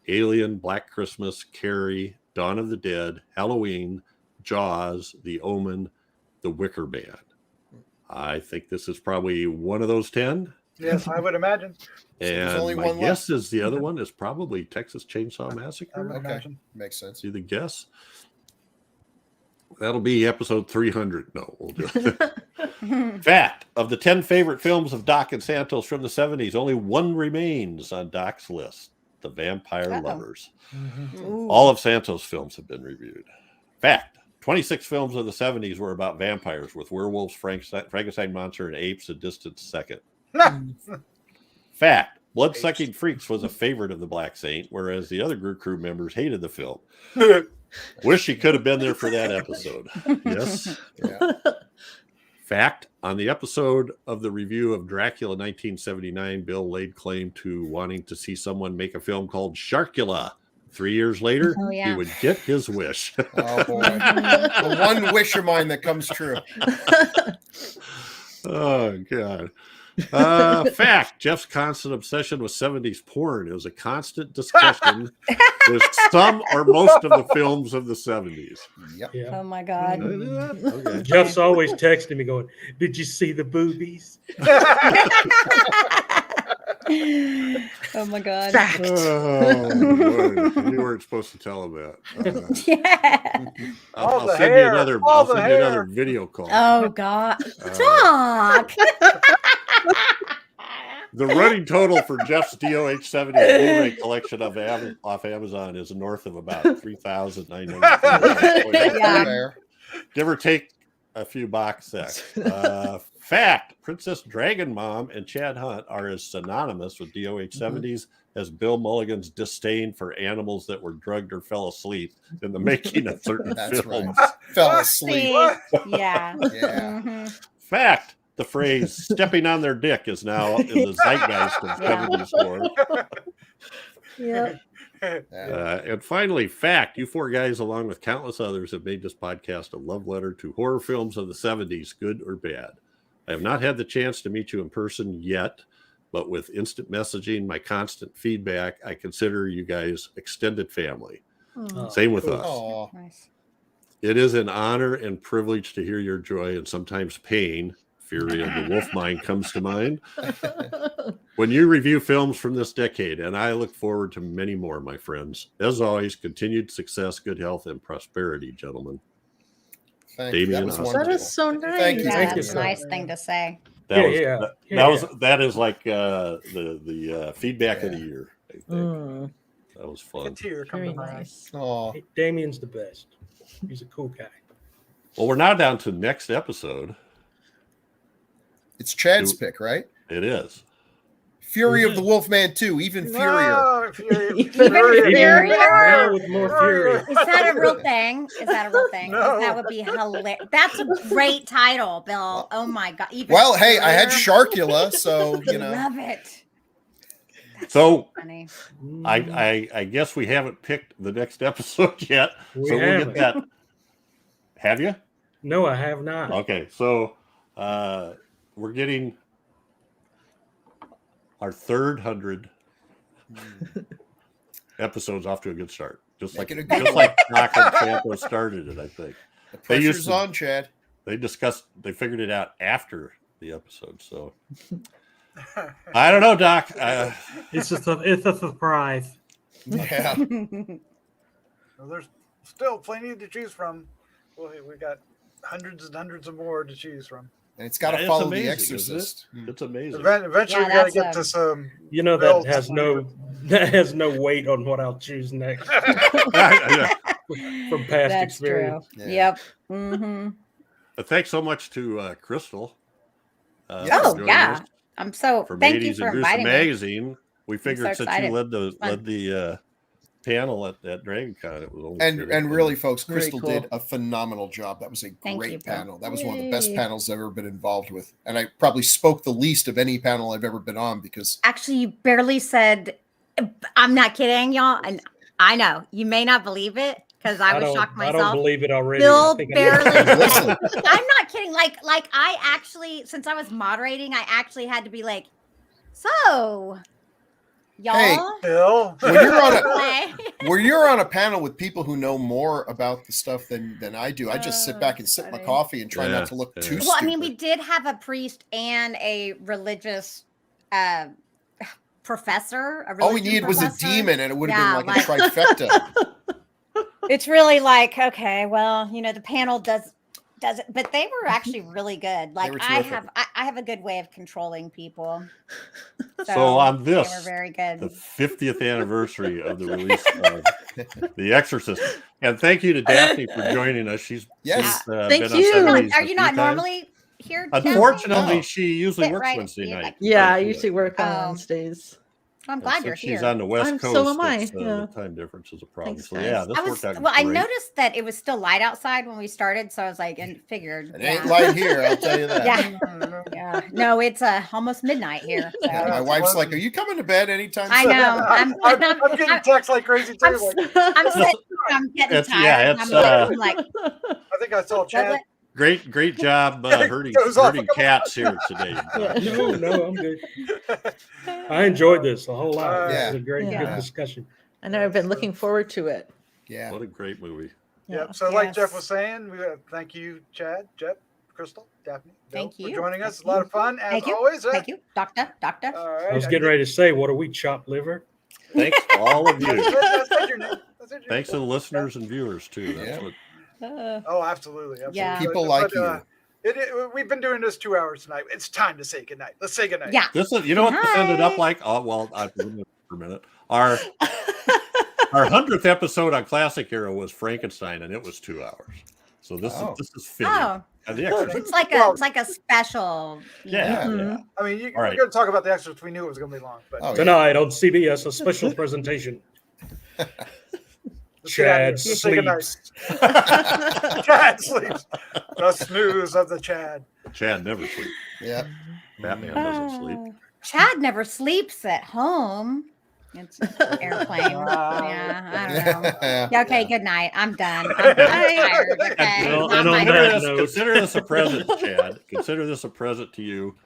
Alien, Black Christmas, Carrie, Dawn of the Dead, Halloween, Jaws, The Omen, The Wicker Man. I think this is probably one of those 10. Yes, I would imagine. there's And only my one guess is the other one is probably Texas Chainsaw I Massacre. would Okay. imagine. Makes sense. See the guess? That'll be episode 300. No, we'll do it. Fact, of the 10 favorite films of Doc and Santos from the 70s, only one remains on Doc's list, The Vampire Uh-oh. Lovers. Ooh. All of Santos' films have been reviewed. Fact, 26 films of the 70s were about vampires, with werewolves, Frankenstein monster, and apes a distant second. Fact, Blood-Sucking Freaks was a favorite of the Black Saint, whereas the other Grue Crew members hated the film. Wish he could have been there for that episode. Yes. Yeah. Fact, on the episode of the review of Dracula 1979, Bill laid claim to wanting to see someone make a film called Sharkula. 3 years later, Oh, yeah. he would get his wish. Oh boy. The one wish of mine that comes true. Oh, God. Fact, Jeff's constant obsession with 70s porn. It was a constant discussion with some or most of the films of the 70s. Yep. Yeah. Oh my God. Did I do that? Okay. Jeff's always texting me going, "Did you see the boobies?" Oh my God. Fact. Oh, Lord. You weren't supposed to tell him that. Yeah. All I'll the send hair, you another. all I'll the send you another hair. video call. Oh God. Doc. The running total for Jeff's DOH 70 Blu-ray collection off Amazon is north of about 3,900. Yeah. Fair. Give or take a few box sets. Fact: Princess Dragon Mom and Chad Hunt are as synonymous with DOH 70s as Bill Mulligan's disdain for animals that were drugged or fell asleep in the making of certain That's films. right. Fell asleep. See? Yeah. Yeah. Mhm. Fact: the phrase "stepping on their dick" is now in the zeitgeist of Yeah. 70s horror. Yep. Yeah. And finally, fact: you four guys, along with countless others, have made this podcast a love letter to horror films of the 70s, good or bad. I have not had the chance to meet you in person yet, but with instant messaging, my constant feedback, I consider you guys extended family. Oh, Same with cool. us. Aw. Nice. It is an honor and privilege to hear your joy and sometimes pain. Fury of the Wolf Mind comes to mind when you review films from this decade, and I look forward to many more, my friends. As always, continued success, good health, and prosperity, gentlemen. Thank you. That Damien was Austin. wonderful. That is so nice. Thank you. Yeah, Thank you, that's a sir. nice thing to say. That is the feedback of the year. I think. That was A fun. tear come Very to my eye. nice. Oh, Hey, Damien's the best. He's a cool guy. Well, we're now down to next episode. it's Chad's pick, right? It is. Fury of the Wolfman 2, even furier. No, Fury. Even furier? Now with more fury. Is that a real thing? Is that a real thing? No. That would be hilarious. That's a great title, Bill. Oh my God. Even Well, hey, I had furier? Sharkula, so you know. Love it. So Funny. I guess we haven't picked the next episode yet. We So we'll haven't. get that. Have you? No, I have not. Okay, so we're getting our 300 episodes off to a good start. Just like Making a good just one. like Doc and Champo started it, I think. The They used pressure's to- on, Chad. They figured it out after the episode. So I don't know, Doc. It's a surprise. Yeah. Well, there's still plenty to choose from. Well, we got hundreds and hundreds of more to choose from. And it's got to It's follow amazing, The isn't it? Exorcist. It's amazing. Eventually, Yeah, we got to that's, get to some. You know Bill's that has no weight on what I'll choose next Yeah. from past That's experience. true. Yeah. Yep. Mm-hmm. Thanks so much to Crystal. Yeah. for Oh, joining yeah. us I'm so for thank you Ladies for and Gruesome inviting me. Magazine. We figured so since excited. you led Fun. the panel at Dragon Con, it was only And fair. really, folks, Very Crystal cool. did a phenomenal job. That was a Thank great you, Bill. panel. That was one of the best Yay. panels I've ever been involved with. And I probably spoke the least of any panel I've ever been on because Actually, you barely said. I'm not kidding, y'all, and I know you may not believe it because I was shocked I don't myself. believe it already. Bill I think I barely know. said. Listen. I'm not kidding. Like I actually, since I was moderating, I actually had to be like, so, y'all. Hey, Bill. when you're on a panel with people who know more about the stuff than I do, I just sit back and sip my funny. coffee and try Yeah, not to look yeah. too Well, stupid. I mean, we did have a priest and a religious professor. All we needed was a professor. demon, and it would Yeah, have been like a trifecta. It's really like, okay, well, the panel does it, but they were actually really good. Like were I terrific. have a good way of controlling people. So on they this, were very good. the 50th anniversary of the release of The Exorcist. And thank you to Daphne for joining us. She's Yes. Thank been on you. 70s Are a you few not times. normally here? Daphne? Unfortunately, No. she usually Sit works right Wednesday here, night. like- Yeah, I So, usually work on Oh. Wednesdays. I'm and glad since you're she's here. on the West Coast. So am I, it's, yeah. The time difference is a problem. Thanks, so guys. yeah, this I worked out I great. noticed that it was still light outside when we started, so I was like, and figured. It ain't light here, I'll tell you that. Yeah. Yeah. No, it's almost midnight here. So. Yeah, my wife's like, "Are you coming to bed anytime I soon?" know. I'm getting texts like crazy too. I'm Like, I'm sitting here, I'm getting It's- tired. yeah, and it's, I'm like, I think I saw Chad. great job herding cats here today. No, I'm good. I enjoyed this a whole lot. Yeah. It was a great, Yeah. good discussion. I know I've been looking forward to it. Yeah. What a great movie. Yep. So, like Jeff Yes. was saying, we thank you, Chad, Jeff, Crystal, Daphne, Bill, Thank for you. joining us. Thank A lot you. of fun, as Thank you. always. Thank you, Doctor. All right. I was getting ready to say, what are we, chopped liver? Thanks to all of you. That's your name. That's your Thanks to name. the listeners and viewers too. That's Yeah. what Oh, absolutely. Yeah. People like you. We've been doing this 2 hours tonight. It's time to say goodnight. Let's say goodnight. Yeah. this is. You know what this ended up Hi. like? Oh well, for a minute. Our 100th episode on Classic Hero was Frankenstein, and it was 2 hours. So this is fitting. Oh, And the Exorcist. it's like a special. Yeah. Mhm. I mean, All we're right. going to talk about the Exorcist. We knew it was going to be long, but Oh, yeah. Tonight on CBS, a special presentation. let's get out of here. Chad Let's say goodnight. sleeps. Chad sleeps. The snooze of the Chad. Chad never sleeps. Yeah. Batman doesn't sleep. Chad never sleeps at home. It's an airplane. Yeah, I don't know. Yeah, okay, good night. I'm done. I'm tired. Okay. Well, Not and on my that turn. note- Consider this a present, Chad. Consider this a present to you.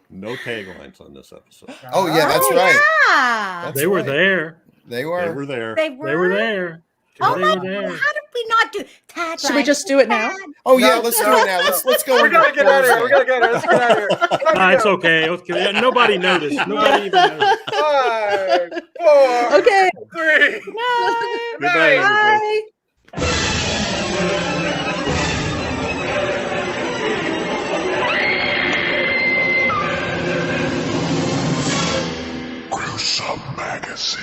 No taglines on this episode. Oh, yeah, that's Oh, right. yeah. That's They were right. there. They They were. were there. They were. They were there. Oh They my were God! there. How did we not do tagline? Should we just do it now? Oh, yeah, No, let's do no, it now. Let's go. We into got to get out of here. We Thursday. got to get out of here. Let's get out of here. Time to It's go. okay. Okay. Yeah, nobody noticed. Nobody even noticed. 5, 4, Okay. 3. Bye. Good night. Bye. Gruesome Magazine.